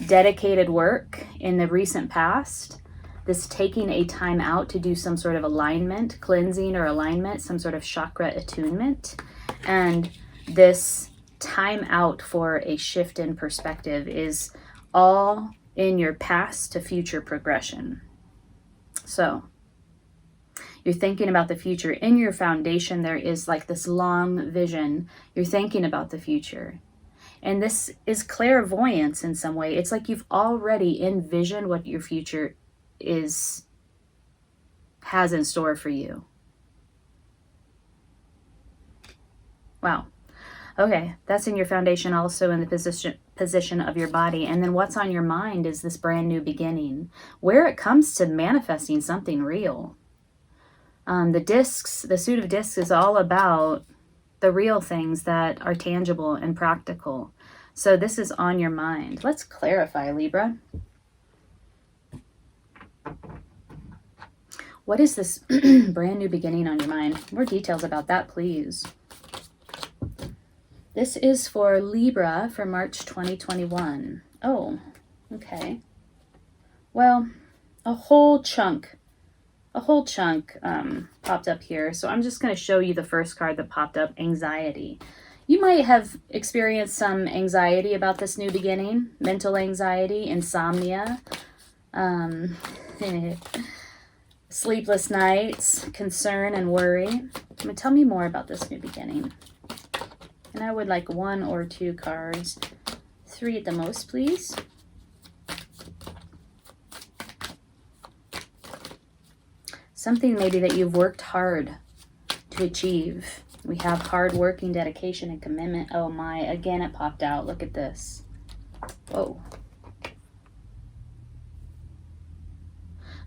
dedicated work in the recent past, this taking a time out to do some sort of alignment, cleansing or alignment, some sort of chakra attunement, and this time out for a shift in perspective is all in your past to future progression. So you're thinking about the future. In your foundation, there is like this long vision. You're thinking about the future. And this is clairvoyance in some way. It's like you've already envisioned what your future has in store for you. Wow. Okay, that's in your foundation, also in the position of your body. And then what's on your mind is this brand new beginning, where it comes to manifesting something real. The suit of discs is all about the real things that are tangible and practical. So this is on your mind. Let's clarify, Libra. What is this brand new beginning on your mind? More details about that, please. This is for Libra for March 2021. Oh, okay. Well, a whole chunk popped up here. So I'm just going to show you the first card that popped up, anxiety. You might have experienced some anxiety about this new beginning, mental anxiety, insomnia, sleepless nights, concern and worry. Tell me more about this new beginning. And I would like 1 or 2 cards, 3 at the most, please. Something maybe that you've worked hard to achieve. We have hard working, dedication, and commitment. Oh my, again it popped out. Look at this. Whoa.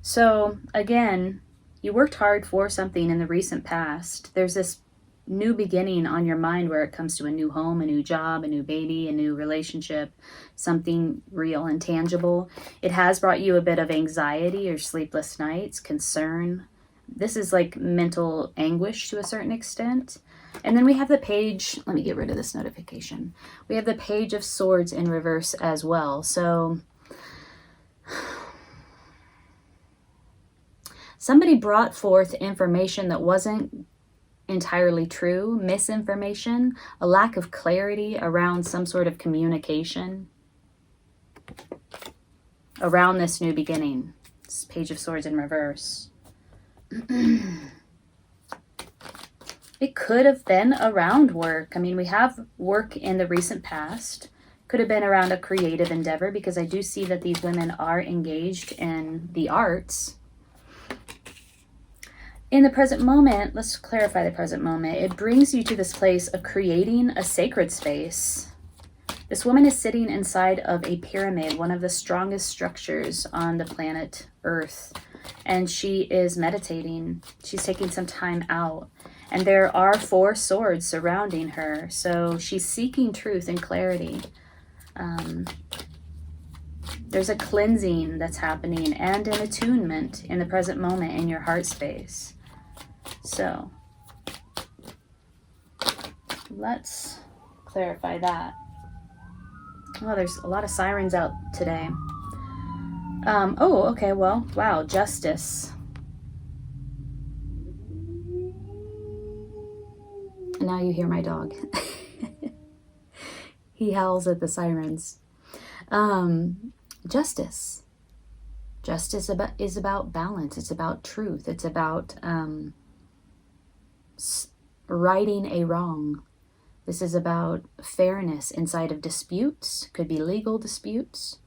So again, you worked hard for something in the recent past. There's this new beginning on your mind where it comes to a new home, a new job, a new baby, a new relationship, something real and tangible. It has brought you a bit of anxiety or sleepless nights, concern. This is like mental anguish to a certain extent. And then we have the page, let me get rid of this notification. We have the Page of Swords in reverse as well. So somebody brought forth information that wasn't entirely true, misinformation, a lack of clarity around some sort of communication around this new beginning. This Page of Swords in reverse. It could have been around work. I mean, we have work in the recent past. Could have been around a creative endeavor, because I do see that these women are engaged in the arts. In the present moment, let's clarify the present moment. It brings you to this place of creating a sacred space. This woman is sitting inside of a pyramid, one of the strongest structures on the planet Earth. And she is meditating. She's taking some time out. And there are 4 swords surrounding her. So she's seeking truth and clarity. There's a cleansing that's happening and an attunement in the present moment in your heart space. So let's clarify that. Well, there's a lot of sirens out today. Oh, okay, well, wow, justice. Now you hear my dog. He howls at the sirens. Justice. Justice is about balance. It's about truth. It's about righting a wrong. This is about fairness inside of disputes. Could be legal disputes.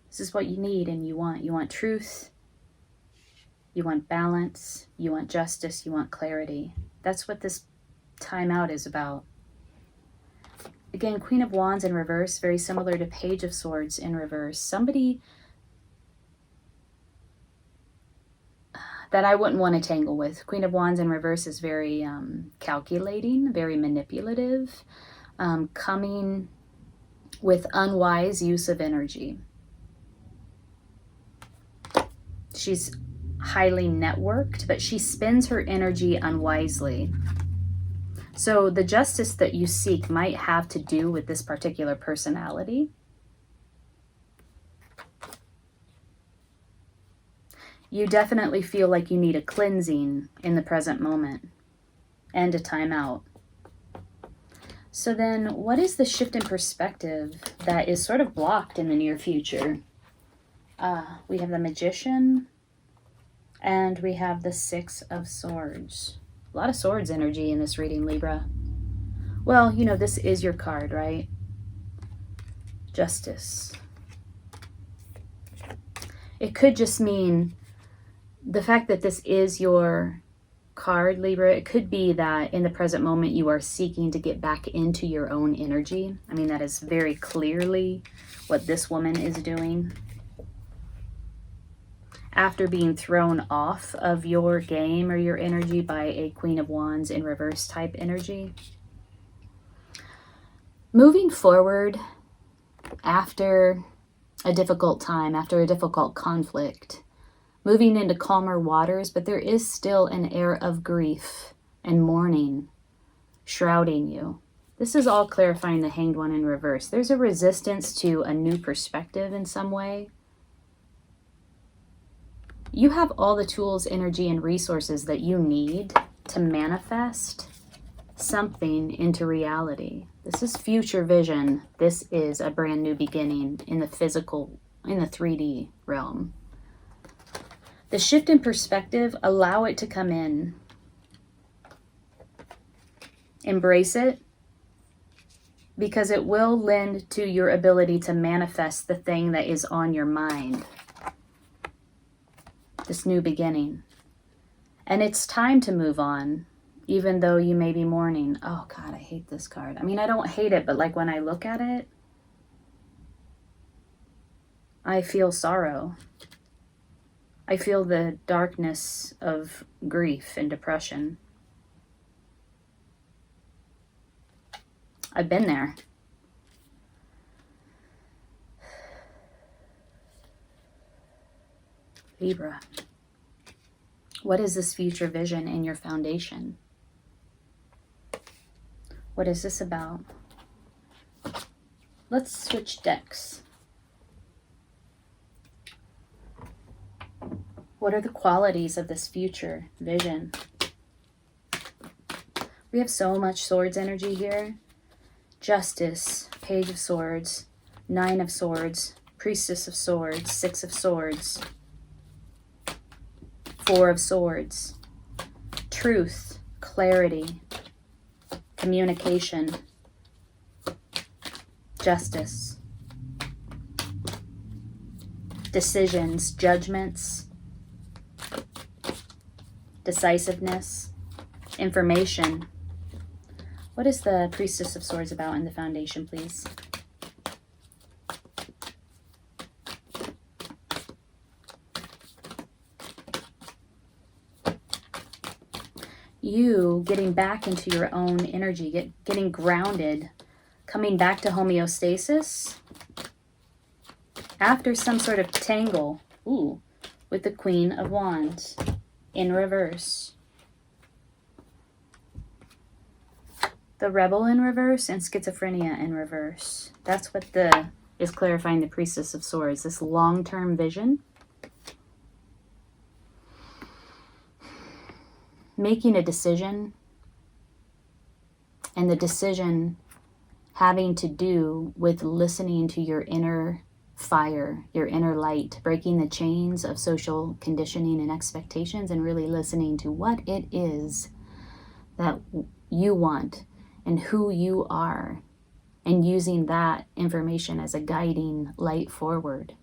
This is what you need and you want. You want truth. You want balance. You want justice. You want clarity. That's what this time out is about. Again, Queen of Wands in reverse, very similar to Page of Swords in reverse. Somebody that I wouldn't want to tangle with. Queen of Wands in reverse is very calculating, very manipulative, coming with unwise use of energy. She's highly networked, but she spends her energy unwisely. So the justice that you seek might have to do with this particular personality. You definitely feel like you need a cleansing in the present moment and a timeout. So then what is the shift in perspective that is sort of blocked in the near future? We have the Magician and we have the Six of Swords. A lot of swords energy in this reading, Libra. Well, you know, this is your card, right? Justice. It could just mean The fact that this is your card, Libra, it could be that in the present moment you are seeking to get back into your own energy. I mean, that is very clearly what this woman is doing. After being thrown off of your game or your energy by a Queen of Wands in reverse type energy. Moving forward after a difficult time, after a difficult conflict, moving into calmer waters, but there is still an air of grief and mourning shrouding you. This is all clarifying the Hanged One in reverse. There's a resistance to a new perspective in some way. You have all the tools, energy, and resources that you need to manifest something into reality. This is future vision. This is a brand new beginning in the physical, in the 3D realm. The shift in perspective, allow it to come in. Embrace it, because it will lend to your ability to manifest the thing that is on your mind. This new beginning. And it's time to move on, even though you may be mourning. Oh God, I hate this card. I mean, I don't hate it, but like when I look at it, I feel sorrow. I feel the darkness of grief and depression. I've been there. Libra, what is this future vision in your foundation? What is this about? Let's switch decks. What are the qualities of this future vision? We have so much Swords energy here. Justice, Page of Swords, Nine of Swords, Priestess of Swords, Six of Swords, Four of Swords, truth, clarity, communication, justice, decisions, judgments, decisiveness, information. What is the Priestess of Swords about in the foundation, please? You getting back into your own energy, getting grounded, coming back to homeostasis after some sort of tangle, with the Queen of Wands in reverse. The Rebel in reverse and Schizophrenia in reverse. That's what is clarifying the Priestess of Swords, this long-term vision. Making a decision, and the decision having to do with listening to your inner fire, your inner light, breaking the chains of social conditioning and expectations, and really listening to what it is that you want and who you are, and using that information as a guiding light forward.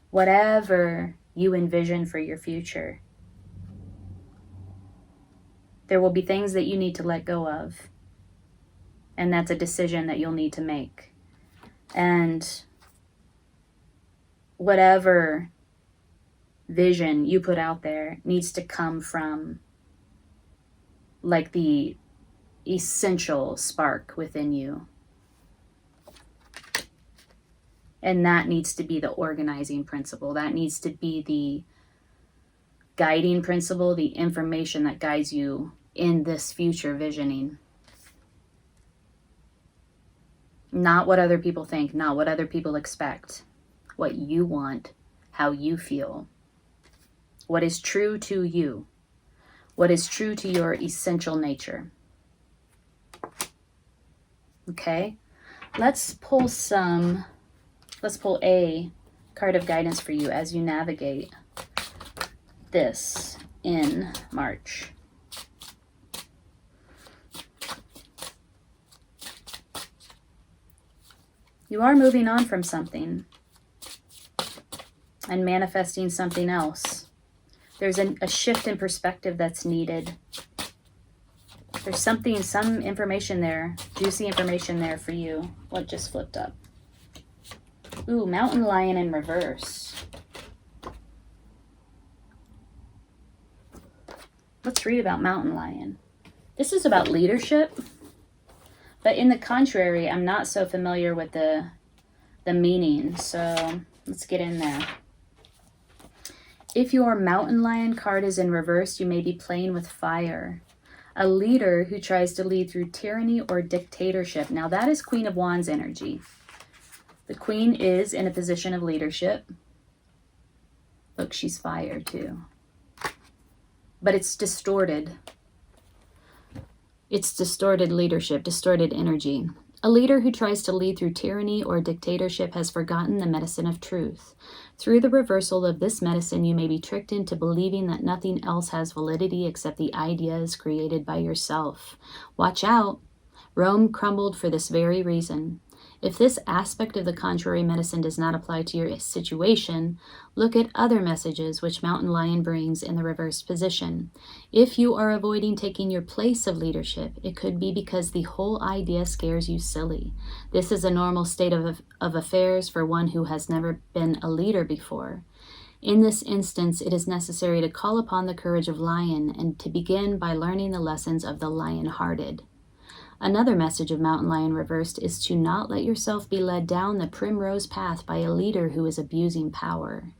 Whatever you envision for your future, there will be things that you need to let go of. And that's a decision that you'll need to make. And whatever vision you put out there needs to come from like the essential spark within you. And that needs to be the organizing principle. That needs to be the guiding principle, the information that guides you in this future visioning. Not what other people think, not what other people expect. What you want, how you feel. What is true to you. What is true to your essential nature. Okay? Let's pull a card of guidance for you as you navigate this in March. You are moving on from something and manifesting something else. There's a shift in perspective that's needed. There's some information there, juicy information there for you. What just flipped up? Ooh, Mountain Lion in reverse. Let's read about Mountain Lion. This is about leadership, but in the contrary, I'm not so familiar with the meaning, so let's get in there. If your Mountain Lion card is in reverse, you may be playing with fire. A leader who tries to lead through tyranny or dictatorship. Now that is Queen of Wands energy. The Queen is in a position of leadership. Look, she's fire too. But it's distorted. It's distorted leadership, distorted energy. A leader who tries to lead through tyranny or dictatorship has forgotten the medicine of truth. Through the reversal of this medicine, you may be tricked into believing that nothing else has validity except the ideas created by yourself. Watch out. Rome crumbled for this very reason. If this aspect of the contrary medicine does not apply to your situation, look at other messages which Mountain Lion brings in the reversed position. If you are avoiding taking your place of leadership, it could be because the whole idea scares you silly. This is a normal state of affairs for one who has never been a leader before. In this instance, it is necessary to call upon the courage of lion and to begin by learning the lessons of the lion-hearted. Another message of Mountain Lion reversed is to not let yourself be led down the primrose path by a leader who is abusing power.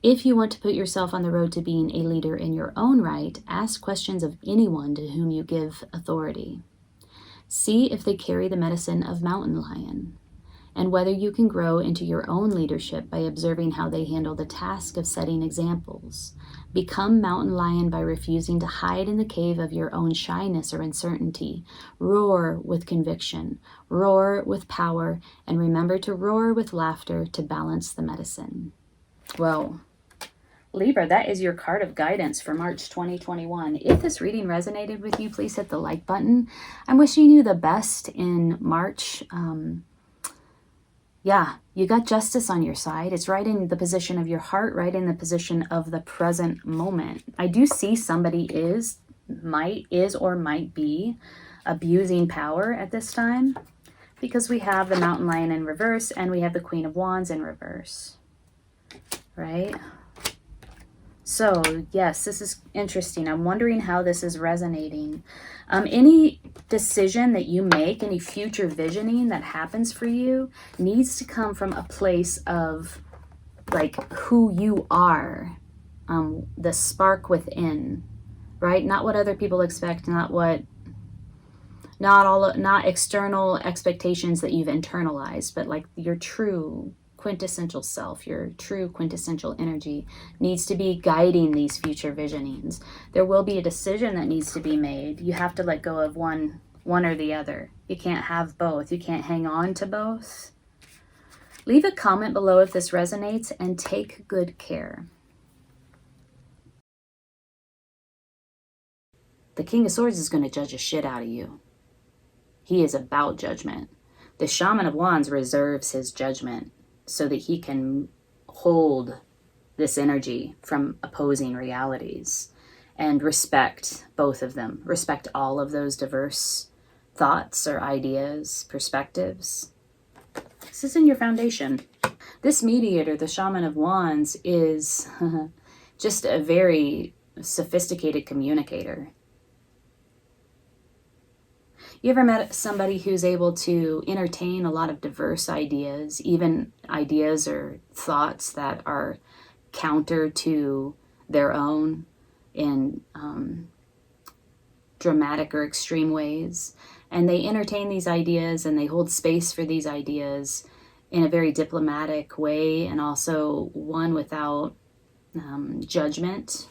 If you want to put yourself on the road to being a leader in your own right, ask questions of anyone to whom you give authority. See if they carry the medicine of Mountain Lion, and whether you can grow into your own leadership by observing how they handle the task of setting examples. Become Mountain Lion by refusing to hide in the cave of your own shyness or uncertainty. Roar with conviction, roar with power, and remember to roar with laughter to balance the medicine. Whoa. Libra, that is your card of guidance for March 2021. If this reading resonated with you, please hit the like button. I'm wishing you the best in March. Yeah, you got justice on your side. It's right in the position of your heart, right in the position of the present moment. I do see somebody is or might be abusing power at this time because we have the Mountain Lion in reverse and we have the Queen of Wands in reverse, right? So yes, this is interesting. I'm wondering how this is resonating. Any decision that you make, any future visioning that happens for you needs to come from a place of like who you are, the spark within, right? Not what other people expect, not external expectations that you've internalized, but like your true quintessential self, your true quintessential energy needs to be guiding these future visionings. There will be a decision that needs to be made. You have to let go of one or the other. You can't have both. You can't hang on to both. Leave a comment below if this resonates and take good care. The King of Swords is going to judge the shit out of you. He is about judgment. The Shaman of Wands reserves his judgment so that he can hold this energy from opposing realities and respect both of them, respect all of those diverse thoughts or ideas, perspectives. This is in your foundation. This mediator, the Shaman of Wands, is just a very sophisticated communicator. You ever met somebody who's able to entertain a lot of diverse ideas, even ideas or thoughts that are counter to their own in dramatic or extreme ways? And they entertain these ideas and they hold space for these ideas in a very diplomatic way and also one without judgment.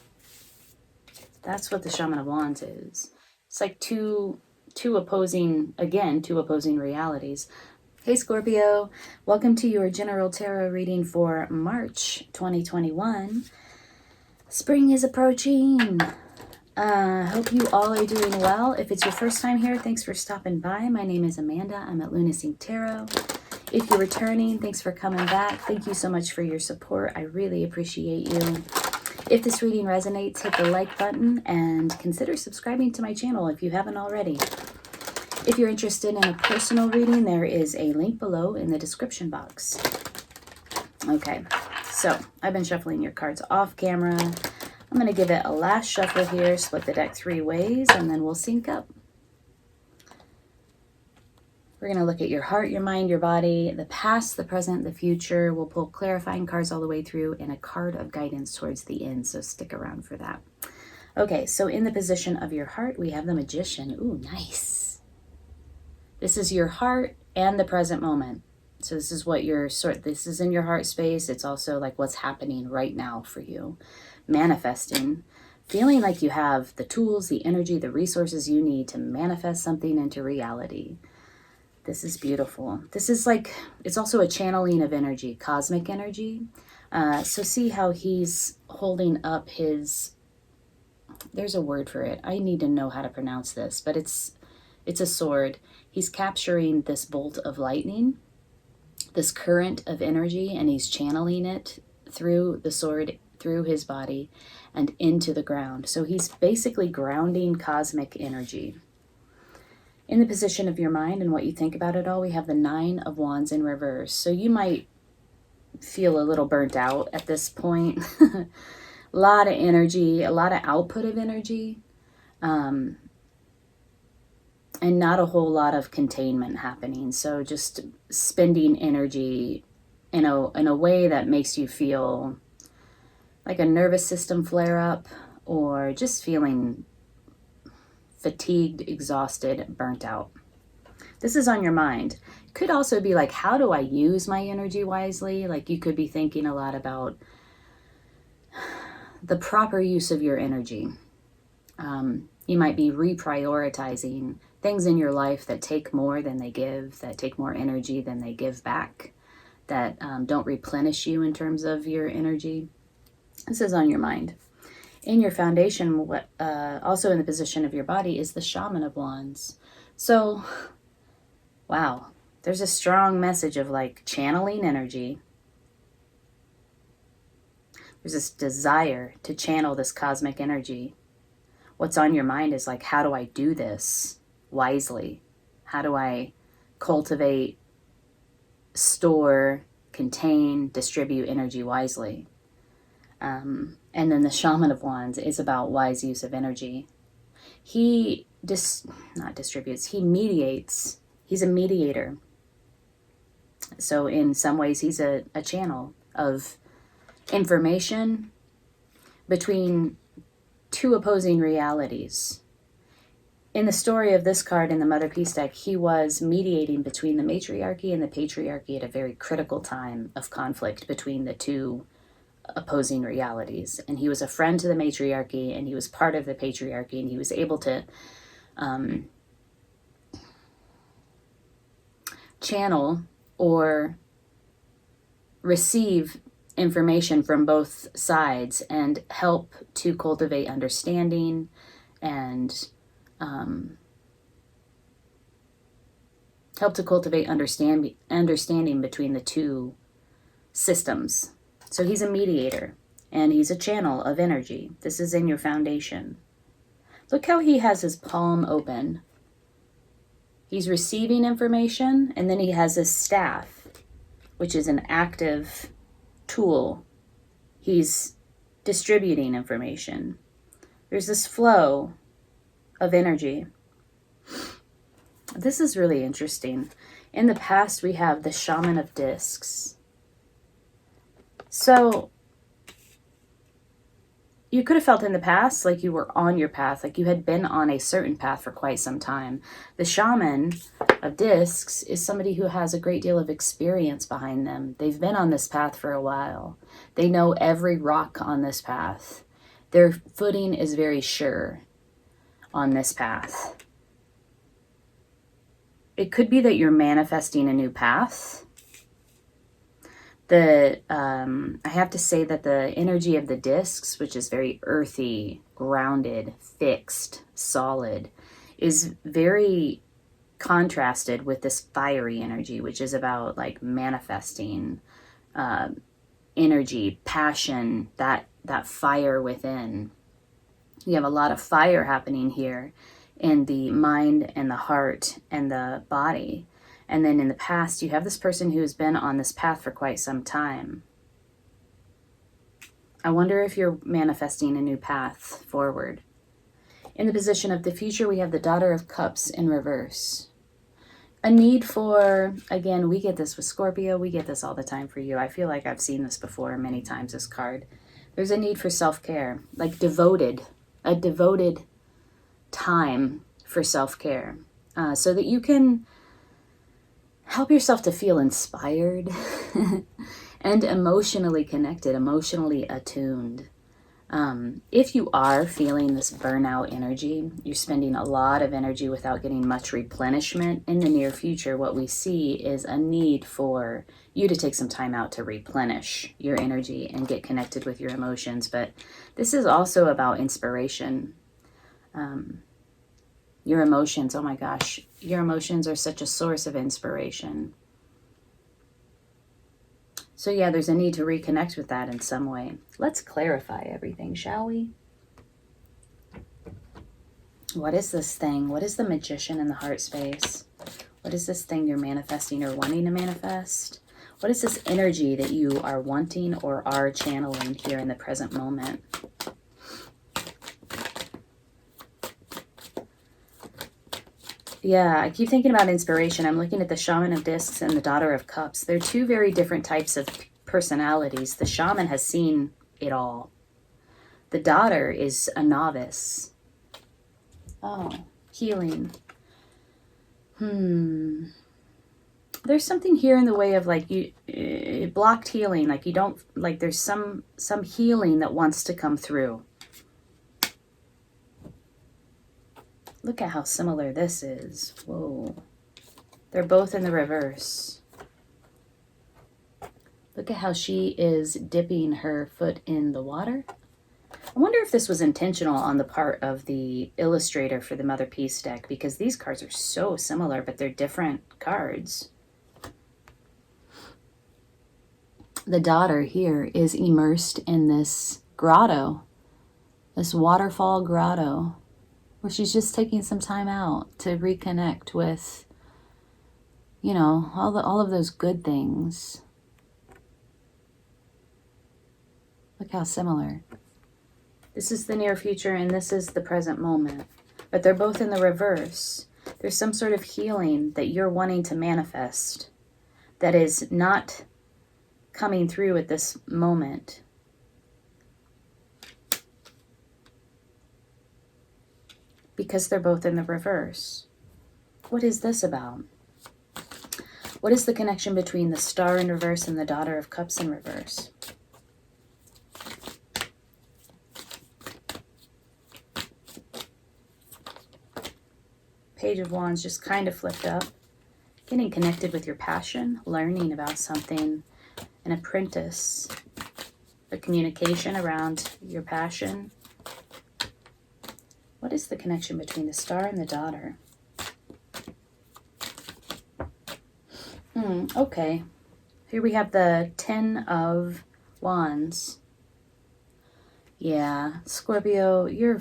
That's what the Shaman of Wands is. It's like two opposing realities. Hey Scorpio, welcome to your general tarot reading for March 2021. Spring is approaching. Hope you all are doing well. If it's your first time here, thanks for stopping by. My name is Amanda. I'm at Lunacy Tarot. If you're returning, thanks for coming back. Thank you so much for your support. I really appreciate you. If this reading resonates, hit the like button and consider subscribing to my channel if you haven't already. If you're interested in a personal reading, there is a link below in the description box. Okay, so I've been shuffling your cards off camera. I'm going to give it a last shuffle here, split the deck 3 ways, and then we'll sync up. We're going to look at your heart, your mind, your body, the past, the present, the future. We'll pull clarifying cards all the way through and a card of guidance towards the end, so stick around for that. Okay, so in the position of your heart, we have the Magician. Ooh, nice. This is your heart and the present moment. So this is what this is in your heart space. It's also like what's happening right now for you. Manifesting, feeling like you have the tools, the energy, the resources you need to manifest something into reality. This is beautiful. This is like, it's also a channeling of energy, cosmic energy. So see how he's holding up his, there's a word for it. I need to know how to pronounce this, but it's a sword. He's capturing this bolt of lightning, this current of energy, and he's channeling it through the sword, through his body, and into the ground. So he's basically grounding cosmic energy. In the position of your mind and what you think about it all, we have the 9 of Wands in reverse. So you might feel a little burnt out at this point. A lot of energy, a lot of output of energy. And not a whole lot of containment happening. So just spending energy in a way that makes you feel like a nervous system flare up, or just feeling fatigued, exhausted, burnt out. This is on your mind. It could also be like, how do I use my energy wisely? Like you could be thinking a lot about the proper use of your energy. You might be reprioritizing things in your life that take more than they give, that take more energy than they give back, that don't replenish you in terms of your energy. This is on your mind. In your foundation, also in the position of your body, is the Shaman of Wands. So, wow, there's a strong message of like channeling energy. There's this desire to channel this cosmic energy. What's on your mind is like, how do I do this wisely? How do I cultivate, store, contain, distribute energy wisely? And then the Shaman of Wands is about wise use of energy. He not distributes, he mediates. He's a mediator. So in some ways, he's a channel of information between 2 opposing realities. In the story of this card in the Mother Peace deck, he was mediating between the matriarchy and the patriarchy at a very critical time of conflict between the 2 opposing realities. And he was a friend to the matriarchy, and he was part of the patriarchy, and he was able to channel or receive information from both sides and help to cultivate understanding and understanding between the 2 systems. So he's a mediator and he's a channel of energy. This is in your foundation. Look how he has his palm open. He's receiving information, and then he has his staff, which is an active tool. He's distributing information. There's this flow of energy. This is really interesting. In the past, we have the Shaman of Discs. So you could have felt in the past like you were on your path, like you had been on a certain path for quite some time. The Shaman of Discs is somebody who has a great deal of experience behind them. They've been on this path for a while. They know every rock on this path. Their footing is very sure on this path. It could be that you're manifesting a new path. I have to say that the energy of the discs, which is very earthy, grounded, fixed, solid, is very contrasted with this fiery energy, which is about like manifesting energy, passion, that fire within. You have a lot of fire happening here in the mind and the heart and the body. And then in the past, you have this person who has been on this path for quite some time. I wonder if you're manifesting a new path forward. In the position of the future, we have the Daughter of Cups in reverse. A need for, again, we get this with Scorpio, we get this all the time for you. I feel like I've seen this before many times, this card. There's a need for self-care, like a devoted time for self-care, so that you can help yourself to feel inspired and emotionally connected, emotionally attuned. If you are feeling this burnout energy, you're spending a lot of energy without getting much replenishment in the near future, what we see is a need for you to take some time out to replenish your energy and get connected with your emotions. But this is also about inspiration. Your emotions, oh my gosh, your emotions are such a source of inspiration. So yeah, there's a need to reconnect with that in some way. Let's clarify everything, shall we? What is this thing? What is the Magician in the heart space? What is this thing you're manifesting or wanting to manifest? What is this energy that you are wanting or are channeling here in the present moment? Yeah, I keep thinking about inspiration. I'm looking at the Shaman of Discs and the Daughter of Cups. They're two very different types of personalities. The Shaman has seen it all. The Daughter is a novice. Oh, healing. There's something here in the way of like you blocked healing. Like you don't, like there's some healing that wants to come through. Look at how similar this is. Whoa. They're both in the reverse. Look at how she is dipping her foot in the water. I wonder if this was intentional on the part of the illustrator for the Mother Peace deck, because these cards are so similar, but they're different cards. The daughter here is immersed in this grotto, this waterfall grotto, where she's just taking some time out to reconnect with, you know, all of those good things. Look how similar. This is the near future and this is the present moment. But they're both in the reverse. There's some sort of healing that you're wanting to manifest that is not coming through at this moment. Because they're both in the reverse. What is this about? What is the connection between the Star in reverse and the Daughter of Cups in reverse? Page of Wands just kind of flipped up. Getting connected with your passion, learning about something, an apprentice, the communication around your passion. What is the connection between the Star and the Daughter? Okay. Here we have the 10 of Wands. Yeah, Scorpio, you're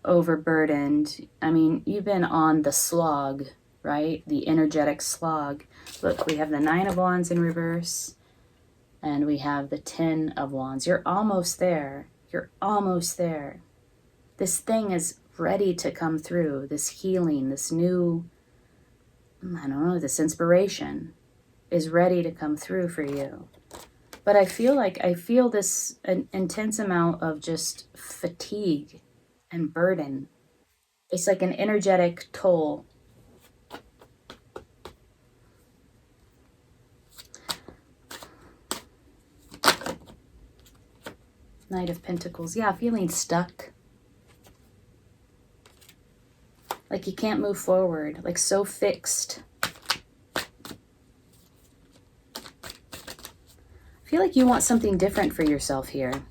overburdened. I mean, you've been on the slog, right? The energetic slog. Look, we have the 9 of Wands in reverse, and we have the 10 of Wands. You're almost there. You're almost there. This thing is ready to come through. This healing, this new, I don't know, this inspiration is ready to come through for you. But I feel this an intense amount of just fatigue and burden. It's like an energetic toll. Knight of Pentacles. Yeah, feeling stuck. Like you can't move forward. Like so fixed. I feel like you want something different for yourself here.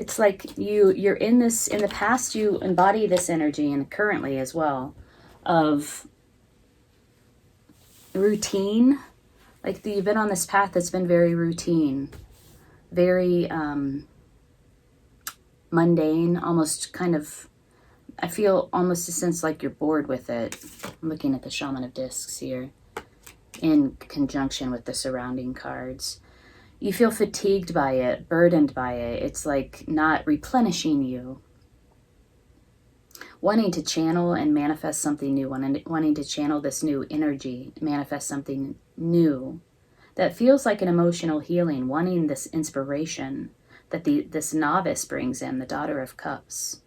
It's like you're in this, in the past you embody this energy, and currently as well, of routine. Like you've been on this path that's been very routine, very mundane, almost kind of, I feel almost a sense like you're bored with it. I'm looking at the Shaman of Discs here in conjunction with the surrounding cards. You feel fatigued by it, burdened by it. It's like not replenishing you. Wanting to channel and manifest something new, wanting to channel this new energy, manifest something new that feels like an emotional healing, wanting this inspiration that this novice brings in, the Daughter of Cups.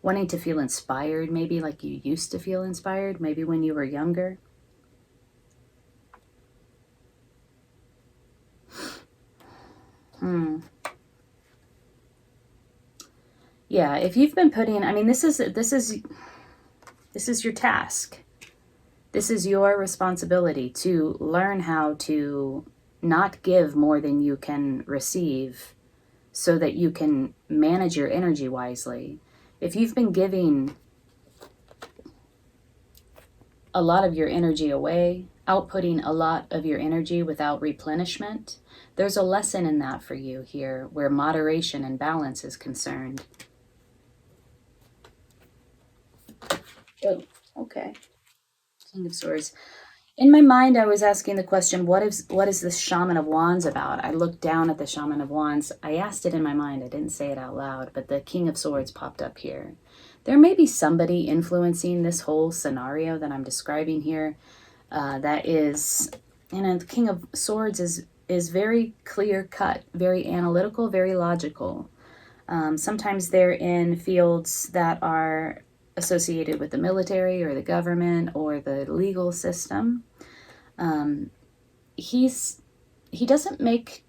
Wanting to feel inspired, maybe like you used to feel inspired, maybe when you were younger. Yeah, if you've been putting, I mean, this is your task. This is your responsibility to learn how to not give more than you can receive so that you can manage your energy wisely. If you've been giving a lot of your energy away, outputting a lot of your energy without replenishment, there's a lesson in that for you here where moderation and balance is concerned. Oh, okay. King of Swords. In my mind, I was asking the question, what is this Shaman of Wands about? I looked down at the Shaman of Wands. I asked it in my mind. I didn't say it out loud, but the King of Swords popped up here. There may be somebody influencing this whole scenario that I'm describing here. That is, the King of Swords is very clear-cut, very analytical, very logical. Sometimes they're in fields that are associated with the military or the government or the legal system. He doesn't make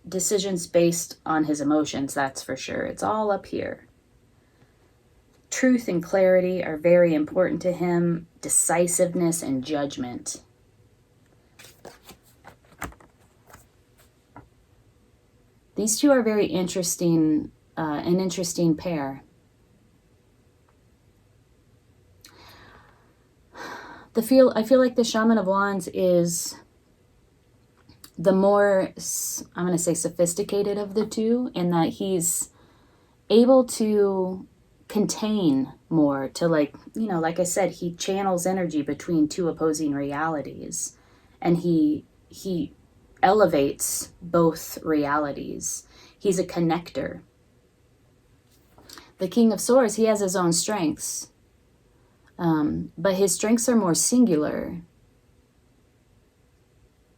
decisions based on his emotions, that's for sure. It's all up here. Truth and clarity are very important to him. Decisiveness and judgment. These two are very interesting, an interesting pair. I feel like the Shaman of Wands is the more, I'm going to say, sophisticated of the two, in that he's able to contain more, to like I said, he channels energy between two opposing realities, and he elevates both realities. He's a connector. The King of Swords, he has his own strengths. But his strengths are more singular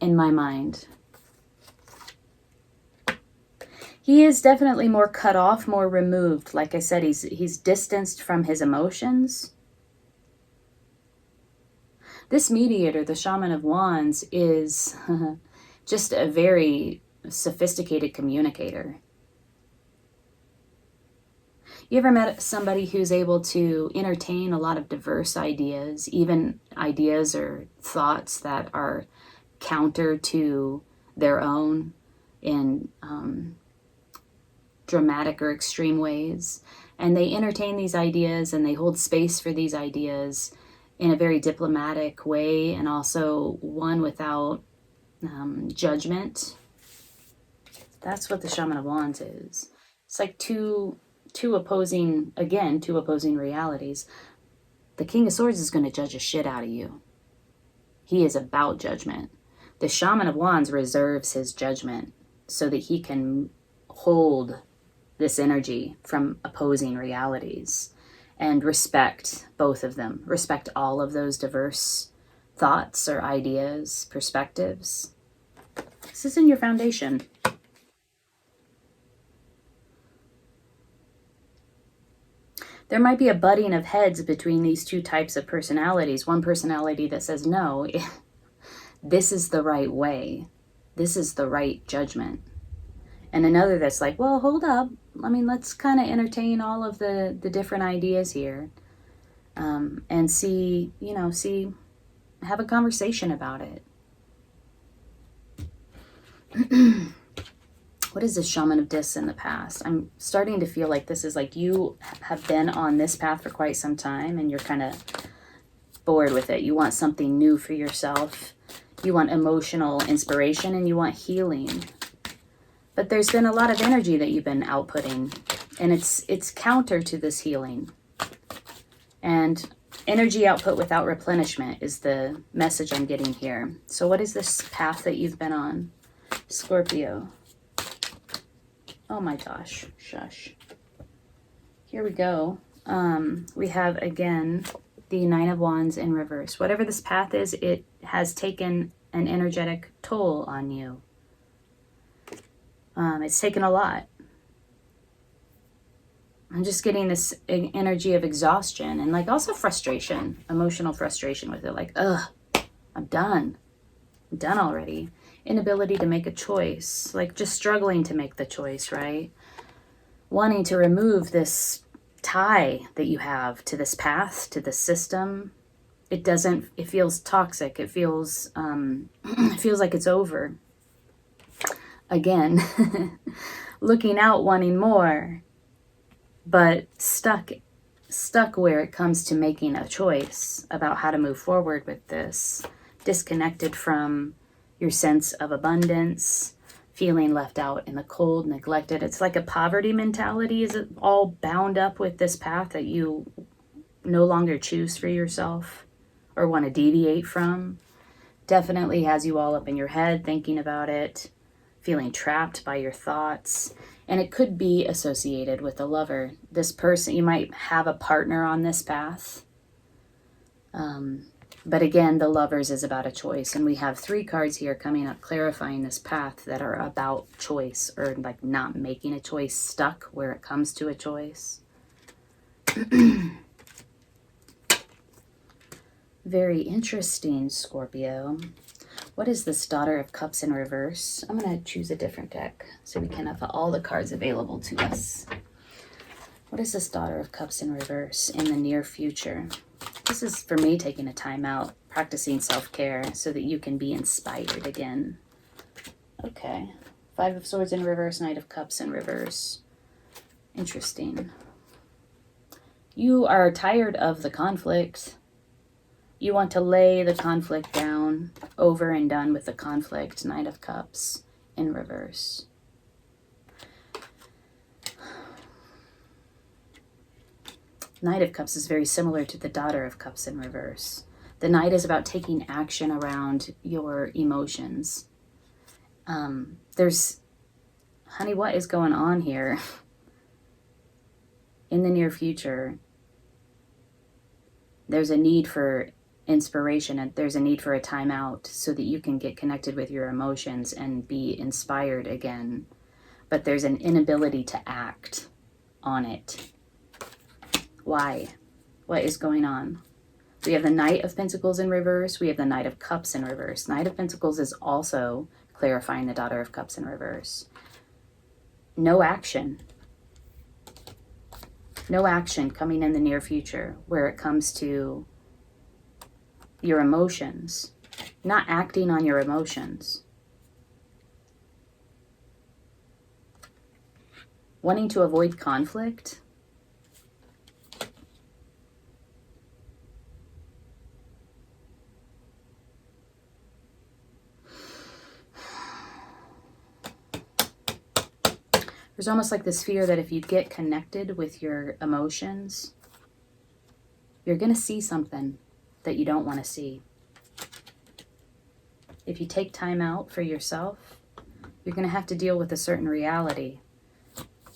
in my mind. He is definitely more cut off, more removed. Like I said, he's distanced from his emotions. This mediator, the Shaman of Wands, is just a very sophisticated communicator. You ever met somebody who's able to entertain a lot of diverse ideas, even ideas or thoughts that are counter to their own in dramatic or extreme ways? And they entertain these ideas and they hold space for these ideas in a very diplomatic way, and also one without judgment. That's what the Shaman of Wands is. It's like two opposing realities. The King of Swords is going to judge a shit out of you. He is about judgment. The Shaman of Wands reserves his judgment so that he can hold this energy from opposing realities and respect both of them. Respect all of those diverse thoughts or ideas, perspectives. This is in your foundation. There might be a butting of heads between these two types of personalities. One personality that says, no, this is the right way. This is the right judgment. And another that's like, well, hold up. I mean, let's kind of entertain all of the different ideas here. And have a conversation about it. What is this shaman of discs in the past? I'm starting to feel like this is like you have been on this path for quite some time and you're kind of bored with it. You want something new for yourself. You want emotional inspiration and you want healing. But there's been a lot of energy that you've been outputting, and it's counter to this healing. And energy output without replenishment is the message I'm getting here. So what is this path that you've been on, Scorpio? Oh my gosh, shush. Here we go. We have, again, the Nine of Wands in reverse. Whatever this path is, it has taken an energetic toll on you. It's taken a lot. I'm just getting this energy of exhaustion and like also frustration, emotional frustration with it. Like, ugh, I'm done. I'm done already. Inability to make a choice, like just struggling to make the choice, right? Wanting to remove this tie that you have to this path, to the system. It feels toxic. It feels like it's over. Again, looking out, wanting more, but stuck where it comes to making a choice about how to move forward with this, disconnected from your sense of abundance, feeling left out in the cold, neglected. It's like a poverty mentality is all bound up with this path that you no longer choose for yourself or want to deviate from. Definitely has you all up in your head thinking about it, feeling trapped by your thoughts. And it could be associated with a lover. This person, you might have a partner on this path. But again, the Lovers is about a choice. And we have 3 cards here coming up clarifying this path that are about choice, or like not making a choice, stuck where it comes to a choice. Very interesting, Scorpio. What is this Daughter of Cups in reverse? I'm going to choose a different deck so we can have all the cards available to us. What is this Daughter of Cups in reverse in the near future? This is for me taking a time out, practicing self-care so that you can be inspired again. Okay. 5 of Swords in reverse, Knight of Cups in reverse. Interesting. You are tired of the conflict. You want to lay the conflict down, over and done with the conflict. Knight of Cups in reverse. Knight of Cups is very similar to the Daughter of Cups in reverse. The Knight is about taking action around your emotions. Honey, what is going on here? In the near future, there's a need for inspiration and there's a need for a timeout so that you can get connected with your emotions and be inspired again. But there's an inability to act on it. Why? What is going on? We have the Knight of Pentacles in reverse. We have the Knight of Cups in reverse. Knight of Pentacles is also clarifying the Daughter of Cups in reverse. No action. No action coming in the near future where it comes to your emotions. Not acting on your emotions. Wanting to avoid conflict. There's almost like this fear that if you get connected with your emotions, you're going to see something that you don't want to see. If you take time out for yourself, you're going to have to deal with a certain reality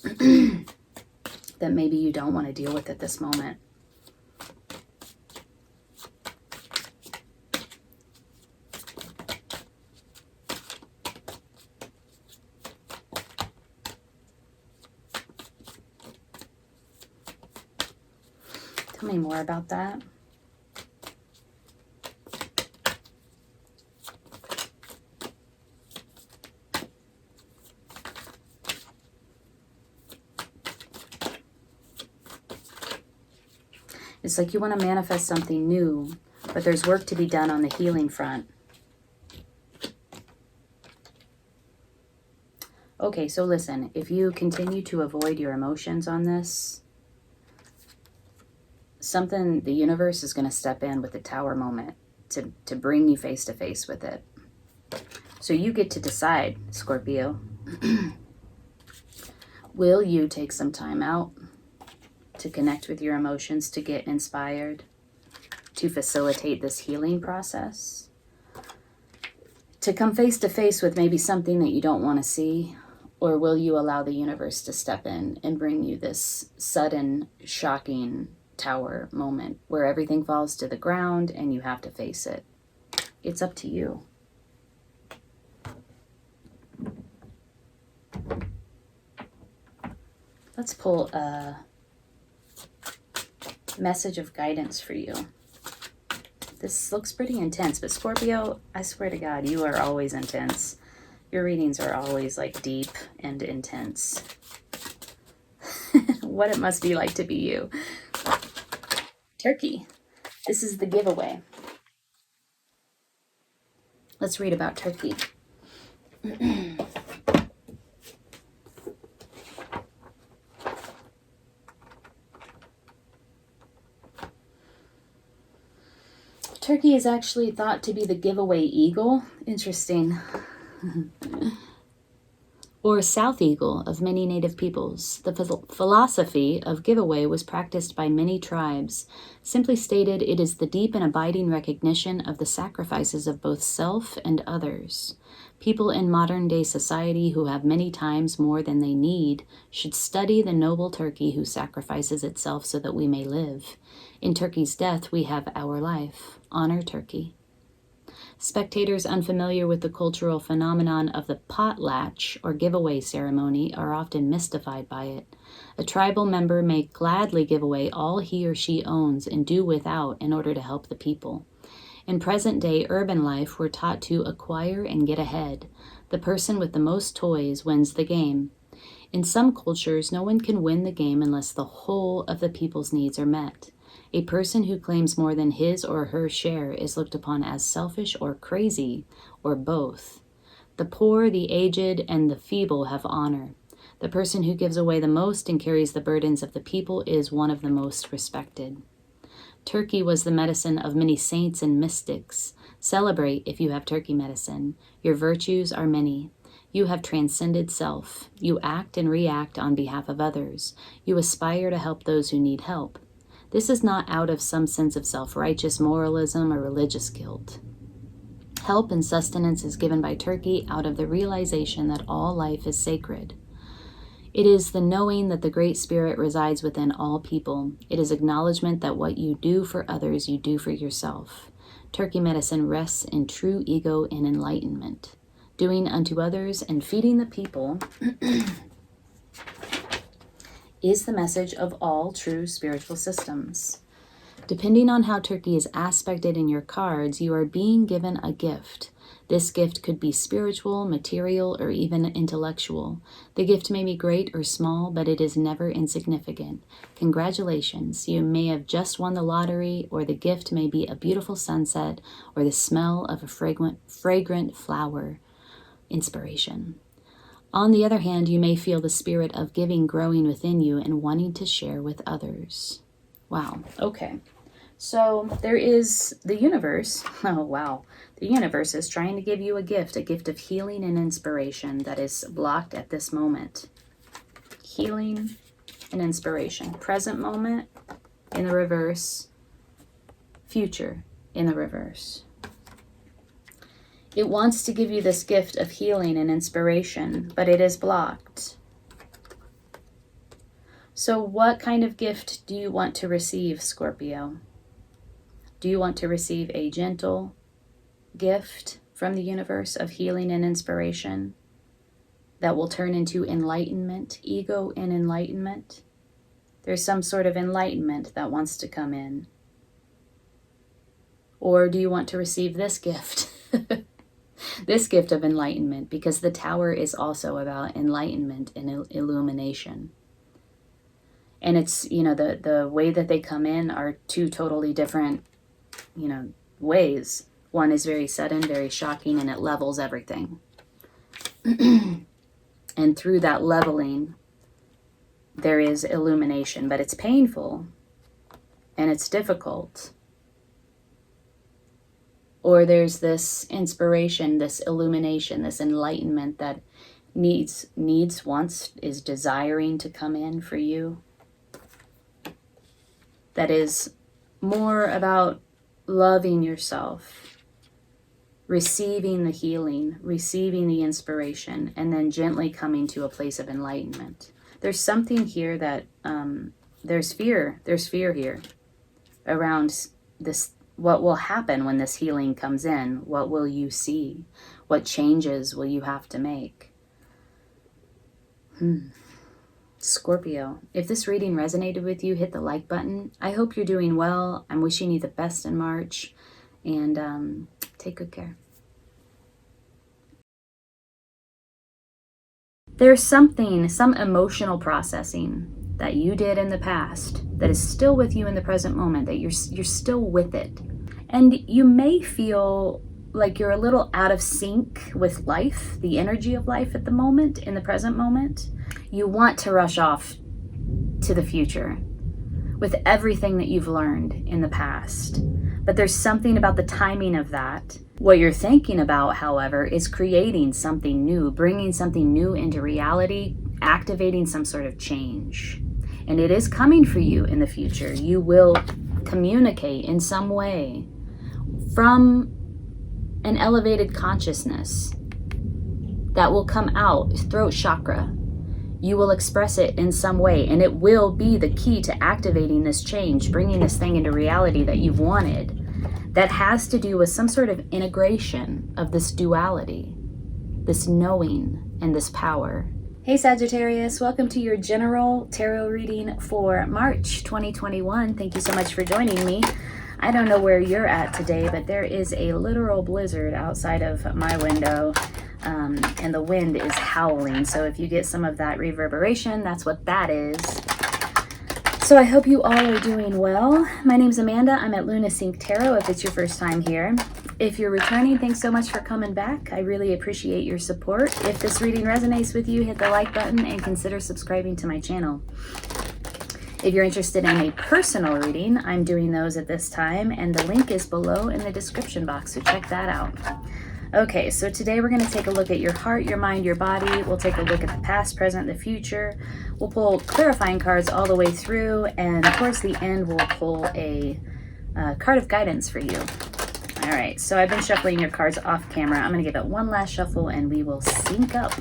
that maybe you don't want to deal with at this moment. Tell me more about that. It's like you want to manifest something new, but there's work to be done on the healing front. Okay, so listen, if you continue to avoid your emotions on this, the universe is going to step in with the Tower moment to bring you face to face with it. So you get to decide, Scorpio. Will you take some time out to connect with your emotions, to get inspired, to facilitate this healing process, to come face to face with maybe something that you don't want to see? Or will you allow the universe to step in and bring you this sudden, shocking Tower moment where everything falls to the ground and you have to face it? It's up to you. Let's pull a message of guidance for you. This looks pretty intense, but Scorpio, I swear to God, you are always intense. Your readings are always like deep and intense. What it must be like to be you. Turkey. This is the giveaway. Let's read about Turkey. Turkey is actually thought to be the giveaway eagle. Interesting. Or South Eagle of many native peoples. The philosophy of giveaway was practiced by many tribes. Simply stated, it is the deep and abiding recognition of the sacrifices of both self and others. People in modern-day society who have many times more than they need should study the noble turkey who sacrifices itself so that we may live. In Turkey's death, we have our life. Honor Turkey. Spectators unfamiliar with the cultural phenomenon of the potlatch or giveaway ceremony are often mystified by it. A tribal member may gladly give away all he or she owns and do without in order to help the people. In present-day urban life, we're taught to acquire and get ahead. The person with the most toys wins the game. In some cultures, no one can win the game unless the whole of the people's needs are met. A person who claims more than his or her share is looked upon as selfish or crazy, or both. The poor, the aged, and the feeble have honor. The person who gives away the most and carries the burdens of the people is one of the most respected. Turkey was the medicine of many saints and mystics. Celebrate if you have turkey medicine. Your virtues are many. You have transcended self. You act and react on behalf of others. You aspire to help those who need help. This is not out of some sense of self-righteous moralism or religious guilt. Help and sustenance is given by Turkey out of the realization that all life is sacred. It is the knowing that the Great Spirit resides within all people. It is acknowledgement that what you do for others, you do for yourself. Turkey medicine rests in true ego and enlightenment. Doing unto others and feeding the people is the message of all true spiritual systems. Depending on how Turkey is aspected in your cards, you are being given a gift. This gift could be spiritual, material, or even intellectual. The gift may be great or small, but it is never insignificant. Congratulations, you may have just won the lottery, or the gift may be a beautiful sunset, or the smell of a fragrant flower. Inspiration. On the other hand, you may feel the spirit of giving growing within you and wanting to share with others. Wow, okay. So there is the universe. Oh, wow. The universe is trying to give you a gift of healing and inspiration that is blocked at this moment. Healing and inspiration. Present moment in the reverse. Future in the reverse. It wants to give you this gift of healing and inspiration, but it is blocked. So what kind of gift do you want to receive, Scorpio? Do you want to receive a gentle gift from the universe of healing and inspiration that will turn into enlightenment, ego and enlightenment? There's some sort of enlightenment that wants to come in. Or do you want to receive this gift? This gift of enlightenment, because the Tower is also about enlightenment and illumination. And it's, the way that they come in are two totally different, ways. One is very sudden, very shocking, and it levels everything. And through that leveling, there is illumination, but it's painful and it's difficult. Or there's this inspiration, this illumination, this enlightenment that needs, wants, is desiring to come in for you. That is more about loving yourself, receiving the healing, receiving the inspiration, and then gently coming to a place of enlightenment. There's something here that, there's fear here around this. What will happen when this healing comes in? What will you see? What changes will you have to make? Scorpio, if this reading resonated with you, hit the like button. I hope you're doing well. I'm wishing you the best in March, and take good care. There's some emotional processing that you did in the past that is still with you in the present moment, that you're still with it. And you may feel like you're a little out of sync with life, the energy of life at the moment, in the present moment. You want to rush off to the future with everything that you've learned in the past. But there's something about the timing of that. What you're thinking about, however, is creating something new, bringing something new into reality, activating some sort of change. And it is coming for you in the future. You will communicate in some way from an elevated consciousness that will come out, throat chakra. You will express it in some way, and it will be the key to activating this change, bringing this thing into reality that you've wanted. That has to do with some sort of integration of this duality, this knowing and this power. Hey Sagittarius, welcome to your general tarot reading for March 2021. Thank you so much for joining me. I don't know where you're at today, but there is a literal blizzard outside of my window, and the wind is howling. So if you get some of that reverberation, that's what that is. So I hope you all are doing well. My name's Amanda. I'm at Luna Sync Tarot if it's your first time here. If you're returning, thanks so much for coming back. I really appreciate your support. If this reading resonates with you, hit the like button and consider subscribing to my channel. If you're interested in a personal reading, I'm doing those at this time, and the link is below in the description box, so check that out. Okay, so today we're going to take a look at your heart, your mind, your body. We'll take a look at the past, present, the future. We'll pull clarifying cards all the way through, and towards the end, we'll pull a card of guidance for you. All right, so I've been shuffling your cards off camera. I'm going to give it one last shuffle, and we will sync up.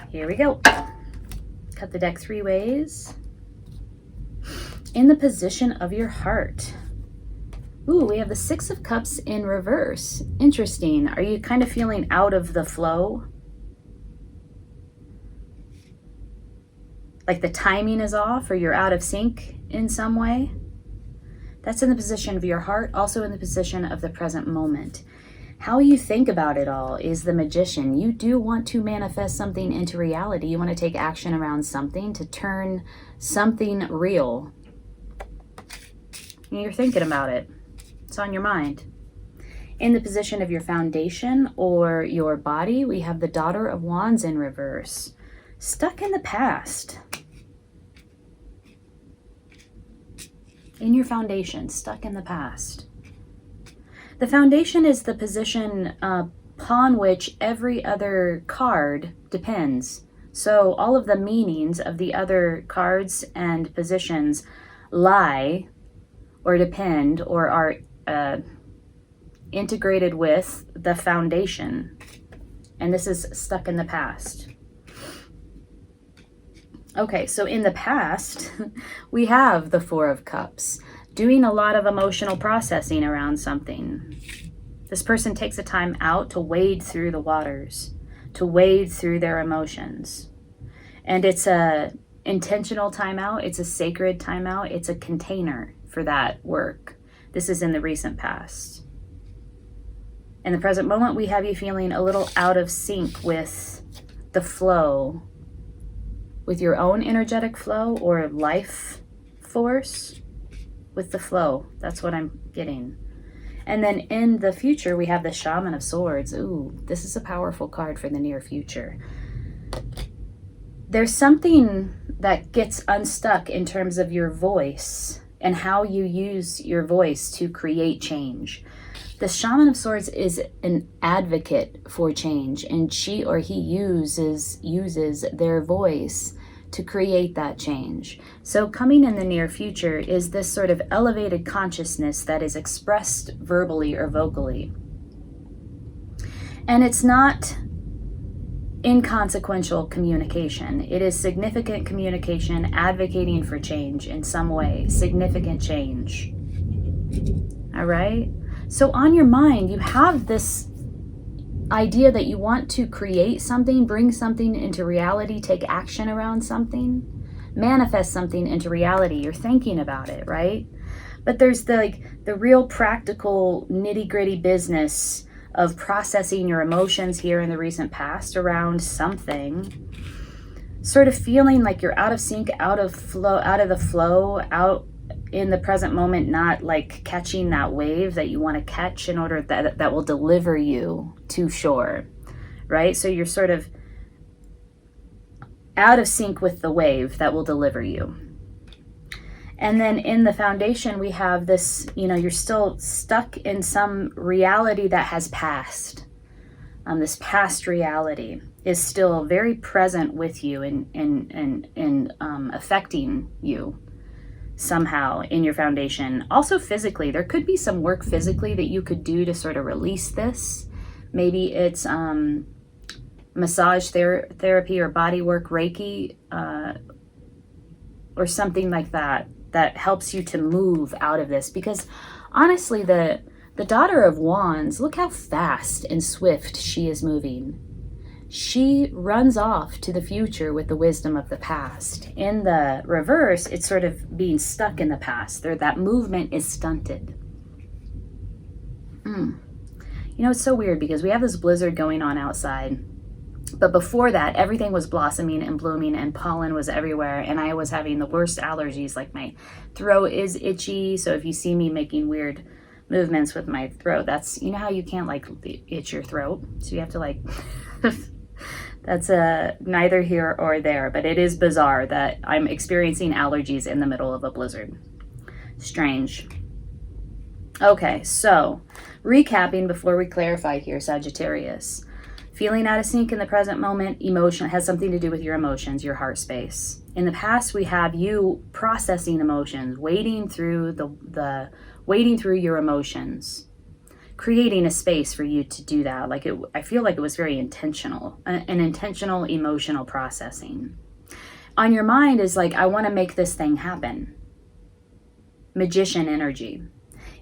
Here we go. Cut the deck 3 ways. In the position of your heart. Ooh, we have the 6 of Cups in reverse. Interesting. Are you kind of feeling out of the flow? Like the timing is off, or you're out of sync in some way? That's in the position of your heart, also in the position of the present moment. How you think about it all is the Magician. You do want to manifest something into reality. You want to take action around something to turn something real. You're thinking about it. It's on your mind. In the position of your foundation or your body, we have the Daughter of Wands in reverse. Stuck in the past. In your foundation, stuck in the past. The foundation is the position upon which every other card depends. So all of the meanings of the other cards and positions lie or depend or are integrated with the foundation. And this is stuck in the past. Okay, so in the past, we have the 4 of Cups, doing a lot of emotional processing around something. This person takes a time out to wade through the waters, to wade through their emotions. And it's a intentional timeout, it's a sacred timeout, it's a container for that work. This is in the recent past. In the present moment, we have you feeling a little out of sync with the flow, with your own energetic flow or life force with the flow. That's what I'm getting. And then in the future, we have the Shaman of Swords. Ooh, this is a powerful card for the near future. there's something that gets unstuck in terms of your voice and how you use your voice to create change. The Shaman of Swords is an advocate for change, and she or he uses their voice to create that change. So coming in the near future is this sort of elevated consciousness that is expressed verbally or vocally. And it's not inconsequential communication. It is significant communication, advocating for change in some way, significant change. All right? So on your mind, you have this idea that you want to create something, bring something into reality, take action around something, manifest something into reality. You're thinking about it, right? But there's the real practical nitty-gritty business of processing your emotions here in the recent past around something, sort of feeling like you're out of sync, out of the flow, out in the present moment, not like catching that wave that you want to catch in order that will deliver you to shore, right? So you're sort of out of sync with the wave that will deliver you. And then in the foundation, we have this, you're still stuck in some reality that has passed. This past reality is still very present with you and affecting you somehow in your foundation. Also physically, there could be some work physically that you could do to sort of release this. Maybe it's massage therapy or body work, Reiki, or something like that helps you to move out of this. Because honestly, the Daughter of Wands, look how fast and swift she is moving. She runs off to the future with the wisdom of the past. In the reverse, it's sort of being stuck in the past. That movement is stunted. It's so weird because we have this blizzard going on outside. But before that, everything was blossoming and blooming and pollen was everywhere. And I was having the worst allergies. Like my throat is itchy. So if you see me making weird movements with my throat, that's, how you can't like itch your throat. So you have to like... That's neither here or there, but it is bizarre that I'm experiencing allergies in the middle of a blizzard. Strange. Okay, so recapping before we clarify here, Sagittarius. Feeling out of sync in the present moment, emotion has something to do with your emotions, your heart space. In the past, we have you processing emotions, wading through your emotions, creating a space for you to do that. I feel like it was very intentional, an intentional emotional processing. On your mind is like, I want to make this thing happen. Magician energy.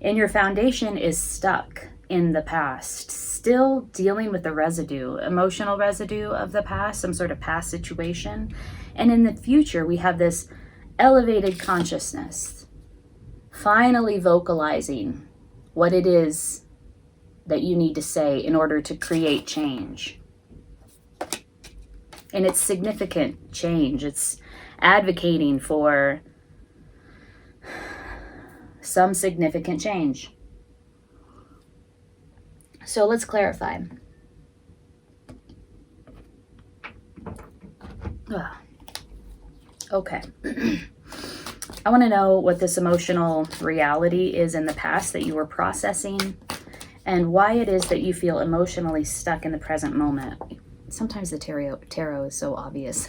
And your foundation is stuck in the past, still dealing with the residue, emotional residue of the past, some sort of past situation. And in the future, we have this elevated consciousness, finally vocalizing what it is that you need to say in order to create change. And it's significant change. It's advocating for some significant change. So let's clarify. Okay. I want to know what this emotional reality is in the past that you were processing, and why it is that you feel emotionally stuck in the present moment. Sometimes the tarot is so obvious.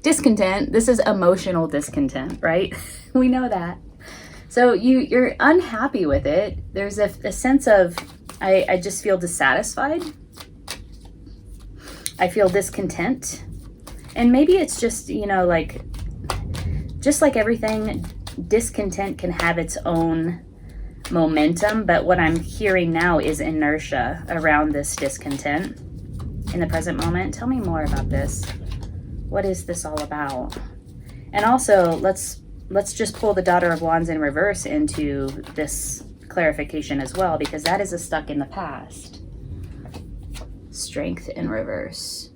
Discontent. This is emotional discontent, right? We know that. So you're unhappy with it. There's a sense of, I just feel dissatisfied. I feel discontent. And maybe it's just, just like everything, discontent can have its own momentum, but what I'm hearing now is inertia around this discontent in the present moment. Tell me more about this. What is this all about? And also, let's just pull the Daughter of Wands in reverse into this clarification as well, because that is a stuck in the past. Strength in reverse.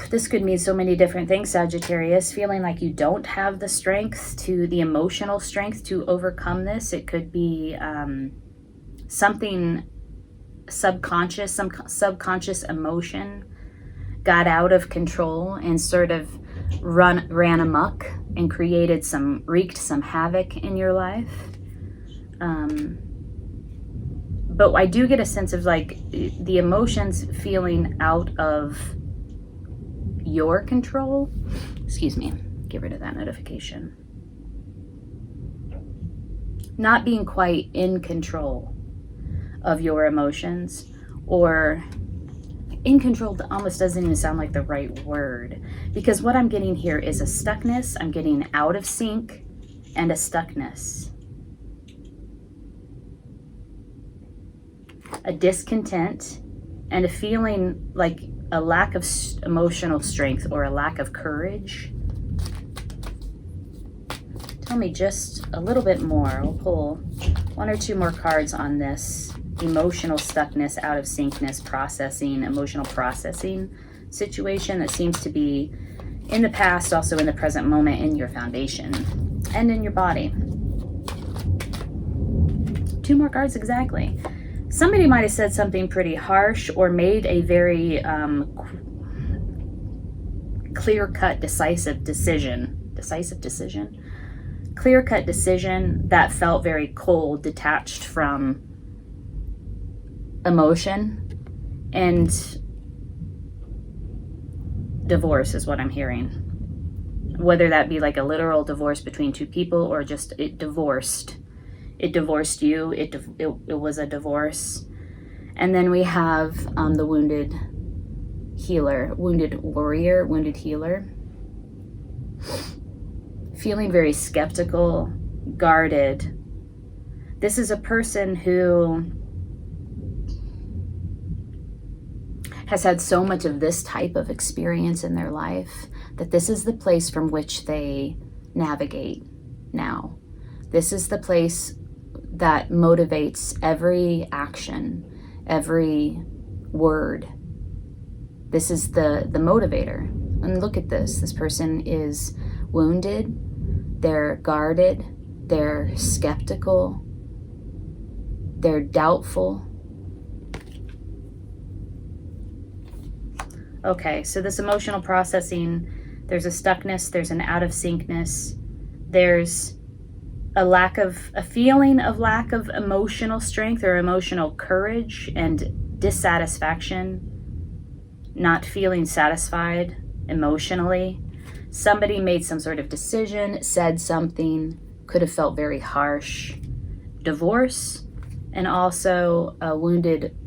This could mean so many different things, Sagittarius. Feeling like you don't have the strength, the emotional strength to overcome this. It could be something subconscious, some subconscious emotion got out of control and sort of ran amok and wreaked some havoc in your life. But I do get a sense of like the emotions feeling out of your control. Excuse me, get rid of that notification. Not being quite in control of your emotions, or in control almost doesn't even sound like the right word, because what I'm getting here is a stuckness. I'm getting out of sync and a stuckness. A discontent and a feeling like a lack of emotional strength or a lack of courage. Tell me just a little bit more. We'll pull one or two more cards on this emotional stuckness, out of syncness, emotional processing situation that seems to be in the past, also in the present moment, in your foundation and in your body. Two more cards exactly. Somebody might have said something pretty harsh or made a very clear-cut, decisive decision. Clear-cut decision that felt very cold, detached from emotion, and divorce is what I'm hearing. Whether that be like a literal divorce between two people or just it divorced you. It was a divorce. And then we have the wounded warrior, wounded healer. Feeling very skeptical, guarded. This is a person who has had so much of this type of experience in their life that this is the place from which they navigate now. This is the place that motivates every action, every word. This is the motivator. And look at this. This person is wounded. They're guarded. They're skeptical. They're doubtful. Okay, so this emotional processing, there's a stuckness, there's an out of syncness, there's a feeling of lack of emotional strength or emotional courage and dissatisfaction, not feeling satisfied emotionally. Somebody made some sort of decision, said something, could have felt very harsh. Divorce, and also a wounded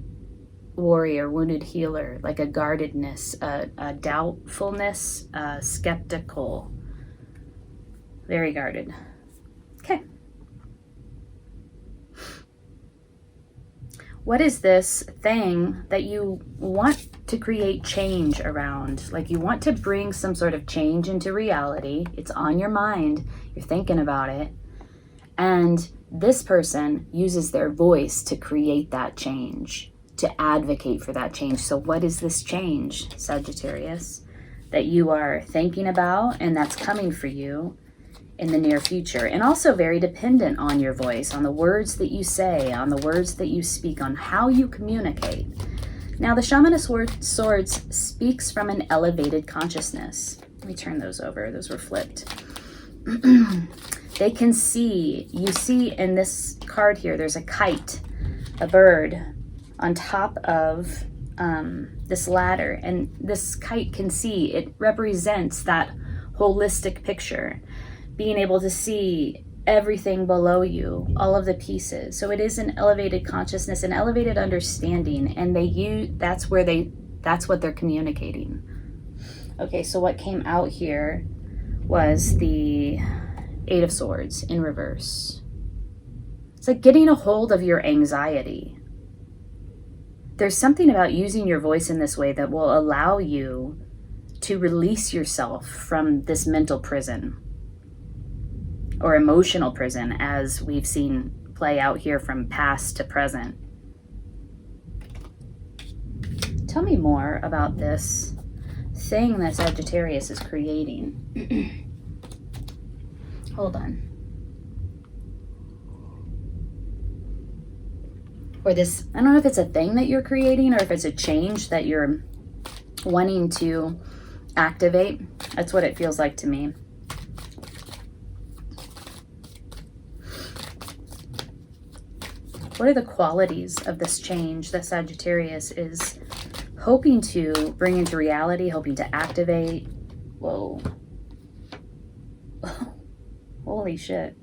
warrior, wounded healer, like a guardedness, a doubtfulness, skeptical, very guarded. Okay. What is this thing that you want to create change around? Like you want to bring some sort of change into reality. It's on your mind. You're thinking about it. And this person uses their voice to create that change, to advocate for that change. So what is this change, Sagittarius, that you are thinking about and that's coming for you in the near future? And also very dependent on your voice, on the words that you say, on the words that you speak, on how you communicate. Now, the Shaman of Swords speaks from an elevated consciousness. Let me turn those over. Those were flipped. They can see, you see in this card here, there's a kite, a bird on top of this ladder. And this kite can see, it represents that holistic picture, being able to see everything below you, all of the pieces. So it is an elevated consciousness, an elevated understanding, and that's what they're communicating. Okay, so what came out here was the Eight of Swords in reverse. It's like getting a hold of your anxiety. There's something about using your voice in this way that will allow you to release yourself from this mental prison or emotional prison, as we've seen play out here from past to present. Tell me more about this thing that Sagittarius is creating. Hold on. Or this, I don't know if it's a thing that you're creating or if it's a change that you're wanting to activate. That's what it feels like to me. What are the qualities of this change that Sagittarius is hoping to bring into reality, hoping to activate? Whoa. Holy shit.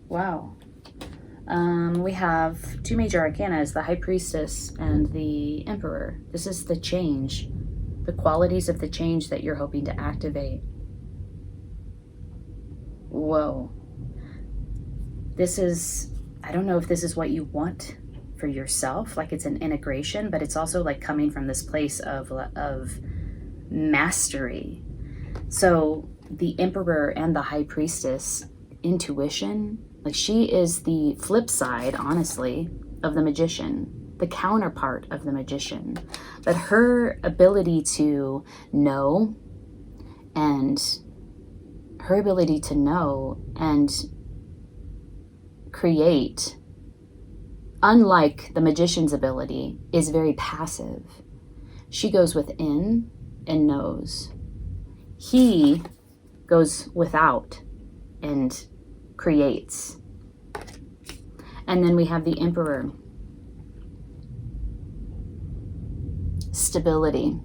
Wow. We have two major arcanas, the High Priestess and the Emperor. This is the change, the qualities of the change that you're hoping to activate. Whoa. This is, I don't know if this is what you want for yourself, like it's an integration, but it's also like coming from this place of mastery. So the Emperor and the High Priestess, intuition, like she is the flip side, honestly, of the Magician, the counterpart of the Magician. But her ability to know and create, unlike the Magician's ability, is very passive. She goes within and knows. He goes without and creates. And then we have the Emperor. Stability.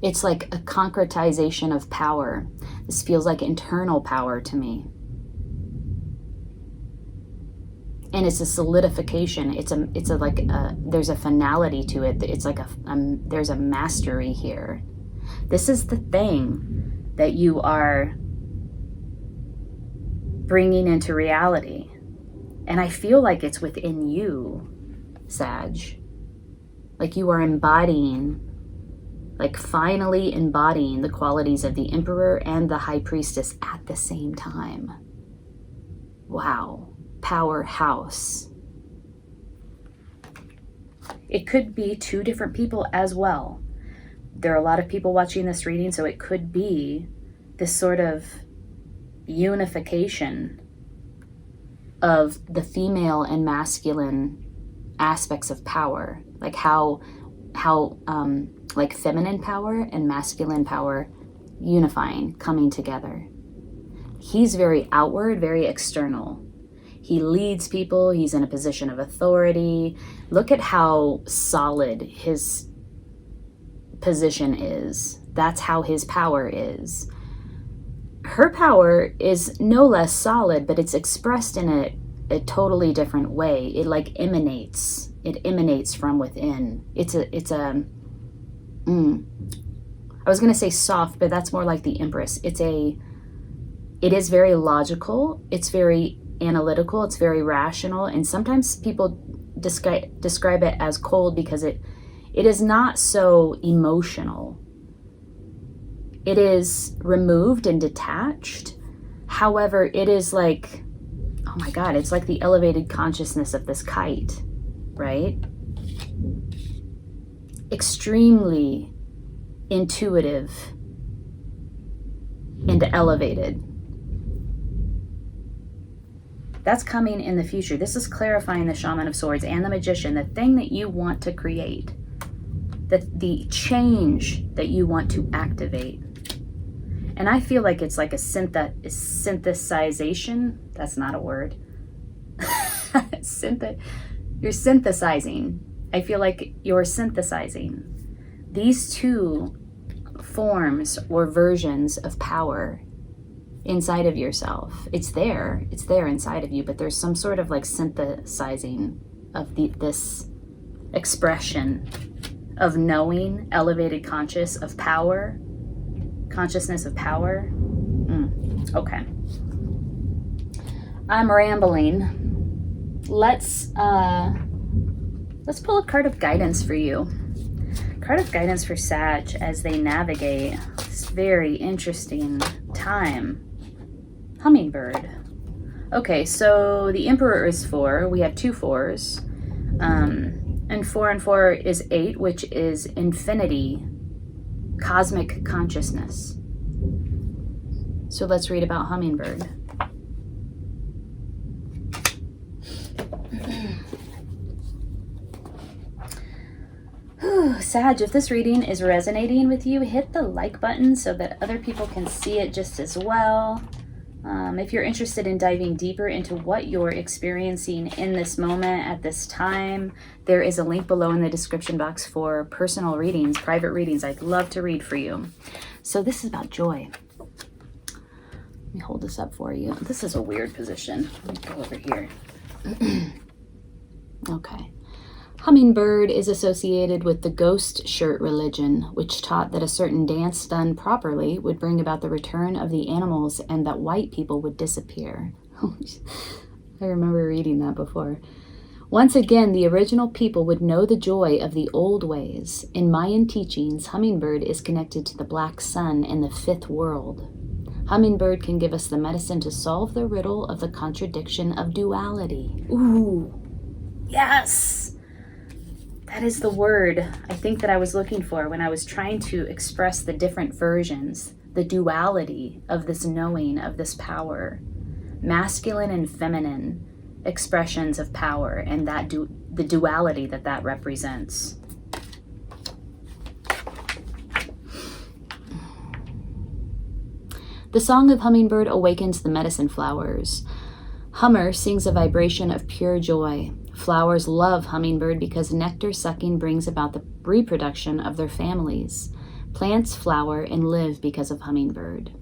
It's like a concretization of power. This feels like internal power to me. And it's a solidification. There's a finality to it. It's like there's a mastery here. This is the thing that you are bringing into reality. And I feel like it's within you, Sag. Like you are embodying, like finally embodying the qualities of the Emperor and the High Priestess at the same time. Wow. Powerhouse. It could be two different people as well. There are a lot of people watching this reading, so it could be this sort of unification of the female and masculine aspects of power, like how like feminine power and masculine power unifying, coming together. He's very outward, very external. He leads people. He's in a position of authority. Look at how solid his position is. That's how his power is. Her power is no less solid, but it's expressed in a totally different way. It like emanates. It emanates from within. I was going to say soft, but that's more like the Empress. It is very logical. It's very analytical. It's very rational. And sometimes people describe it as cold because it is not so emotional. It is removed and detached. However, it is like, oh my God, it's like the elevated consciousness of this kite, right? Extremely intuitive and elevated. That's coming in the future. This is clarifying the Shaman of Swords and the Magician, the thing that you want to create, the change that you want to activate. And I feel like it's like a synthesization. That's not a word. You're synthesizing. I feel like you're synthesizing these two forms or versions of power inside of yourself. It's there inside of you, but there's some sort of like synthesizing of this expression of knowing, elevated consciousness of power. Okay. I'm rambling. Let's pull a card of guidance for you. Card of guidance for Sag as they navigate this very interesting time. Hummingbird. Okay, so the Emperor is 4. We have 2 4s. And 4 and 4 is 8, which is infinity, cosmic consciousness. So let's read about Hummingbird. Sag, if this reading is resonating with you, hit the like button so that other people can see it just as well. If you're interested in diving deeper into what you're experiencing in this moment at this time, there is a link below in the description box for personal readings, private readings. I'd love to read for you. So this is about joy. Let me hold this up for you. This is a weird position. Let me go over here. Okay. Hummingbird is associated with the ghost shirt religion, which taught that a certain dance done properly would bring about the return of the animals and that white people would disappear. I remember reading that before. Once again, the original people would know the joy of the old ways. In Mayan teachings, Hummingbird is connected to the black sun and the fifth world. Hummingbird can give us the medicine to solve the riddle of the contradiction of duality. Ooh, yes! That is the word I think that I was looking for when I was trying to express the different versions, the duality of this knowing, of this power. Masculine and feminine expressions of power, and that the duality that represents. The song of Hummingbird awakens the medicine flowers. Hummer sings a vibration of pure joy. Flowers love Hummingbird because nectar sucking brings about the reproduction of their families. Plants flower and live because of Hummingbird.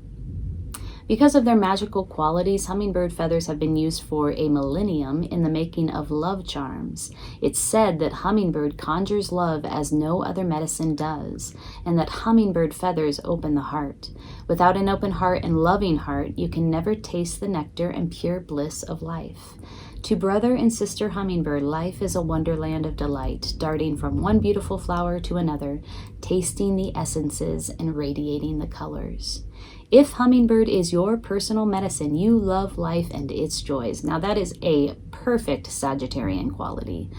Because of their magical qualities, hummingbird feathers have been used for a millennium in the making of love charms. It's said that hummingbird conjures love as no other medicine does, and that hummingbird feathers open the heart. Without an open heart and loving heart, you can never taste the nectar and pure bliss of life. To brother and sister hummingbird, life is a wonderland of delight, darting from one beautiful flower to another, tasting the essences and radiating the colors. If hummingbird is your personal medicine, you love life and its joys. Now that is a perfect Sagittarian quality.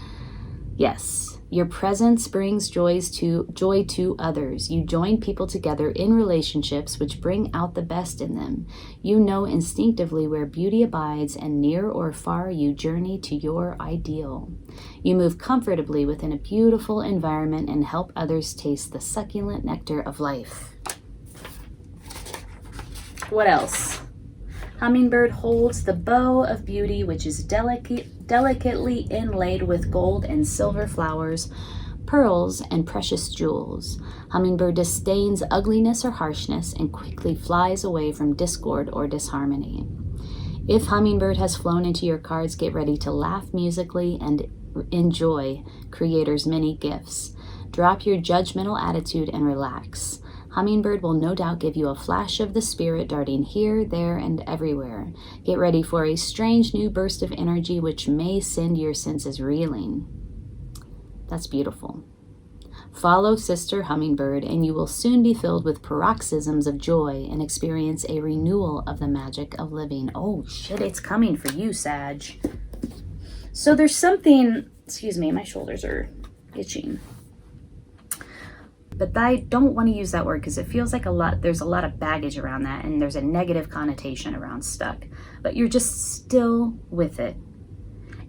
Yes, your presence brings joy to others. You join people together in relationships which bring out the best in them. You know instinctively where beauty abides, and near or far you journey to your ideal. You move comfortably within a beautiful environment and help others taste the succulent nectar of life. What else? Hummingbird holds the bow of beauty, which is delicately inlaid with gold and silver flowers, pearls, and precious jewels. Hummingbird disdains ugliness or harshness and quickly flies away from discord or disharmony. If Hummingbird has flown into your cards, get ready to laugh musically and enjoy Creator's many gifts. Drop your judgmental attitude and relax. Hummingbird will no doubt give you a flash of the spirit darting here, there, and everywhere. Get ready for a strange new burst of energy which may send your senses reeling. That's beautiful. Follow Sister Hummingbird and you will soon be filled with paroxysms of joy and experience a renewal of the magic of living. Oh shit, it's coming for you, Sag. So there's something, excuse me, my shoulders are itching. But I don't want to use that word because it feels like there's a lot of baggage around that, and there's a negative connotation around stuck. But you're just still with it.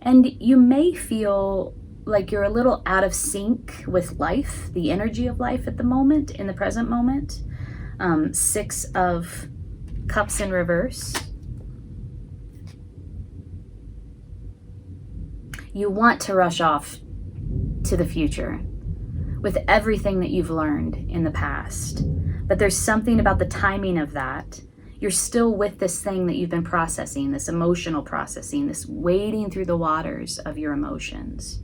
And you may feel like you're a little out of sync with life, the energy of life at the moment, in the present moment. 6 of Cups in reverse. You want to rush off to the future with everything that you've learned in the past. But there's something about the timing of that. You're still with this thing that you've been processing, this emotional processing, this wading through the waters of your emotions.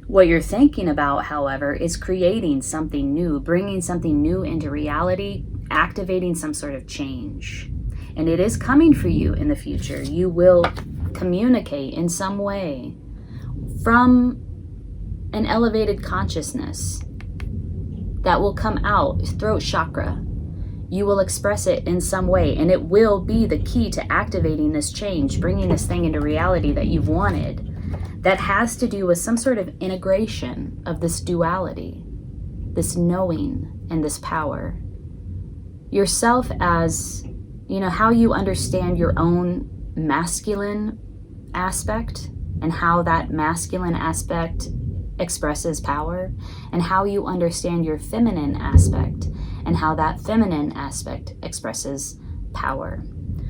What you're thinking about, however, is creating something new, bringing something new into reality, activating some sort of change. And it is coming for you in the future. You will communicate in some way from an elevated consciousness that will come out, throat chakra. You will express it in some way, and it will be the key to activating this change, bringing this thing into reality that you've wanted. That has to do with some sort of integration of this duality, this knowing and this power. Yourself as, how you understand your own masculine aspect and how that masculine aspect expresses power, and how you understand your feminine aspect and how that feminine aspect expresses power.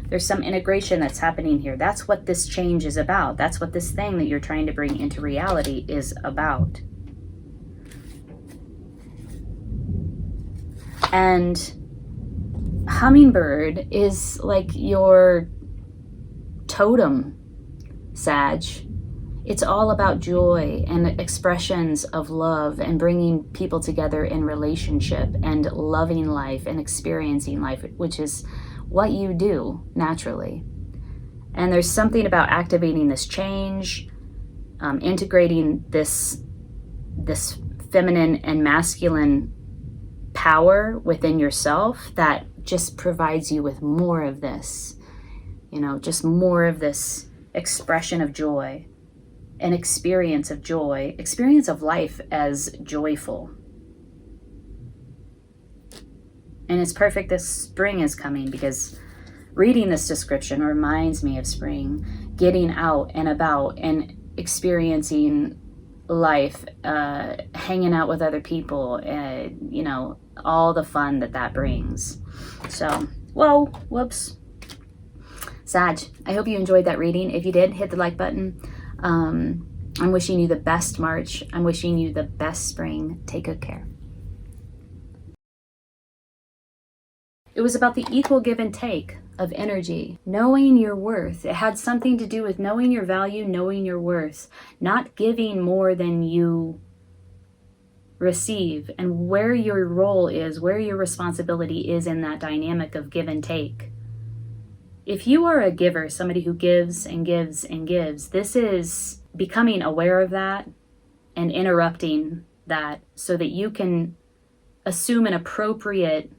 There's some integration that's happening here. That's what this change is about. That's what this thing that you're trying to bring into reality is about. And hummingbird is like your totem, Sag. It's all about joy and expressions of love and bringing people together in relationship and loving life and experiencing life, which is what you do naturally. And there's something about activating this change, integrating this feminine and masculine power within yourself that just provides you with more of this, just more of this expression of joy, an experience of joy, experience of life as joyful. And it's perfect this spring is coming, because reading this description reminds me of spring, getting out and about and experiencing life, hanging out with other people, all the fun that brings. So, whoops. Sag, I hope you enjoyed that reading. If you did, hit the like button. I'm wishing you the best March. I'm wishing you the best spring. Take good care. It was about the equal give and take of energy, knowing your worth. It had something to do with knowing your value, knowing your worth, not giving more than you receive, and where your role is, where your responsibility is in that dynamic of give and take. If you are a giver, somebody who gives and gives and gives, this is becoming aware of that and interrupting that so that you can assume an appropriate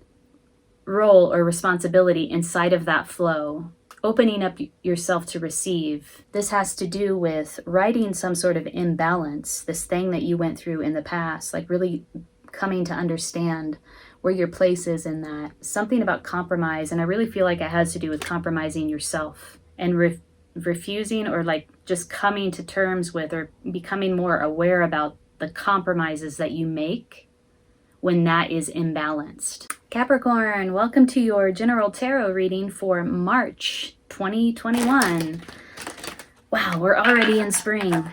role or responsibility inside of that flow, opening up yourself to receive. This has to do with righting some sort of imbalance, this thing that you went through in the past, like really coming to understand where your place is in that. Something about compromise, and I really feel like it has to do with compromising yourself and refusing, or like just coming to terms with, or becoming more aware about the compromises that you make when that is imbalanced. Capricorn, welcome to your general tarot reading for March 2021. Wow, we're already in spring.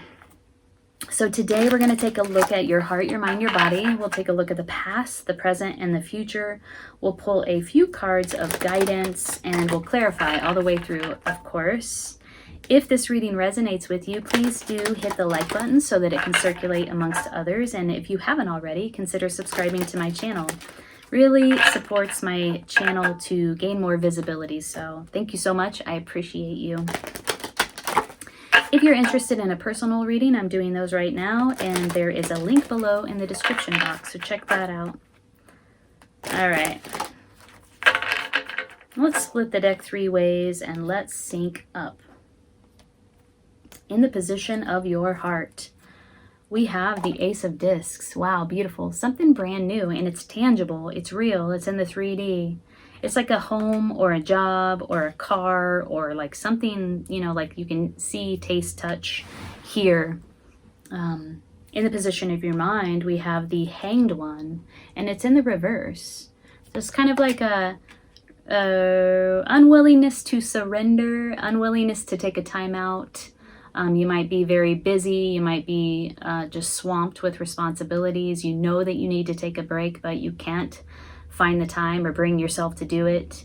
So today we're going to take a look at your heart, your mind, your body. We'll take a look at the past, the present, and the future. We'll pull a few cards of guidance, and we'll clarify all the way through, of course. If this reading resonates with you, please do hit the like button so that it can circulate amongst others. And if you haven't already, consider subscribing to my channel. Really supports my channel to gain more visibility. So thank you so much. I appreciate you. If you're interested in a personal reading, I'm doing those right now, and there is a link below in the description box, so check that out. All right. Let's split the deck 3 ways and let's sync up. In the position of your heart, we have the Ace of Discs. Wow, beautiful. Something brand new, and it's tangible. It's real. It's in the 3D. It's like a home or a job or a car or like something, like you can see, taste, touch, hear. In the position of your mind, we have the Hanged One, and it's in the reverse. So it's kind of like a unwillingness to surrender, unwillingness to take a time out. You might be very busy. You might be just swamped with responsibilities. You know that you need to take a break, but you can't find the time or bring yourself to do it.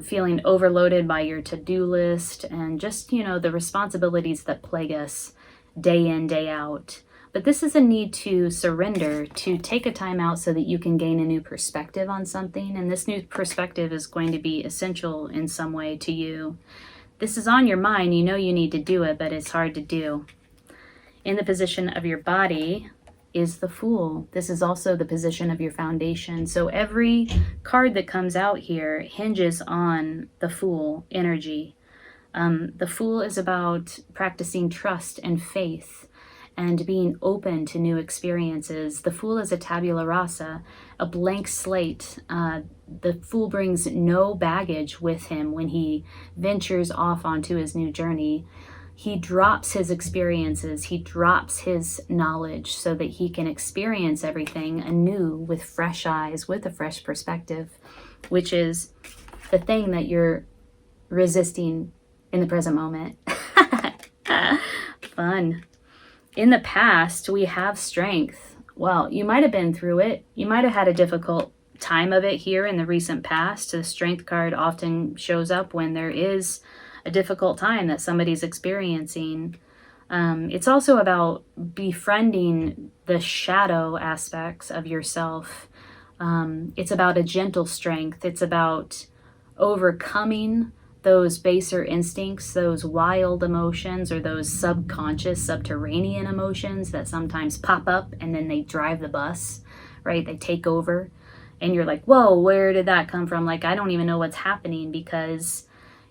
Feeling overloaded by your to-do list and just, the responsibilities that plague us day in, day out. But this is a need to surrender, to take a time out so that you can gain a new perspective on something. And this new perspective is going to be essential in some way to you. This is on your mind. You know you need to do it, but it's hard to do. In the position of your body is the Fool. This is also the position of your foundation. So every card that comes out here hinges on the Fool energy. The Fool is about practicing trust and faith and being open to new experiences. The Fool is a tabula rasa, a blank slate. The Fool brings no baggage with him when he ventures off onto his new journey. he drops his experiences, he drops his knowledge so that he can experience everything anew with fresh eyes, with a fresh perspective, which is the thing that you're resisting in the present moment. Fun. In the past, we have strength. Well, you might have been through it. You might have had a difficult time of it here in the recent past. The strength card often shows up when there is a difficult time that somebody's experiencing. It's also about befriending the shadow aspects of yourself. It's about a gentle strength. It's about overcoming those baser instincts, those wild emotions, or those subconscious, subterranean emotions that sometimes pop up and then they drive the bus, right? They take over. And you're like, whoa, where did that come from? Like, I don't even know what's happening, because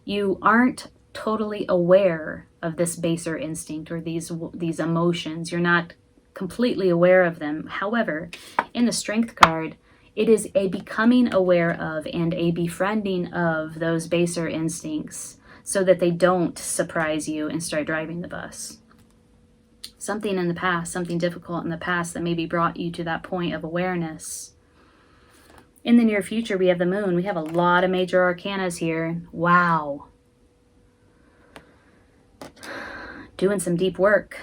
you aren't totally aware of this baser instinct or these emotions. You're not completely aware of them. However, in the Strength card, it is a becoming aware of and a befriending of those baser instincts so that they don't surprise you and start driving the bus. Something in the past, something difficult in the past that maybe brought you to that point of awareness. In the near future, we have the moon. We have a lot of major arcanas here. Wow. Doing some deep work.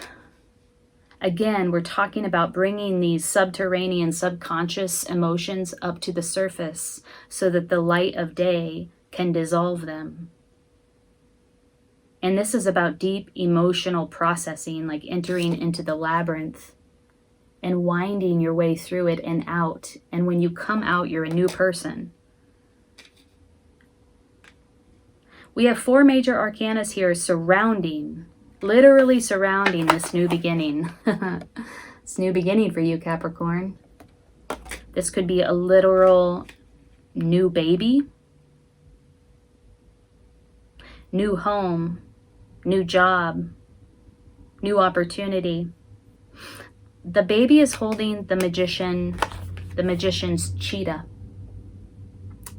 Again, we're talking about bringing these subterranean, subconscious emotions up to the surface so that the light of day can dissolve them. And this is about deep emotional processing, like entering into the labyrinth and winding your way through it and out. And when you come out, you're a new person. We have 4 major arcanas here surrounding, literally surrounding this new beginning. It's new beginning for you, Capricorn. This could be a literal new baby, new home, new job, new opportunity. The baby is holding the magician's cheetah.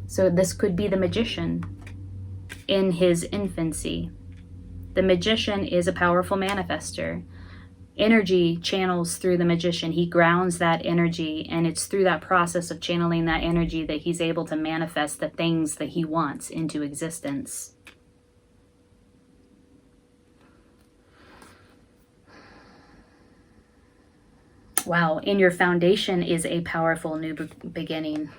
So this could be the magician in his infancy. The magician is a powerful manifester. Energy channels through the magician. He grounds that energy, and it's through that process of channeling that energy that he's able to manifest the things that he wants into existence. Wow, in your foundation is a powerful new beginning.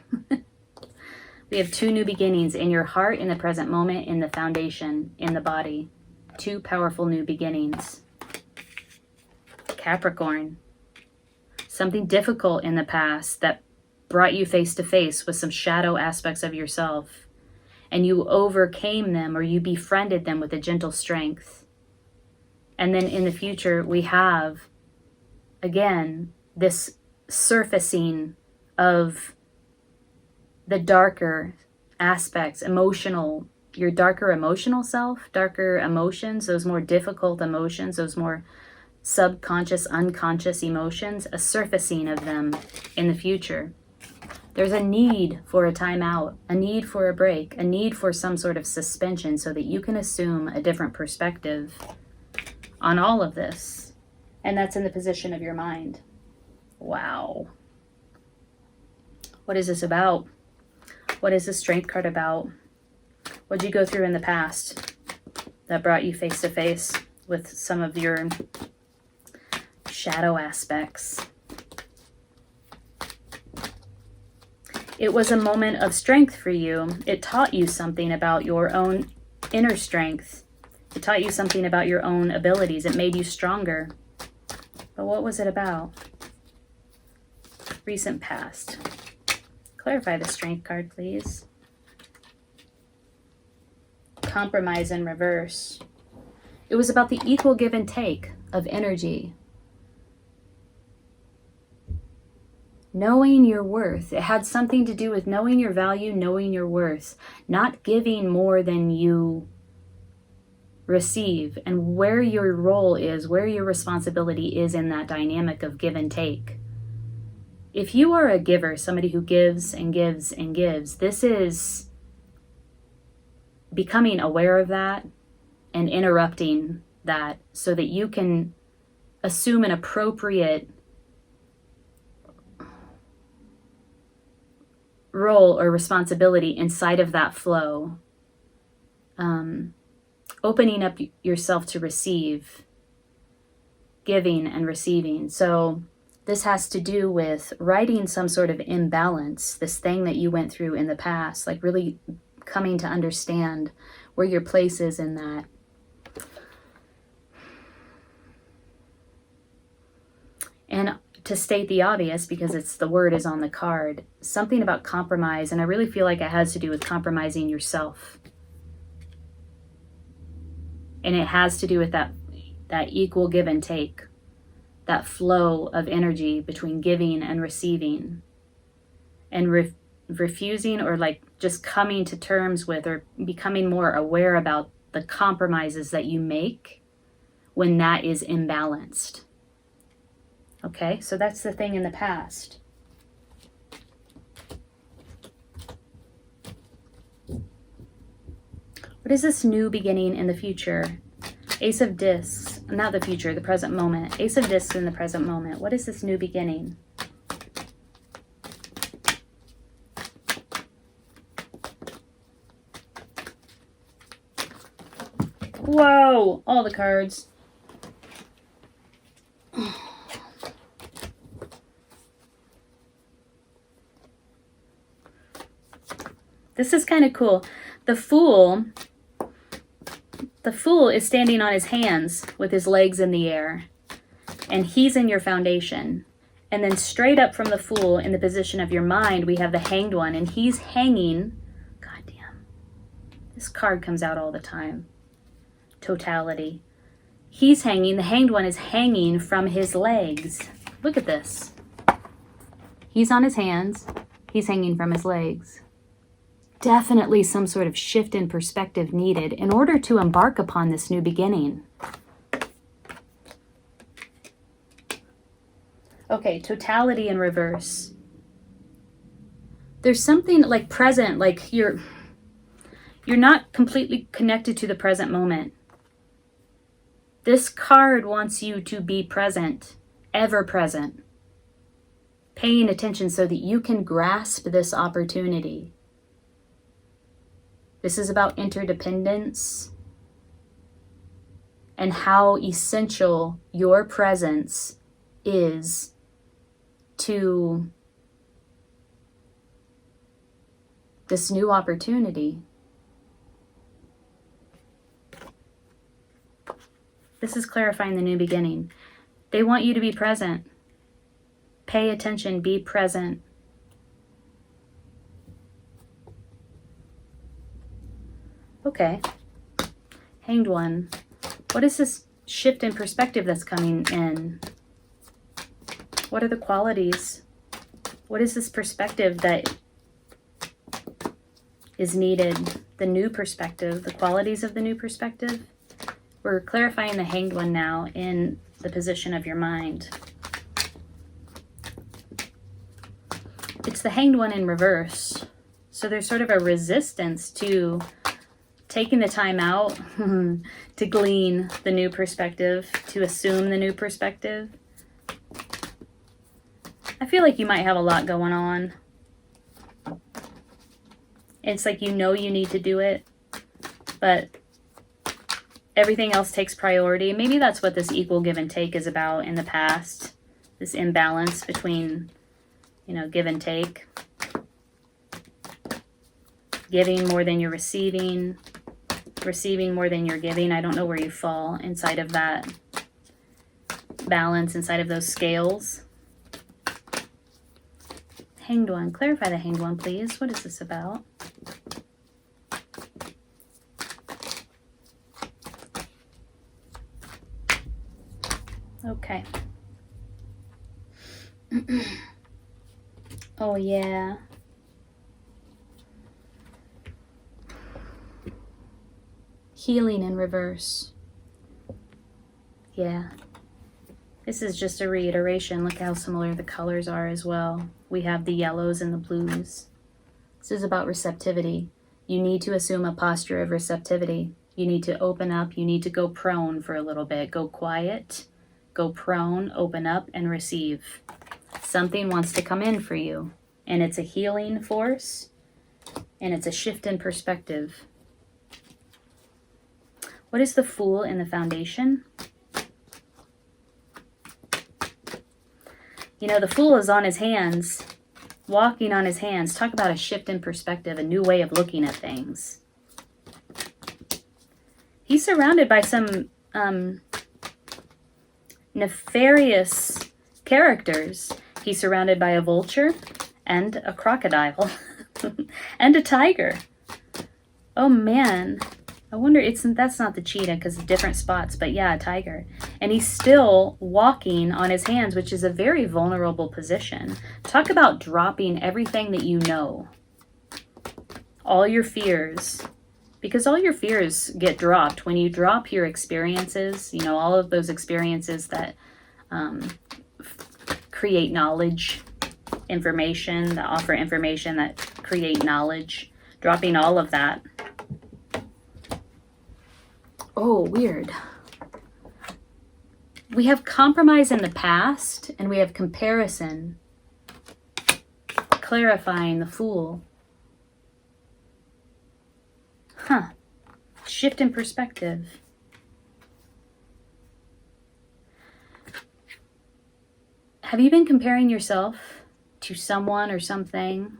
We have 2 new beginnings in your heart, in the present moment, in the foundation, in the body. 2 powerful new beginnings. Capricorn, something difficult in the past that brought you face to face with some shadow aspects of yourself, and you overcame them, or you befriended them with a gentle strength. And then in the future, we have, again, this surfacing of the darker aspects, your darker emotional self, darker emotions, those more difficult emotions, those more subconscious, unconscious emotions, a surfacing of them in the future. There's a need for a timeout, a need for a break, a need for some sort of suspension so that you can assume a different perspective on all of this. And that's in the position of your mind. Wow. What is this about? What is the Strength card about? What did you go through in the past that brought you face to face with some of your shadow aspects? It was a moment of strength for you. It taught you something about your own inner strength. It taught you something about your own abilities. It made you stronger. But what was it about? Recent past. Clarify the Strength card, please. Compromise in reverse. It was about the equal give and take of energy. Knowing your worth. It had something to do with knowing your value, knowing your worth. Not giving more than you receive, and where your role is, where your responsibility is in that dynamic of give and take. If you are a giver, somebody who gives and gives and gives, this is becoming aware of that and interrupting that so that you can assume an appropriate role or responsibility inside of that flow. Opening up yourself to receive, giving and receiving. So this has to do with righting some sort of imbalance, this thing that you went through in the past, like really coming to understand where your place is in that. And to state the obvious, because it's the word is on the card, something about compromise, and I really feel like it has to do with compromising yourself. And it has to do with that equal give and take, that flow of energy between giving and receiving, and refusing or like just coming to terms with or becoming more aware about the compromises that you make when that is imbalanced. Okay, so that's the thing in the past. What is this new beginning in the future? Ace of Discs, not the future, the present moment. Ace of Discs in the present moment. What is this new beginning? Whoa, all the cards. This is kind of cool. The Fool is standing on his hands with his legs in the air, and he's in your foundation. And then straight up from the Fool, in the position of your mind, we have the Hanged One, and he's hanging. Goddamn, this card comes out all the time. Totality. He's hanging, the Hanged One is hanging from his legs. Look at this. He's on his hands, he's hanging from his legs. Definitely some sort of shift in perspective needed in order to embark upon this new beginning. Okay, totality in reverse. There's something like present, like you're not completely connected to the present moment. This card wants you to be present, ever present, paying attention so that you can grasp this opportunity. This is about interdependence and how essential your presence is to this new opportunity. This is clarifying the new beginning. They want you to be present. Pay attention, be present. Okay, Hanged One. What is this shift in perspective that's coming in? What are the qualities? What is this perspective that is needed? The new perspective, the qualities of the new perspective? We're clarifying the Hanged One now in the position of your mind. It's the Hanged One in reverse. So there's sort of a resistance to taking the time out to glean the new perspective, to assume the new perspective. I feel like you might have a lot going on. It's like you know you need to do it, but everything else takes priority. Maybe that's what this equal give and take is about in the past. This imbalance between, give and take. Giving more than you're receiving more than you're giving. I don't know where you fall inside of that balance, inside of those scales. Hanged One. Clarify the Hanged One, please. What is this about? Okay. Oh, yeah. Healing in reverse. Yeah. This is just a reiteration. Look how similar the colors are as well. We have the yellows and the blues. This is about receptivity. You need to assume a posture of receptivity. You need to open up. You need to go prone for a little bit. Go quiet, go prone, open up, and receive. Something wants to come in for you. And it's a healing force. And it's a shift in perspective. What is the Fool in the Foundation? You know, the Fool is on his hands, walking on his hands. Talk about a shift in perspective, a new way of looking at things. He's surrounded by some nefarious characters. He's surrounded by a vulture and a crocodile and a tiger. Oh man, I wonder, that's not the cheetah because it's different spots, but yeah, a tiger. And he's still walking on his hands, which is a very vulnerable position. Talk about dropping everything that you know. All your fears. Because all your fears get dropped. When you drop your experiences, you know, all of those experiences that create knowledge, information, that offer information, that create knowledge. Dropping all of that. Oh, weird. We have compromise in the past, and we have comparison. Clarifying the Fool. Huh. Shift in perspective. Have you been comparing yourself to someone or something?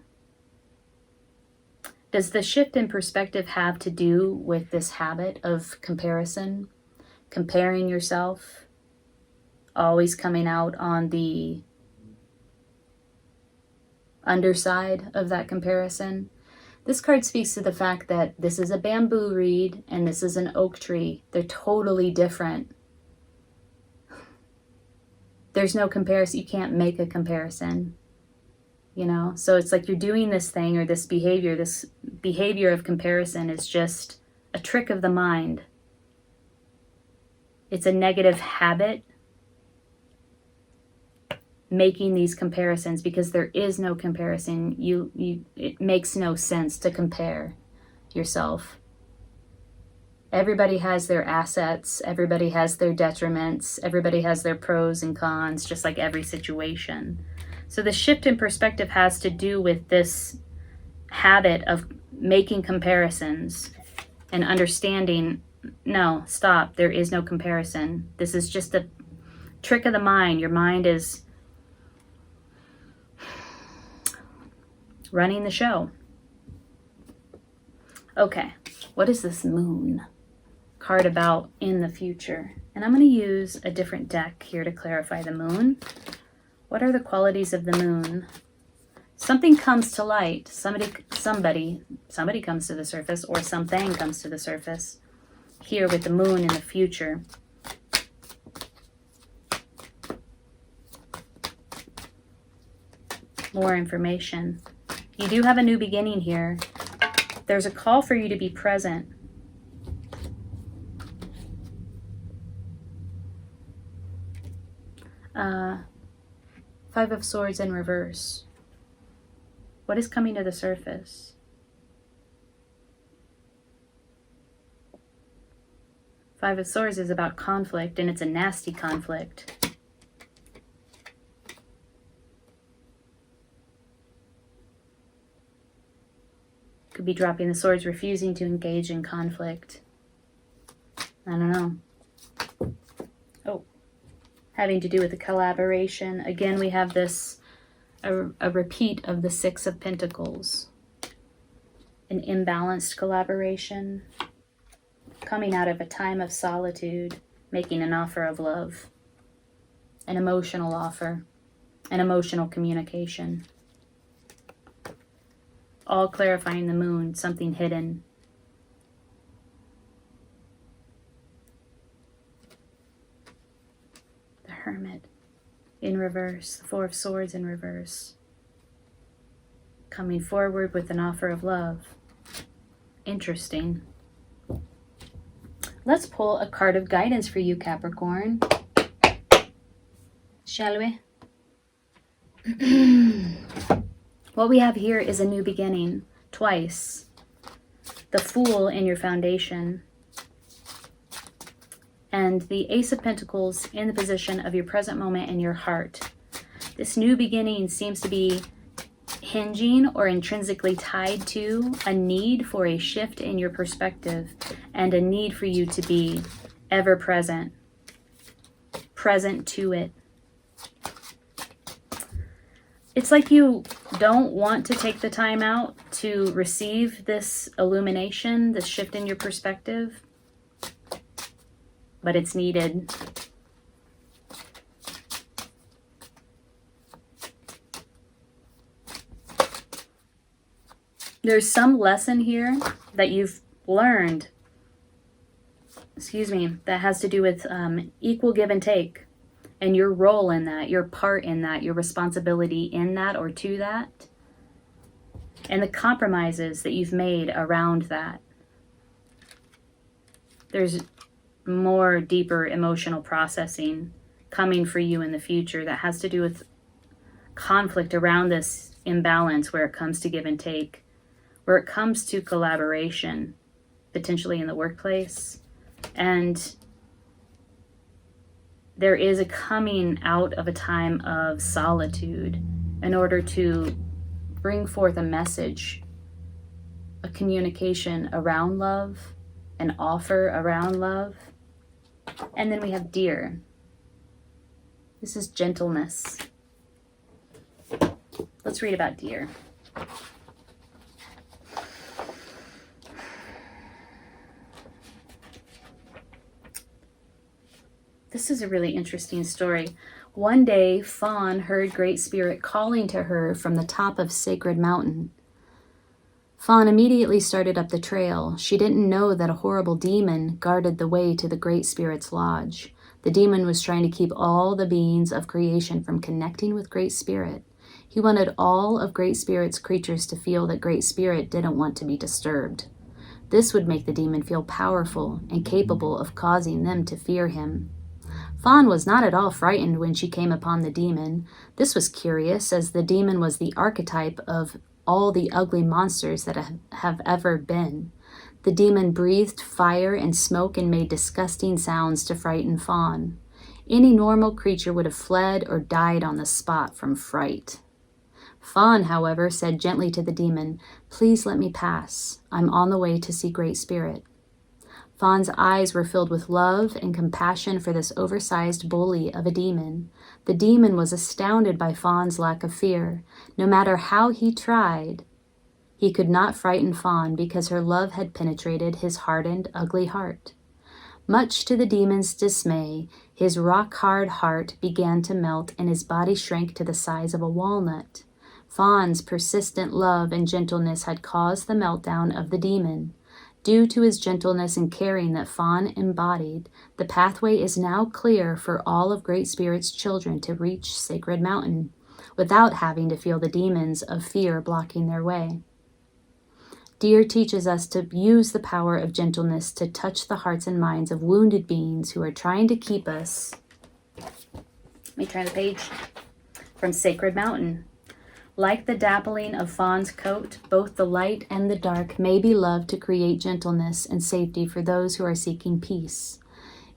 Does the shift in perspective have to do with this habit of comparison? Comparing yourself? Always coming out on the underside of that comparison? This card speaks to the fact that this is a bamboo reed and this is an oak tree. They're totally different. There's no comparison. You can't make a comparison. You know, so it's like you're doing this thing or this behavior of comparison is just a trick of the mind. It's a negative habit, making these comparisons, because there is no comparison. It makes no sense to compare yourself. Everybody has their assets, everybody has their detriments, everybody has their pros and cons, just like every situation. So the shift in perspective has to do with this habit of making comparisons and understanding, no, stop, there is no comparison. This is just a trick of the mind. Your mind is running the show. Okay, what is this Moon card about in the future? And I'm going to use a different deck here to clarify the Moon. What are the qualities of the Moon? Something comes to light. Somebody comes to the surface, or something comes to the surface here with the Moon in the future. More information. You do have a new beginning here. There's a call for you to be present. Five of Swords in reverse. What is coming to the surface? Five of Swords is about conflict, and it's a nasty conflict. Could be dropping the swords, refusing to engage in conflict. I don't know. Oh, having to do with the collaboration. Again, we have this, a repeat of the Six of Pentacles. An imbalanced collaboration. Coming out of a time of solitude, making an offer of love. An emotional offer. An emotional communication. All clarifying the Moon, something hidden. The Hermit in reverse, the Four of Swords in reverse. Coming forward with an offer of love. Interesting. Let's pull a card of guidance for you, Capricorn. Shall we? What we have here is a new beginning, twice. The Fool in your foundation. and the Ace of Pentacles in the position of your present moment in your heart. This new beginning seems to be hinging or intrinsically tied to a need for a shift in your perspective and a need for you to be ever present to it. It's like you don't want to take the time out to receive this illumination, this shift in your perspective, but it's needed. There's some lesson here that you've learned, that has to do with equal give and take. And your role in that, your part in that, your responsibility in that or to that. And the compromises that you've made around that. There's more deeper emotional processing coming for you in the future that has to do with conflict around this imbalance where it comes to give and take, where it comes to collaboration, potentially in the workplace. And there is a coming out of a time of solitude in order to bring forth a message, a communication around love, an offer around love. And then we have Deer. This is gentleness. Let's read about Deer. This is a really interesting story. One day, Fawn heard Great Spirit calling to her from the top of Sacred Mountain. Fawn immediately started up the trail. She didn't know that a horrible demon guarded the way to the Great Spirit's lodge. The demon was trying to keep all the beings of creation from connecting with Great Spirit. He wanted all of Great Spirit's creatures to feel that Great Spirit didn't want to be disturbed. This would make the demon feel powerful and capable of causing them to fear him. Fawn was not at all frightened when she came upon the demon. This was curious, as the demon was the archetype of all the ugly monsters that have ever been. The demon breathed fire and smoke and made disgusting sounds to frighten Fawn. Any normal creature would have fled or died on the spot from fright. Fawn, however, said gently to the demon, "Please let me pass. I'm on the way to see Great Spirit." Fawn's eyes were filled with love and compassion for this oversized bully of a demon. The demon was astounded by Fawn's lack of fear. No matter how he tried, he could not frighten Fawn because her love had penetrated his hardened, ugly heart. Much to the demon's dismay, his rock-hard heart began to melt and his body shrank to the size of a walnut. Fawn's persistent love and gentleness had caused the meltdown of the demon. Due to his gentleness and caring that Fawn embodied, the pathway is now clear for all of Great Spirit's children to reach Sacred Mountain, without having to feel the demons of fear blocking their way. Deer teaches us to use the power of gentleness to touch the hearts and minds of wounded beings who are trying to keep us. Let me try the page. From Sacred Mountain. Like the dappling of Fawn's coat, both the light and the dark may be loved to create gentleness and safety for those who are seeking peace.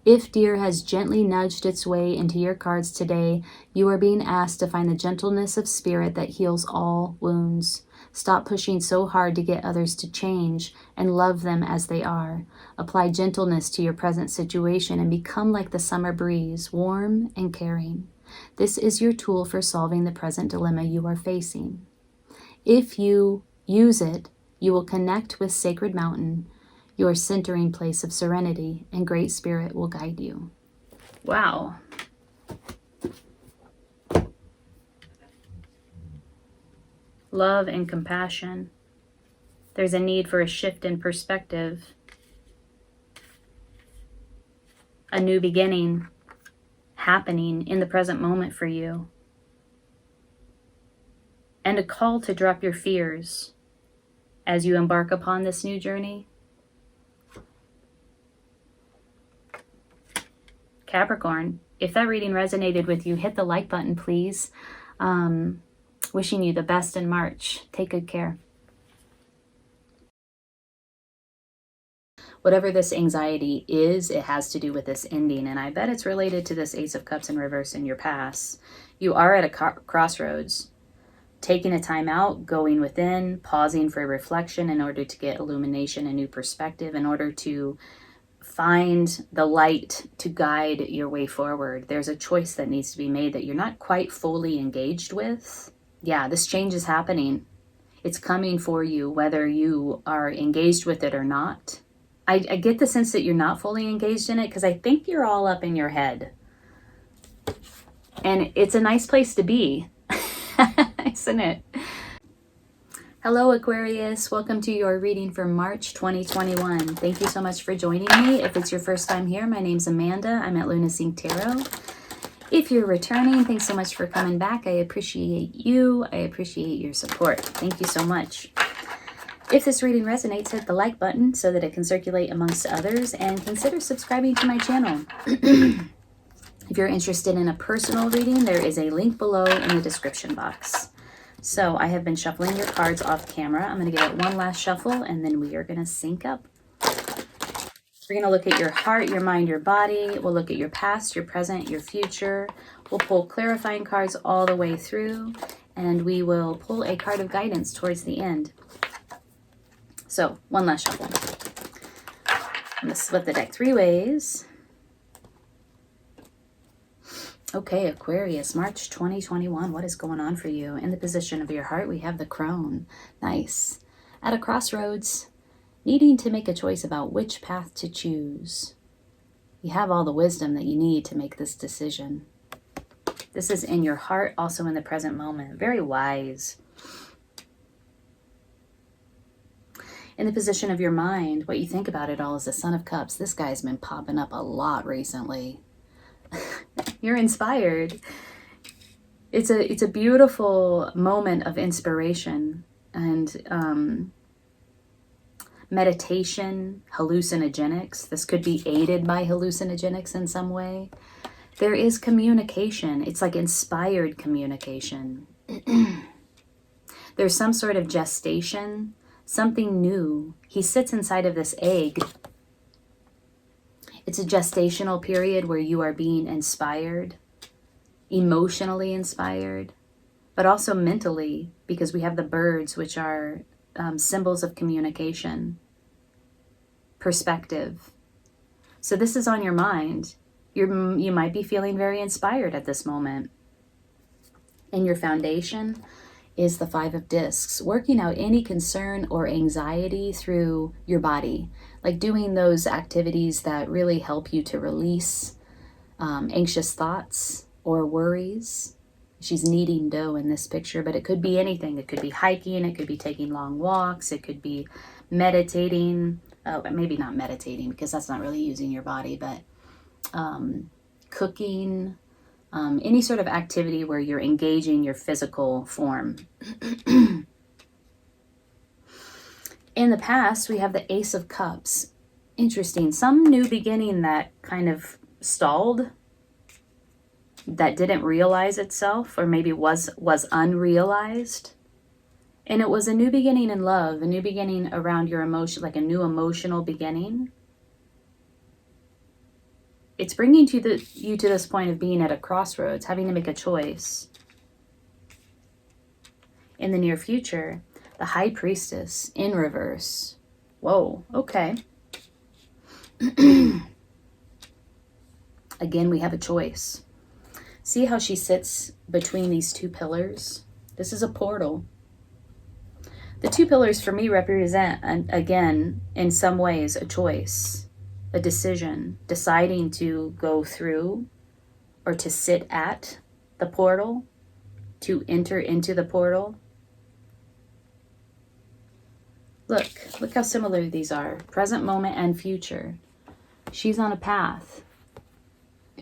If Deer has gently nudged its way into your cards today, you are being asked to find the gentleness of spirit that heals all wounds. Stop pushing so hard to get others to change and love them as they are. Apply gentleness to your present situation and become like the summer breeze, warm and caring. This is your tool for solving the present dilemma you are facing. If you use it, you will connect with Sacred Mountain, your centering place of serenity, and Great Spirit will guide you. Wow. Love and compassion. There's a need for a shift in perspective. A new beginning happening in the present moment for you. And a call to drop your fears as you embark upon this new journey. Capricorn, if that reading resonated with you, hit the like button, please. Wishing you the best in March. Take good care. Whatever this anxiety is, it has to do with this ending. And I bet it's related to this Ace of Cups in reverse in your past. You are at a crossroads, taking a time out, going within, pausing for reflection in order to get illumination and new perspective, in order to find the light to guide your way forward. There's a choice that needs to be made that you're not quite fully engaged with. Yeah, this change is happening. It's coming for you, whether you are engaged with it or not. I get the sense that you're not fully engaged in it because I think you're all up in your head. And it's a nice place to be, isn't it? Hello, Aquarius. Welcome to your reading for March 2021. Thank you so much for joining me. If it's your first time here, my name's Amanda. I'm at Luna Sync Tarot. If you're returning, thanks so much for coming back. I appreciate you. I appreciate your support. Thank you so much. If this reading resonates, hit the like button so that it can circulate amongst others, and consider subscribing to my channel. If you're interested in a personal reading, there is a link below in the description box. So I have been shuffling your cards off camera. I'm going to give it one last shuffle, and then we are going to sync up. We're going to look at your heart, your mind, your body. We'll look at your past, your present, your future. We'll pull clarifying cards all the way through, and we will pull a card of guidance towards the end. So, one last shuffle. I'm going to split the deck 3 ways. Okay, Aquarius, March 2021. What is going on for you? In the position of your heart, we have the Crone. Nice. At a crossroads, needing to make a choice about which path to choose. You have all the wisdom that you need to make this decision. This is in your heart, also in the present moment. Very wise. In the position of your mind, what you think about it all is the Son of Cups. This guy's been popping up a lot recently. You're inspired. It's a beautiful moment of inspiration and meditation, hallucinogenics. This could be aided by hallucinogenics in some way. There is communication. It's like inspired communication. There's some sort of gestation. Something new. He sits inside of this egg. It's a gestational period where you are being inspired, emotionally inspired, but also mentally, because we have the birds, which are symbols of communication, perspective. So this is on your mind. You might be feeling very inspired at this moment. And your foundation is the 5 of Discs, working out any concern or anxiety through your body, like doing those activities that really help you to release anxious thoughts or worries. She's kneading dough in this picture, but it could be anything. It could be hiking, it could be taking long walks, it could be meditating, maybe not meditating because that's not really using your body, but cooking, any sort of activity where you're engaging your physical form. In the past, we have the Ace of Cups. Interesting. Some new beginning that kind of stalled, that didn't realize itself, or maybe was unrealized. And it was a new beginning in love, a new beginning around your emotion, like a new emotional beginning. It's bringing you to this point of being at a crossroads, having to make a choice. In the near future, the High Priestess in reverse. Whoa, okay. Again, we have a choice. See how she sits between these 2 pillars? This is a portal. The 2 pillars for me represent, again, in some ways, a choice. A decision, deciding to go through or to sit at the portal, to enter into the portal. Look how similar these are. Present moment and future. She's on a path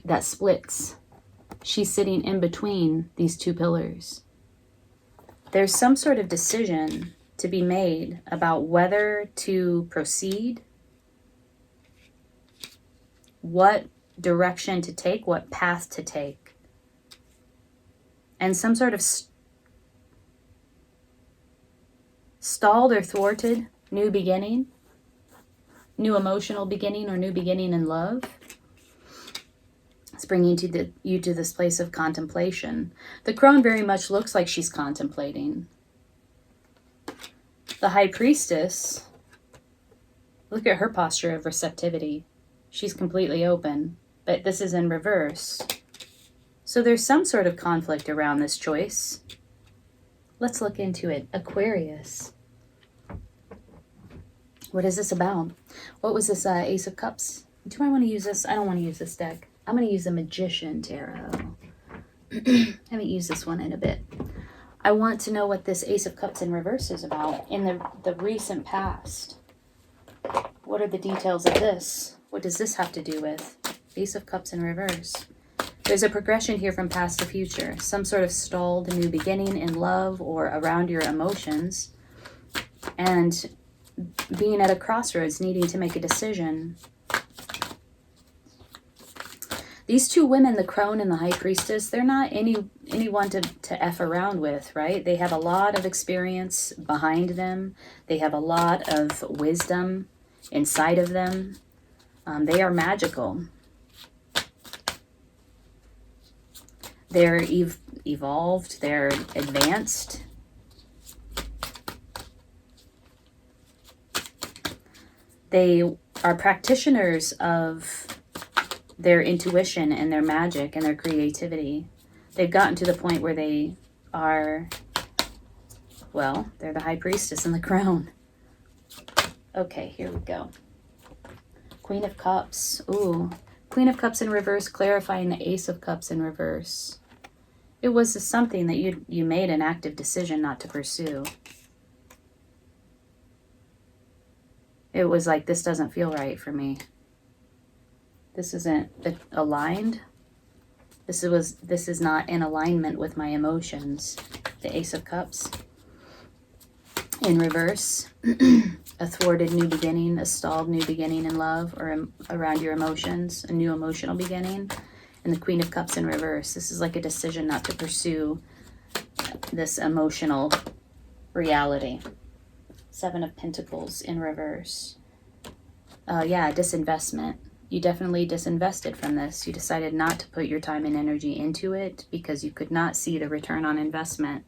that splits. She's sitting in between these 2 pillars. There's some sort of decision to be made about whether to proceed, what direction to take, what path to take. And some sort of stalled or thwarted new beginning new emotional beginning or new beginning in love. It's bringing you to this place of contemplation. The crone very much looks like she's contemplating. The High Priestess, look at her posture of receptivity. She's completely open, but this is in reverse. So there's some sort of conflict around this choice. Let's look into it. Aquarius. What is this about? What was this Ace of Cups? Do I want to use this? I don't want to use this deck. I'm going to use the Magician Tarot. I haven't used this one in a bit. I want to know what this Ace of Cups in reverse is about in the recent past. What are the details of this? What does this have to do with? Ace of Cups in reverse. There's a progression here from past to future. Some sort of stalled new beginning in love or around your emotions. And being at a crossroads, needing to make a decision. These two women, the crone and the High Priestess, they're not anyone to F around with, right? They have a lot of experience behind them. They have a lot of wisdom inside of them. They are magical. They're evolved. They're advanced. They are practitioners of their intuition and their magic and their creativity. They've gotten to the point where they are, well, they're the High Priestess and the Crone. Okay, here we go. Queen of Cups. Ooh, Queen of Cups in reverse, clarifying the Ace of Cups in reverse. It was something that you made an active decision not to pursue. It was like, this doesn't feel right for me. This isn't aligned. This is not in alignment with my emotions. The Ace of Cups in reverse. A thwarted new beginning, a stalled new beginning in love or around your emotions, a new emotional beginning. And the Queen of Cups in reverse. This is like a decision not to pursue this emotional reality. Seven of Pentacles in reverse. Yeah, disinvestment. You definitely disinvested from this. You decided not to put your time and energy into it because you could not see the return on investment.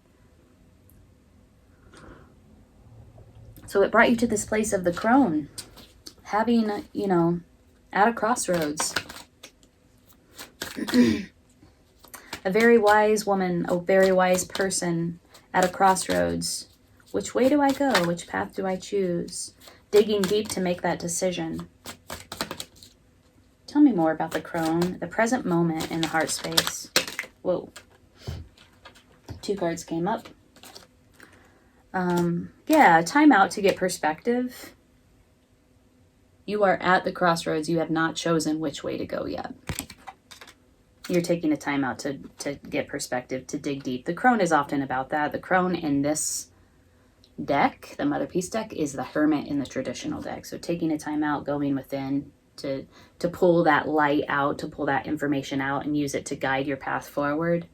So it brought you to this place of the crone, having, at a crossroads. A very wise woman, a very wise person at a crossroads. Which way do I go? Which path do I choose? Digging deep to make that decision. Tell me more about the crone, the present moment in the heart space. Whoa. Two cards came up. Yeah, time out to get perspective. You are at the crossroads. You have not chosen which way to go yet. You're taking a time out to get perspective, to dig deep. The crone is often about that. The crone in this deck, the Mother Peace deck, is the Hermit in the traditional deck. So taking a time out, going within to pull that light out, to pull that information out and use it to guide your path forward,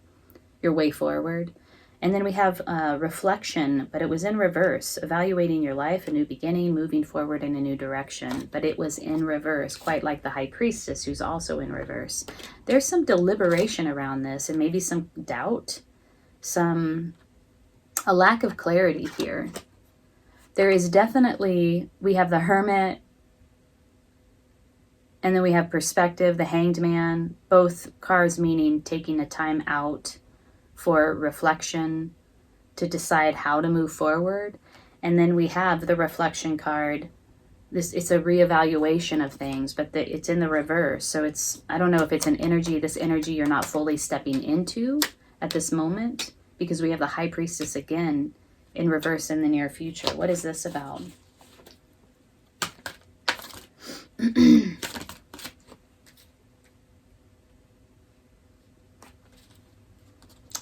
your way forward. And then we have reflection, but it was in reverse, evaluating your life, a new beginning, moving forward in a new direction. But it was in reverse, quite like the High Priestess, who's also in reverse. There's some deliberation around this and maybe some doubt, a lack of clarity here. There is definitely, we have the Hermit, and then we have perspective, the Hanged Man, both cards meaning taking a time out for reflection to decide how to move forward. And then we have the reflection card. It's a reevaluation of things, but it's in the reverse. So it's, I don't know if it's this energy you're not fully stepping into at this moment, because we have the High Priestess again in reverse in the near future. What is this about?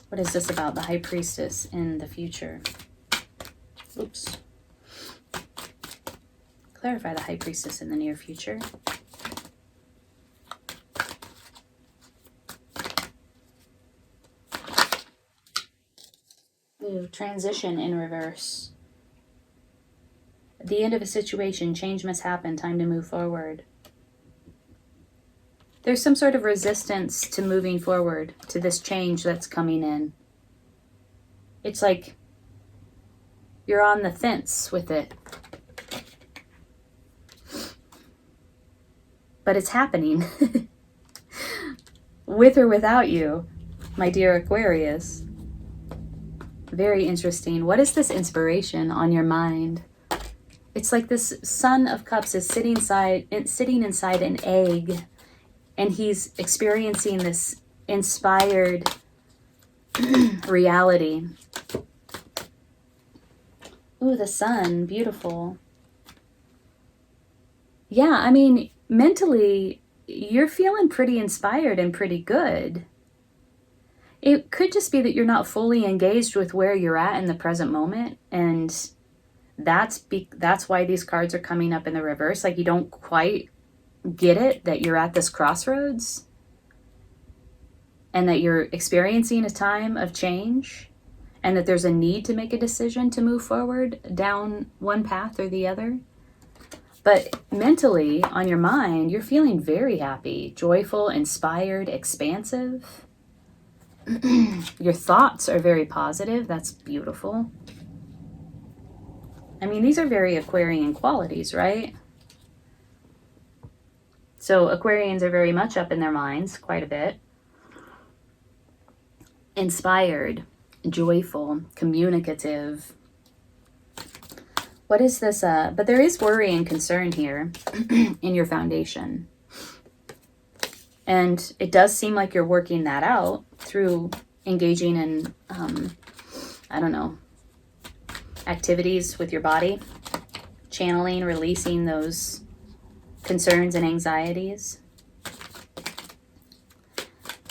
What is this about the High Priestess in the future? Oops. Clarify the High Priestess in the near future. Ooh, transition in reverse. The end of a situation, change must happen, time to move forward. There's some sort of resistance to moving forward, to this change that's coming in. It's like you're on the fence with it. But it's happening. With or without you, my dear Aquarius. Very interesting. What is this inspiration on your mind? It's like this Son of Cups is sitting inside an egg, and he's experiencing this inspired reality. Ooh, the sun, beautiful. Yeah, I mean, mentally, you're feeling pretty inspired and pretty good. It could just be that you're not fully engaged with where you're at in the present moment, and that's why these cards are coming up in the reverse. Like, you don't quite get it, that you're at this crossroads and that you're experiencing a time of change, and that there's a need to make a decision to move forward down one path or the other. But mentally, on your mind, you're feeling very happy, joyful, inspired, expansive. Your thoughts are very positive. That's beautiful. I mean, these are very Aquarian qualities, right? So Aquarians are very much up in their minds, quite a bit. Inspired, joyful, communicative. What is this? But there is worry and concern here in your foundation. And it does seem like you're working that out through engaging in, I don't know, activities with your body, channeling, releasing those concerns and anxieties.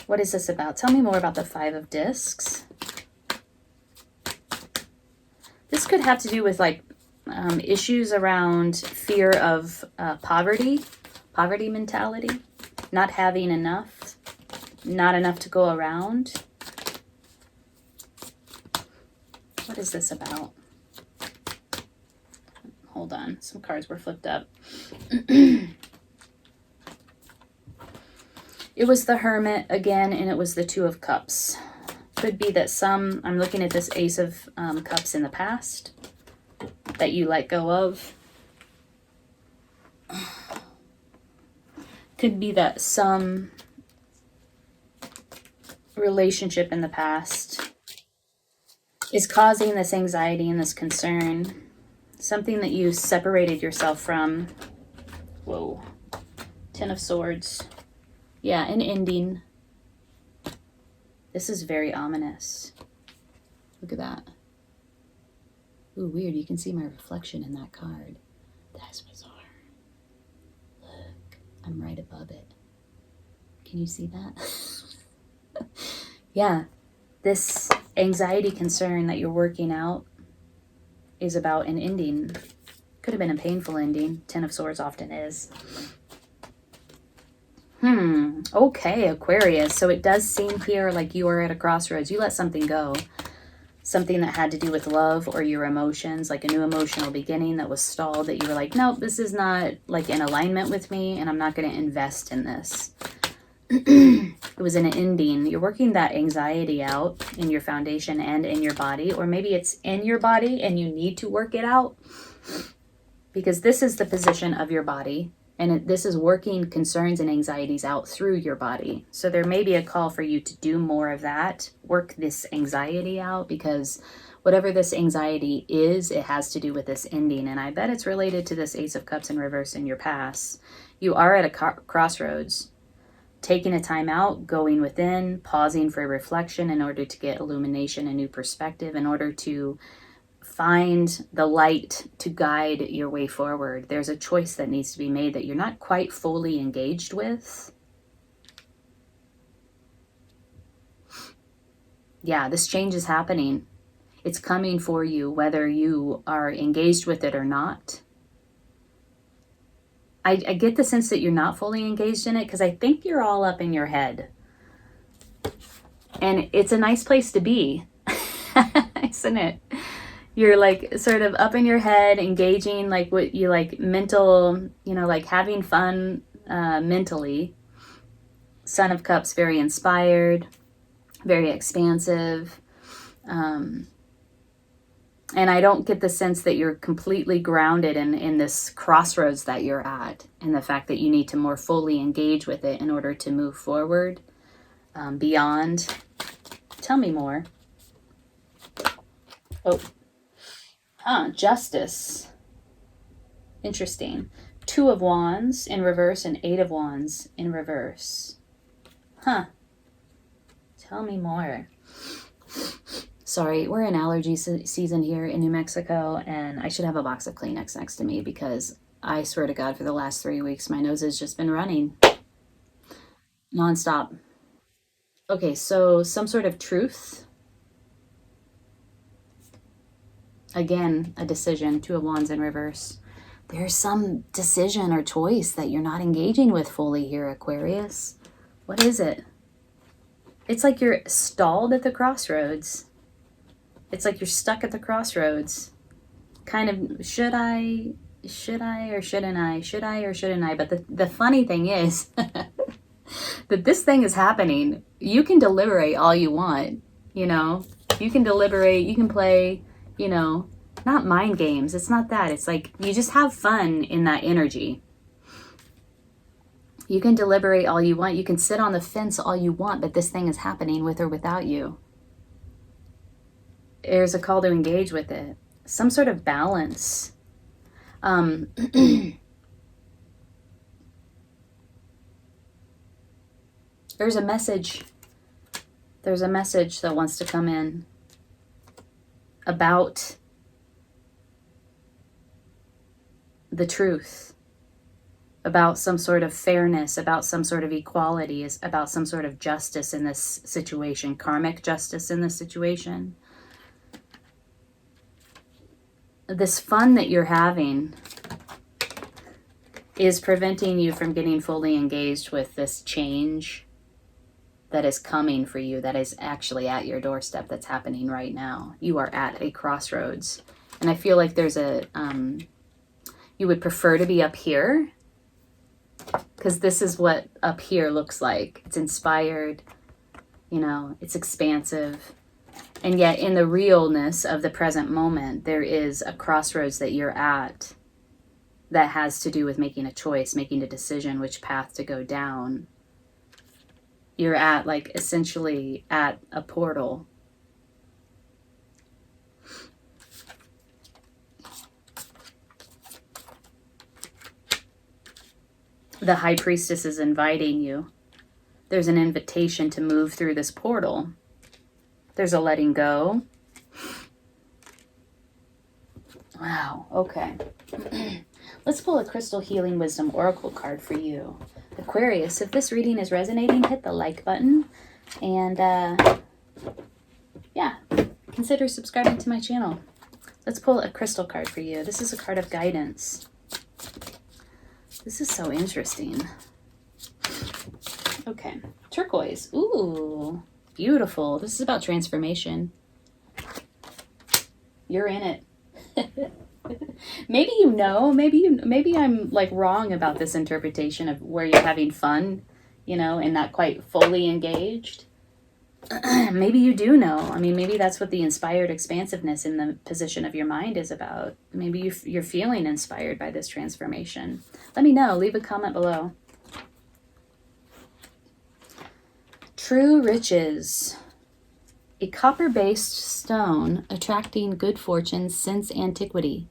What is this about? Tell me more about the Five of Discs. This could have to do with like issues around fear of poverty mentality, not having enough, not enough to go around. What is this about? Hold on, some cards were flipped up. It was the Hermit again, and it was the Two of Cups. Could be that I'm looking at this Ace of Cups in the past that you let go of. Could be that some relationship in the past is causing this anxiety and this concern. Something that you separated yourself from. Whoa. Ten of Swords. Yeah, an ending. This is very ominous. Look at that. Ooh, weird. You can see my reflection in that card. That's bizarre. Look, I'm right above it. Can you see that? Yeah, this anxiety concern that you're working out is about an ending. Could have been a painful ending. Ten of Swords often is. Okay, Aquarius. So it does seem here like you are at a crossroads. You let something go. Something that had to do with love or your emotions, like a new emotional beginning that was stalled, that you were like, nope, this is not like in alignment with me, and I'm not going to invest in this. It was an ending. You're working that anxiety out in your foundation and in your body, or maybe it's in your body and you need to work it out, because this is the position of your body, and this is working concerns and anxieties out through your body. So there may be a call for you to do more of that, work this anxiety out, because whatever this anxiety is, it has to do with this ending. And I bet it's related to this Ace of Cups in reverse in your past. You are at a crossroads, taking a time out, going within, pausing for reflection in order to get illumination, a new perspective, in order to find the light to guide your way forward. There's a choice that needs to be made that you're not quite fully engaged with. Yeah, this change is happening. It's coming for you, whether you are engaged with it or not. I get the sense that you're not fully engaged in it, because I think you're all up in your head. And it's a nice place to be, isn't it? You're like sort of up in your head, engaging, like what you like mental, you know, like having fun mentally. Son of Cups, very inspired, very expansive. And I don't get the sense that you're completely grounded in this crossroads that you're at, and the fact that you need to more fully engage with it in order to move forward beyond. Tell me more. Oh, Justice. Interesting. 2 of Wands in reverse and 8 of Wands in reverse. Huh. Tell me more. Sorry, we're in allergy season here in New Mexico, and I should have a box of Kleenex next to me because I swear to God, for the last 3 weeks, my nose has just been running nonstop. Okay, so some sort of truth. Again, a decision. 2 of Wands in reverse. There's some decision or choice that you're not engaging with fully here, Aquarius. What is it? It's like you're stalled at the crossroads. It's like you're stuck at the crossroads. Kind of, should I or shouldn't I? Should I or shouldn't I? But the funny thing is that this thing is happening. You can deliberate all you want, you know? You can deliberate, you can play, you know, not mind games. It's not that. It's like you just have fun in that energy. You can deliberate all you want. You can sit on the fence all you want, but this thing is happening with or without you. There's a call to engage with it. Some sort of balance. There's a message. There's a message that wants to come in about the truth, about some sort of fairness, about some sort of equality, about some sort of justice in this situation, karmic justice in this situation. This fun that you're having is preventing you from getting fully engaged with this change that is coming for you, that is actually at your doorstep, that's happening right now. You are at a crossroads. And I feel like there's a, you would prefer to be up here, because this is what up here looks like. It's inspired, you know, it's expansive. And yet in the realness of the present moment, there is a crossroads that you're at that has to do with making a choice, making a decision, which path to go down. You're at, like, essentially at a portal. The High Priestess is inviting you. There's an invitation to move through this portal. There's a letting go. Wow, okay. Let's pull a Crystal Healing Wisdom Oracle card for you. Aquarius, if this reading is resonating, hit the like button. And yeah, consider subscribing to my channel. Let's pull a crystal card for you. This is a card of guidance. This is so interesting. Okay, turquoise. Ooh, beautiful. This is about transformation. You're in it. Maybe you know, maybe I'm like wrong about this interpretation of where you're having fun, you know, and not quite fully engaged. Maybe you do know. I mean, maybe that's what the inspired expansiveness in the position of your mind is about. Maybe you're feeling inspired by this transformation. Let me know. Leave a comment below. True riches. A copper-based stone attracting good fortune since antiquity.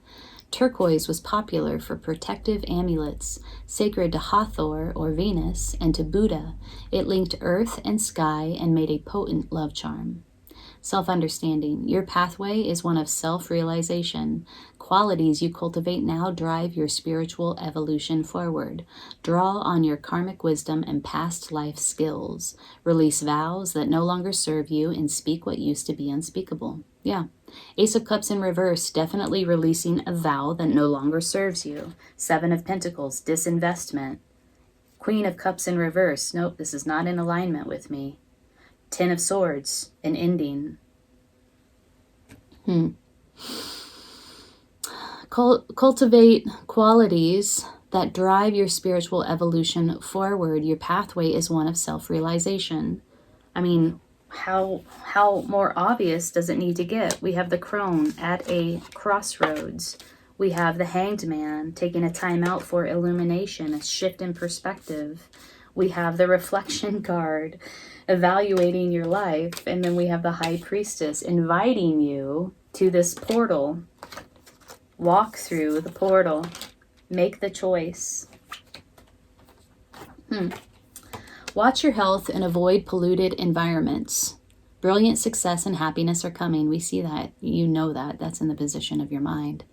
Turquoise was popular for protective amulets, sacred to Hathor or Venus, and to Buddha. It linked earth and sky and made a potent love charm. Self-understanding. Your pathway is one of self-realization. Qualities you cultivate now drive your spiritual evolution forward. Draw on your karmic wisdom and past life skills. Release vows that no longer serve you and speak what used to be unspeakable. Yeah. Ace of Cups in reverse, definitely releasing a vow that no longer serves you. 7 of Pentacles, disinvestment. Queen of Cups in reverse. Nope, this is not in alignment with me. 10 of Swords, an ending. Cultivate qualities that drive your spiritual evolution forward. Your pathway is one of self-realization. I mean, how more obvious does it need to get? We have the crone at a crossroads. We have the hanged man taking a time out for illumination, a shift in perspective. We have the reflection card evaluating your life. And then we have the high priestess inviting you to this portal. Walk through the portal. Make the choice. Watch your health and avoid polluted environments. Brilliant success and happiness are coming. We see that. You know that. That's in the position of your mind.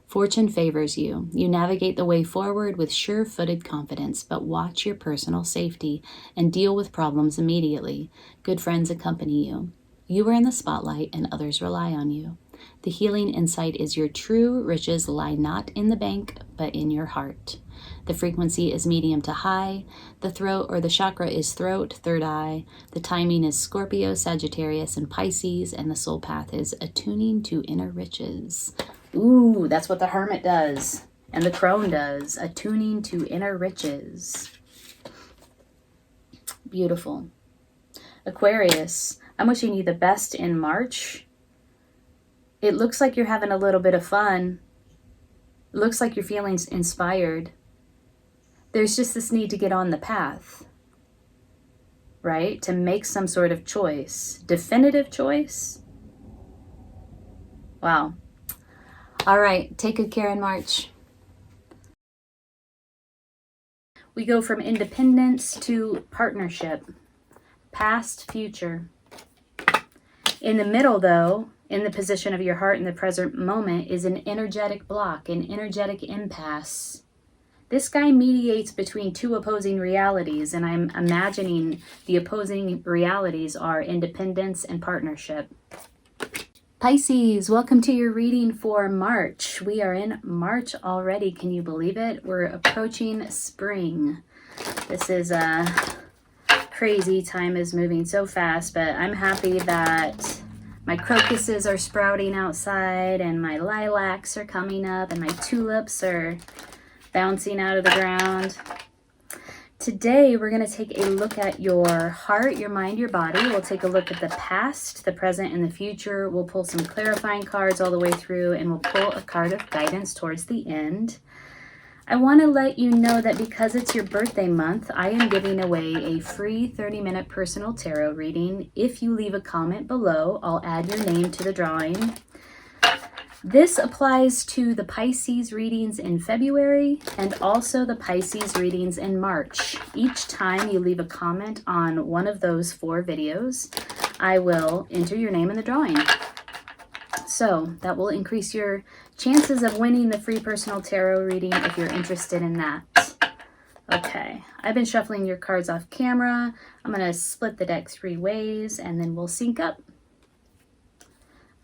Fortune favors you. You navigate the way forward with sure-footed confidence, but watch your personal safety and deal with problems immediately. Good friends accompany you. You are in the spotlight and others rely on you. The healing insight is your true riches lie not in the bank, but in your heart. The frequency is medium to high. The throat or the chakra is throat, third eye. The timing is Scorpio, Sagittarius, and Pisces, and the soul path is attuning to inner riches. Ooh, that's what the hermit does. And the crone does. Attuning to inner riches. Beautiful. Aquarius, I'm wishing you the best in March. It looks like you're having a little bit of fun. It looks like you're feeling inspired. There's just this need to get on the path, right? To make some sort of choice. Definitive choice. Wow. All right, take good care in March. We go from independence to partnership. Past, future. In the middle, though, in the position of your heart in the present moment, is an energetic block, an energetic impasse. This guy mediates between two opposing realities, and I'm imagining the opposing realities are independence and partnership. Pisces, welcome to your reading for March. We are in March already. Can you believe it? We're approaching spring. This is crazy. Time is moving so fast, but I'm happy that my crocuses are sprouting outside and my lilacs are coming up and my tulips are bouncing out of the ground. Today, we're going to take a look at your heart, your mind, your body. We'll take a look at the past, the present, and the future. We'll pull some clarifying cards all the way through, and we'll pull a card of guidance towards the end. I want to let you know that because it's your birthday month, I am giving away a free 30-minute personal tarot reading. If you leave a comment below, I'll add your name to the drawing. This applies to the Pisces readings in February and also the Pisces readings in March. Each time you leave a comment on one of those 4 videos, I will enter your name in the drawing. So that will increase your chances of winning the free personal tarot reading if you're interested in that. Okay, I've been shuffling your cards off camera. I'm going to split the deck 3 ways and then we'll sync up.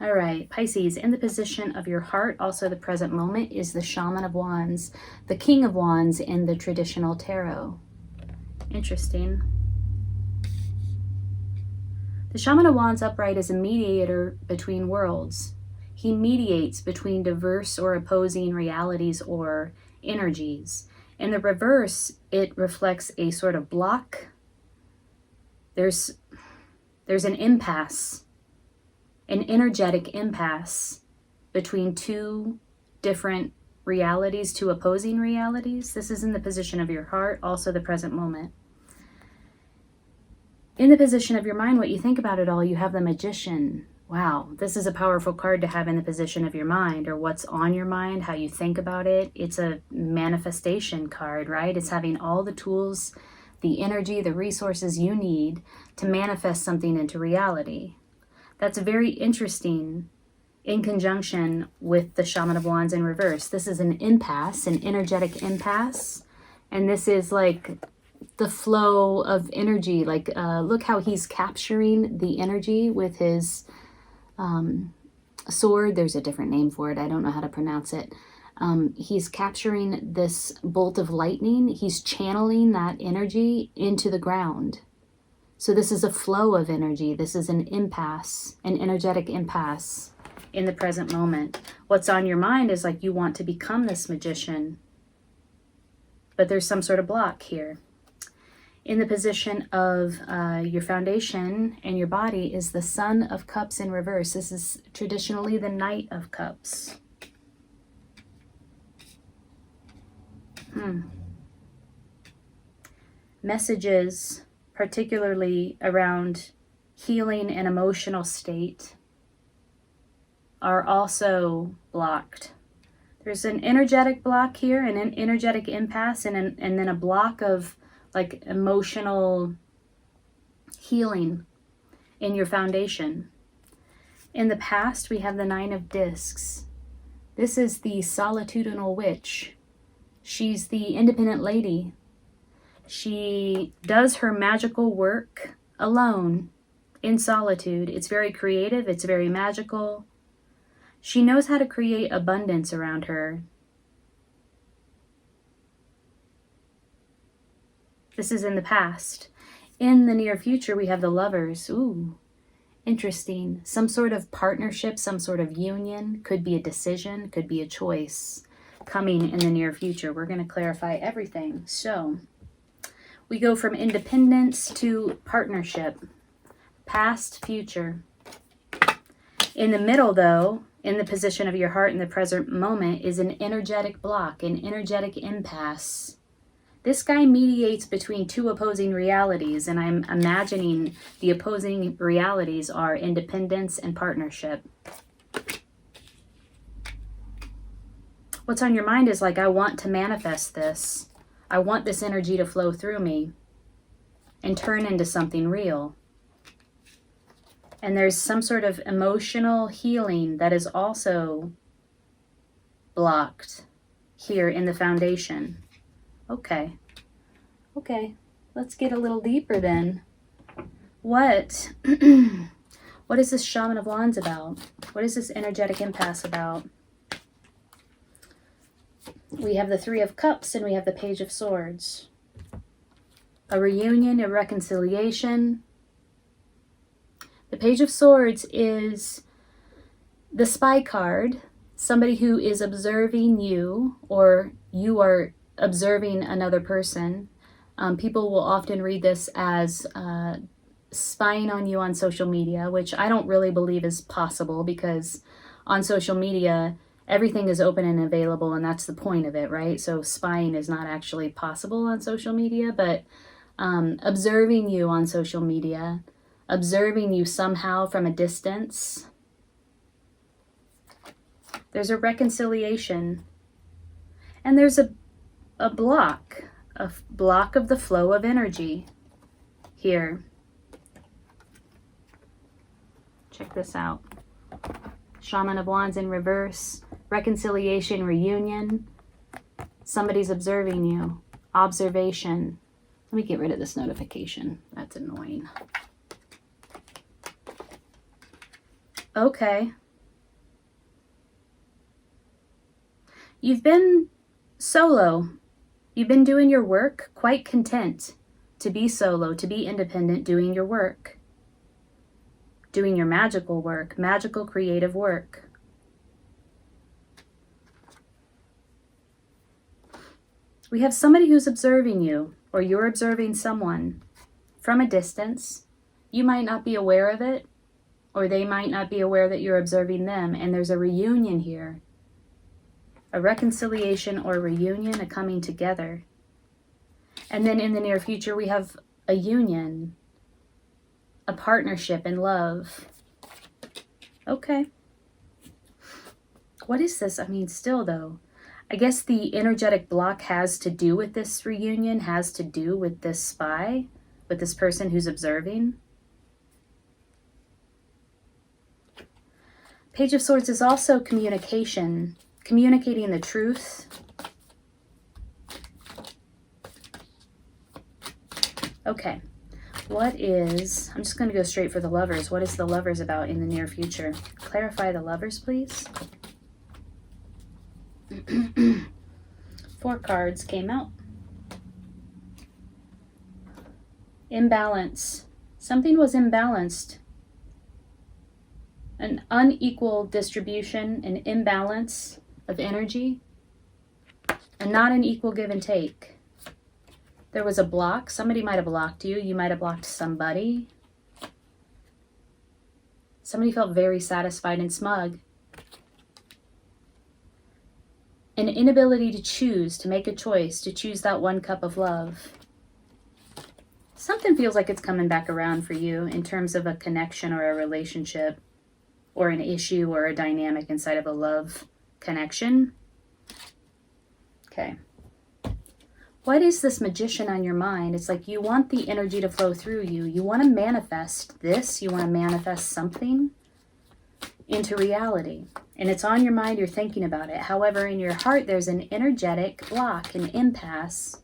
All right, Pisces, in the position of your heart, also the present moment, is the Shaman of Wands, the King of Wands in the traditional tarot. Interesting. The Shaman of Wands upright is a mediator between worlds. He mediates between diverse or opposing realities or energies. In the reverse, it reflects a sort of block. There's an impasse. An energetic impasse between 2 different realities, 2 opposing realities. This is in the position of your heart, also the present moment. In the position of your mind, what you think about it all, you have the Magician. Wow, this is a powerful card to have in the position of your mind, or what's on your mind, how you think about it. It's a manifestation card, right? It's having all the tools, the energy, the resources you need to manifest something into reality. That's very interesting in conjunction with the Shaman of Wands in reverse. This is an impasse, an energetic impasse. And this is like the flow of energy. Like, look how he's capturing the energy with his sword. There's a different name for it. I don't know how to pronounce it. He's capturing this bolt of lightning. He's channeling that energy into the ground. So this is a flow of energy. This is an impasse, an energetic impasse in the present moment. What's on your mind is like you want to become this magician, but there's some sort of block here. In the position of your foundation and your body is the Sun of Cups in reverse. This is traditionally the Knight of Cups. Messages, particularly around healing and emotional state, are also blocked. There's an energetic block here, and an energetic impasse, and then a block of like emotional healing in your foundation. In the past, we have the Nine of Discs. This is the solitudinal witch. She's the independent lady. She does her magical work alone, in solitude. It's very creative, it's very magical. She knows how to create abundance around her. This is in the past. In the near future, we have the Lovers. Ooh, interesting. Some sort of partnership, some sort of union. Could be a decision, could be a choice coming in the near future. We're going to clarify everything. So we go from independence to partnership. Past, future. In the middle, though, in the position of your heart in the present moment, is an energetic block, an energetic impasse. This guy mediates between two opposing realities, and I'm imagining the opposing realities are independence and partnership. What's on your mind is like, I want to manifest this. I want this energy to flow through me and turn into something real. And there's some sort of emotional healing that is also blocked here in the foundation. Okay, let's get a little deeper then. What is this Shaman of Wands about? What is this energetic impasse about? We have the Three of Cups and we have the Page of Swords. A reunion, a reconciliation. The Page of Swords is the spy card, somebody who is observing you, or you are observing another person. People will often read this as spying on you on social media, which I don't really believe is possible, because on social media, everything is open and available, and that's the point of it, right? So spying is not actually possible on social media, but observing you on social media, observing you somehow from a distance. There's a reconciliation, and there's a block of the flow of energy here. Check this out. Shaman of Wands in reverse, reconciliation, reunion. Somebody's observing you. Observation. Let me get rid of this notification. That's annoying. Okay. You've been solo. You've been doing your work, quite content to be solo, to be independent, doing your work. Doing your magical work, magical creative work. We have somebody who's observing you, or you're observing someone from a distance. You might not be aware of it, or they might not be aware that you're observing them, and there's a reunion here. A reconciliation or reunion, a coming together. And then in the near future, we have a union, a partnership and love. Okay. What is this? I mean, still though, I guess the energetic block has to do with this reunion, has to do with this spy, with this person who's observing. Page of Swords is also communication, communicating the truth. Okay. What is, I'm just going to go straight for the Lovers. What is the Lovers about in the near future? Clarify the Lovers, please. 4 cards came out. Imbalance. Something was imbalanced. An unequal distribution, an imbalance of energy, and not an equal give and take. There was a block. Somebody might have blocked you. You might have blocked somebody. Somebody felt very satisfied and smug. An inability to choose, to make a choice, to choose that one cup of love. Something feels like it's coming back around for you in terms of a connection or a relationship or an issue or a dynamic inside of a love connection. Okay. What is this Magician on your mind? It's like you want the energy to flow through you. You want to manifest this. You want to manifest something into reality. And it's on your mind. You're thinking about it. However, in your heart, there's an energetic block, an impasse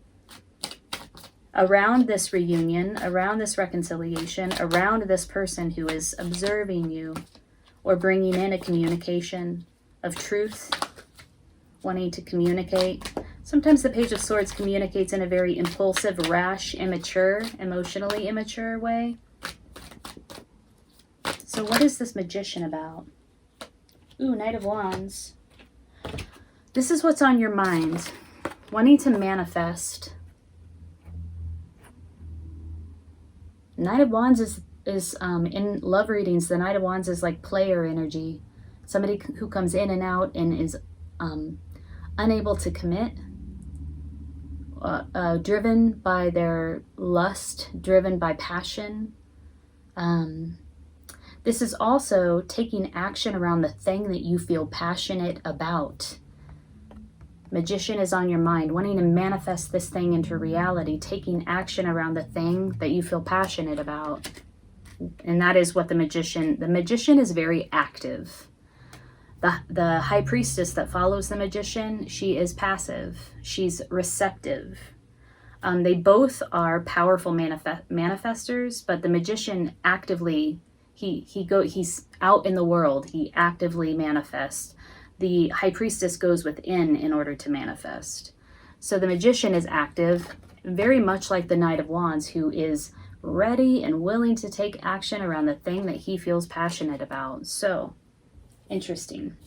around this reunion, around this reconciliation, around this person who is observing you or bringing in a communication of truth, wanting to communicate. Sometimes the Page of Swords communicates in a very impulsive, rash, immature, emotionally immature way. So what is this Magician about? Ooh, Knight of Wands. This is what's on your mind. Wanting to manifest. Knight of Wands is in love readings, the Knight of Wands is like player energy. Somebody who comes in and out and is unable to commit. Driven by their lust, driven by passion. This is also taking action around the thing that you feel passionate about. Magician is on your mind, wanting to manifest this thing into reality, taking action around the thing that you feel passionate about. And that is what the Magician is very active. The High Priestess that follows the Magician, she is passive. She's receptive. They both are powerful manifestors, but the Magician actively, he's out in the world. He actively manifests. The High Priestess goes within in order to manifest. So the Magician is active, very much like the Knight of Wands, who is ready and willing to take action around the thing that he feels passionate about. So, interesting.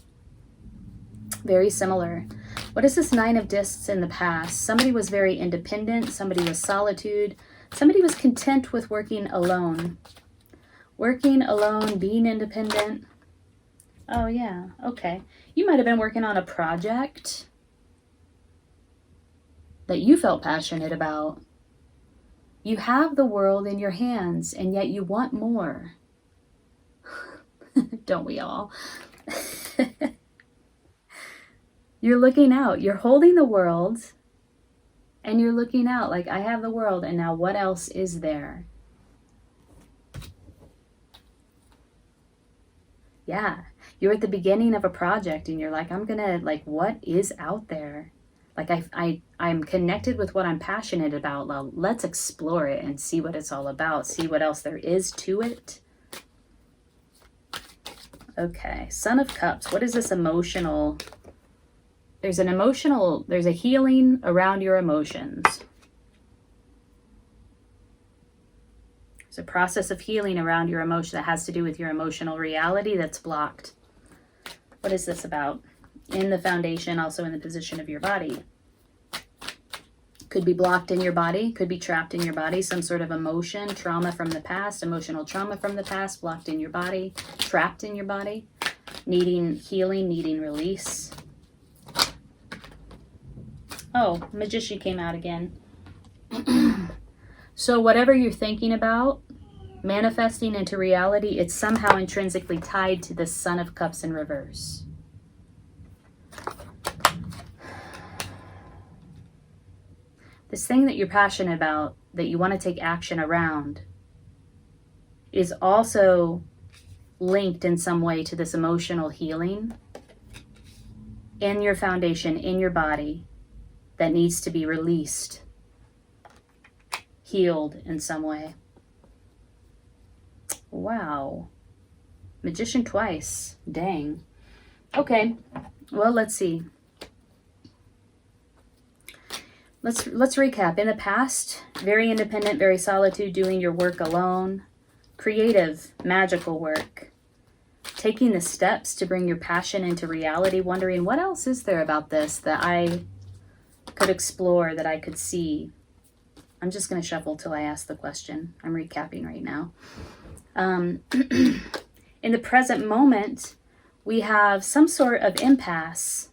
Very similar. What is this Nine of Discs in the past? Somebody was very independent. Somebody was solitude. Somebody was content with working alone. Working alone, being independent. Oh, yeah. Okay. You might have been working on a project that you felt passionate about. You have the world in your hands, and yet you want more. Don't we all? You're looking out. You're holding the world, and you're looking out like, I have the world, and now what else is there? Yeah. You're at the beginning of a project, and you're like, I'm gonna, like, what is out there? Like, I'm connected with what I'm passionate about. Well, let's explore it and see what it's all about. See what else there is to it. Okay, Son of Cups. What is this emotional? There's a healing around your emotions. There's a process of healing around your emotion that has to do with your emotional reality that's blocked. What is this about? In the foundation, also in the position of your body. Could be blocked in your body, could be trapped in your body, some sort of emotion, trauma from the past, emotional trauma from the past, blocked in your body, trapped in your body, needing healing, needing release. Oh, Magician came out again. So whatever you're thinking about, manifesting into reality, it's somehow intrinsically tied to the Son of Cups in reverse. This thing that you're passionate about, that you want to take action around, is also linked in some way to this emotional healing in your foundation, in your body, that needs to be released, healed in some way. Wow. Magician twice. Dang. Okay. Well, let's see. Let's recap. In the past, very independent, very solitude, doing your work alone. Creative, magical work. taking the steps to bring your passion into reality, wondering what else is there about this that I could explore, that I could see. I'm just going to shuffle till I ask the question. I'm recapping right now. In the present moment, we have some sort of impasse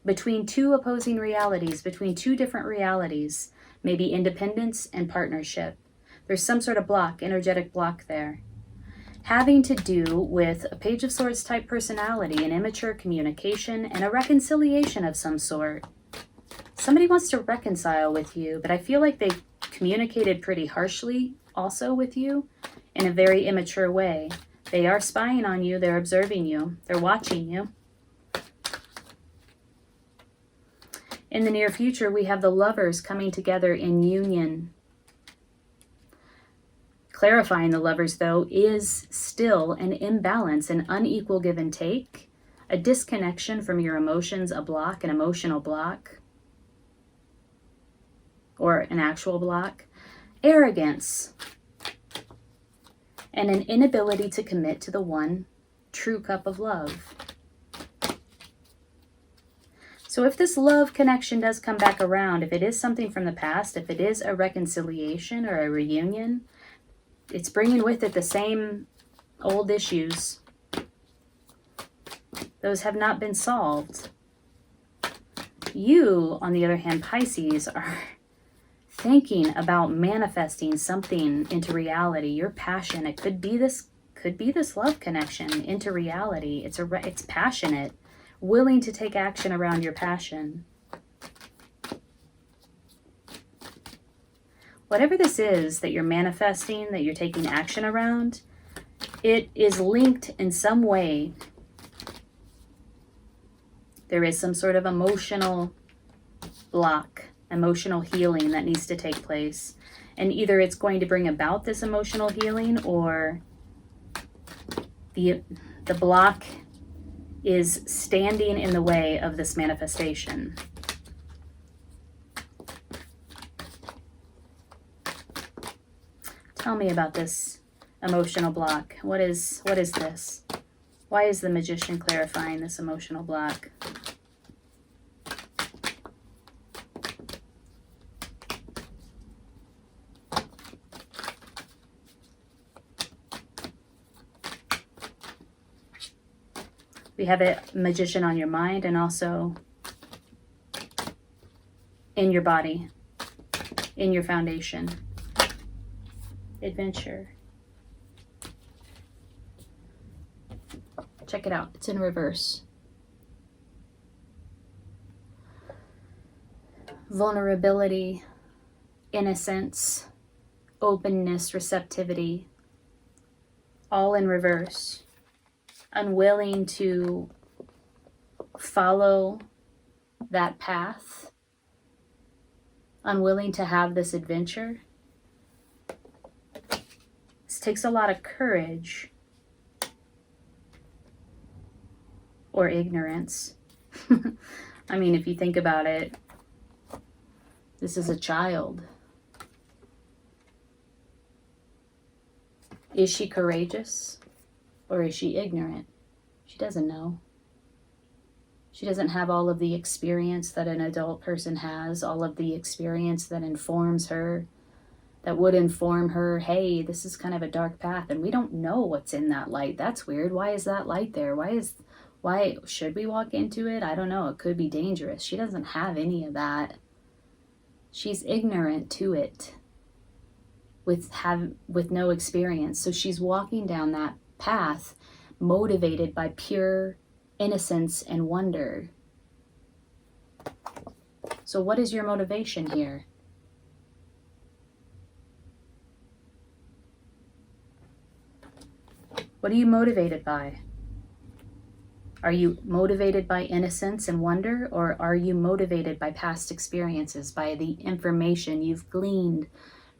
between two opposing realities, between two different realities, maybe independence and partnership. There's some sort of block, energetic block there, having to do with a Page of Swords type personality, an immature communication, and a reconciliation of some sort. Somebody wants to reconcile with you, but I feel like they communicated pretty harshly also with you in a very immature way. They are spying on you, they're observing you, they're watching you. In the near future, we have the lovers coming together in union. Clarifying the lovers, though, is still an imbalance, an unequal give and take, a disconnection from your emotions, a block, an emotional block, or an actual block, arrogance, and an inability to commit to the one true cup of love. So if this love connection does come back around, if it is something from the past, if it is a reconciliation or a reunion, it's bringing with it the same old issues. Those have not been solved. You, on the other hand, Pisces, are thinking about manifesting something into reality. Your passion, it could be this love connection into reality. It's passionate, willing to take action around your passion. Whatever this is that you're manifesting, that you're taking action around, it is linked in some way. There is some sort of emotional block, emotional healing that needs to take place. And either it's going to bring about this emotional healing, or the block is standing in the way of this manifestation. Tell me about this emotional block. What is this? Why is the Magician clarifying this emotional block? We have a Magician on your mind and also in your body, in your foundation. Adventure. Check it out. It's in reverse. Vulnerability, innocence, openness, receptivity, all in reverse. Unwilling to follow that path, unwilling to have this adventure. This takes a lot of courage or ignorance. I mean, if you think about it, this is a child. Is she courageous? Or is she ignorant? She doesn't know. She doesn't have all of the experience that an adult person has, all of the experience that informs her, that would inform her, hey, this is kind of a dark path, and we don't know what's in that light. That's weird. Why is that light there? Why should we walk into it? I don't know. It could be dangerous. She doesn't have any of that. She's ignorant to it with no experience. So she's walking down that path motivated by pure innocence and wonder. So what is your motivation here? What are you motivated by? Are you motivated by innocence and wonder, or are you motivated by past experiences, by the information you've gleaned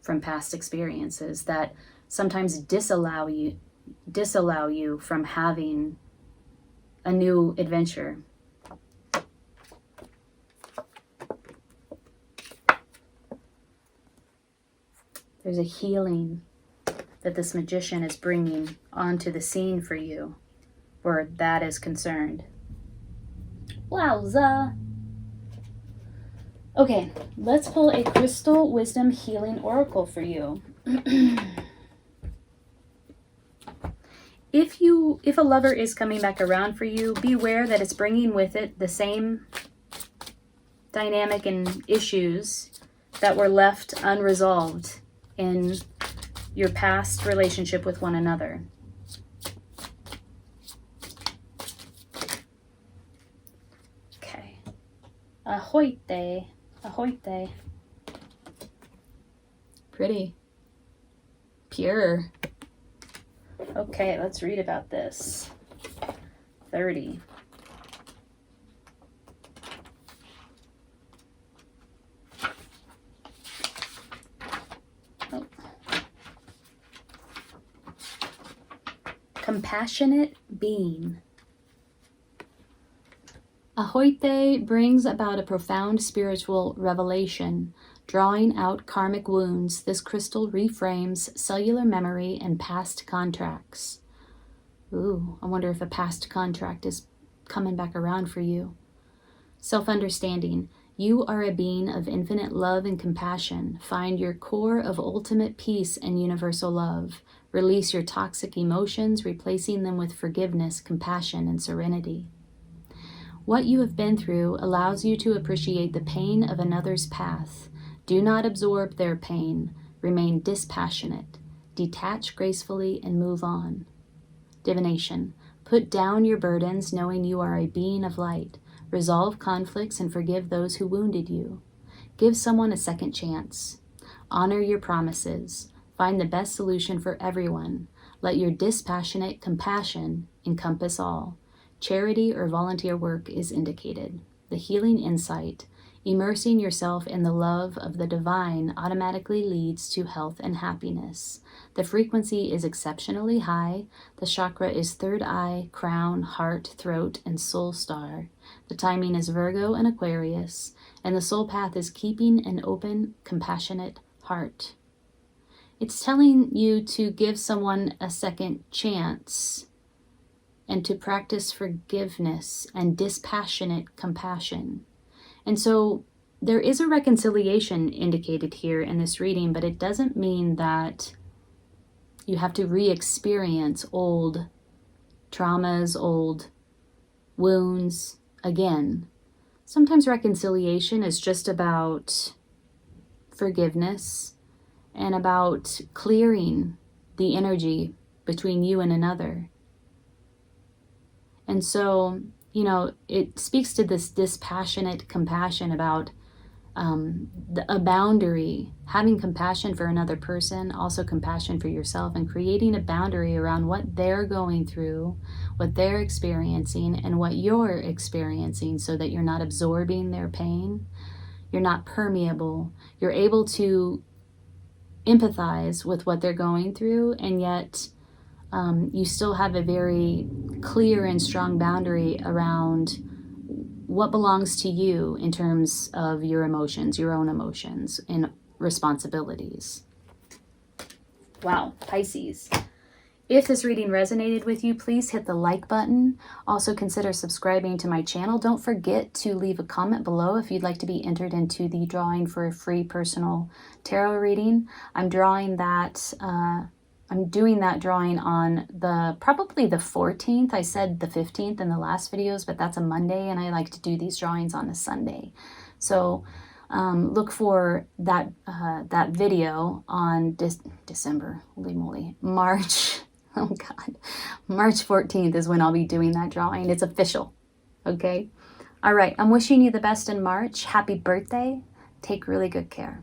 from past experiences that sometimes disallow you from having a new adventure? There's a healing that this Magician is bringing onto the scene for you. where that is concerned. Wowza. Okay, let's pull a crystal wisdom healing oracle for you. If a lover is coming back around for you, beware that it's bringing with it the same dynamic and issues that were left unresolved in your past relationship with one another. Okay. Ahoite. Ahoite. Pretty. Pure. Okay, let's read about this. 30. Oh. Compassionate being. Ahoite brings about a profound spiritual revelation. Drawing out karmic wounds, this crystal reframes cellular memory and past contracts. Ooh, I wonder if a past contract is coming back around for you. Self-understanding. You are a being of infinite love and compassion. Find your core of ultimate peace and universal love. Release your toxic emotions, replacing them with forgiveness, compassion, and serenity. What you have been through allows you to appreciate the pain of another's path. Do not absorb their pain. Remain dispassionate. Detach gracefully and move on. Divination. Put down your burdens, knowing you are a being of light. Resolve conflicts and forgive those who wounded you. Give someone a second chance. Honor your promises. Find the best solution for everyone. Let your dispassionate compassion encompass all. Charity or volunteer work is indicated. The healing insight. Immersing yourself in the love of the divine automatically leads to health and happiness. The frequency is exceptionally high. The chakra is third eye, crown, heart, throat, and soul star. The timing is Virgo and Aquarius, and the soul path is keeping an open, compassionate heart. It's telling you to give someone a second chance and to practice forgiveness and dispassionate compassion. And so there is a reconciliation indicated here in this reading, but it doesn't mean that you have to re-experience old traumas, old wounds again. Sometimes reconciliation is just about forgiveness and about clearing the energy between you and another. And so, it speaks to this dispassionate compassion about a boundary, having compassion for another person, also compassion for yourself, and creating a boundary around what they're going through, what they're experiencing, and what you're experiencing, so that you're not absorbing their pain. You're not permeable. You're able to empathize with what they're going through, and yet you still have a very clear and strong boundary around what belongs to you in terms of your emotions, your own emotions, and responsibilities. Wow, Pisces. If this reading resonated with you, please hit the like button. Also consider subscribing to my channel. Don't forget to leave a comment below if you'd like to be entered into the drawing for a free personal tarot reading. I'm doing that drawing on probably the 14th. I said the 15th in the last videos, but that's a Monday, and I like to do these drawings on a Sunday. So look for that video on December, holy moly, March. Oh God, March 14th is when I'll be doing that drawing. It's official. Okay. All right. I'm wishing you the best in March. Happy birthday. Take really good care.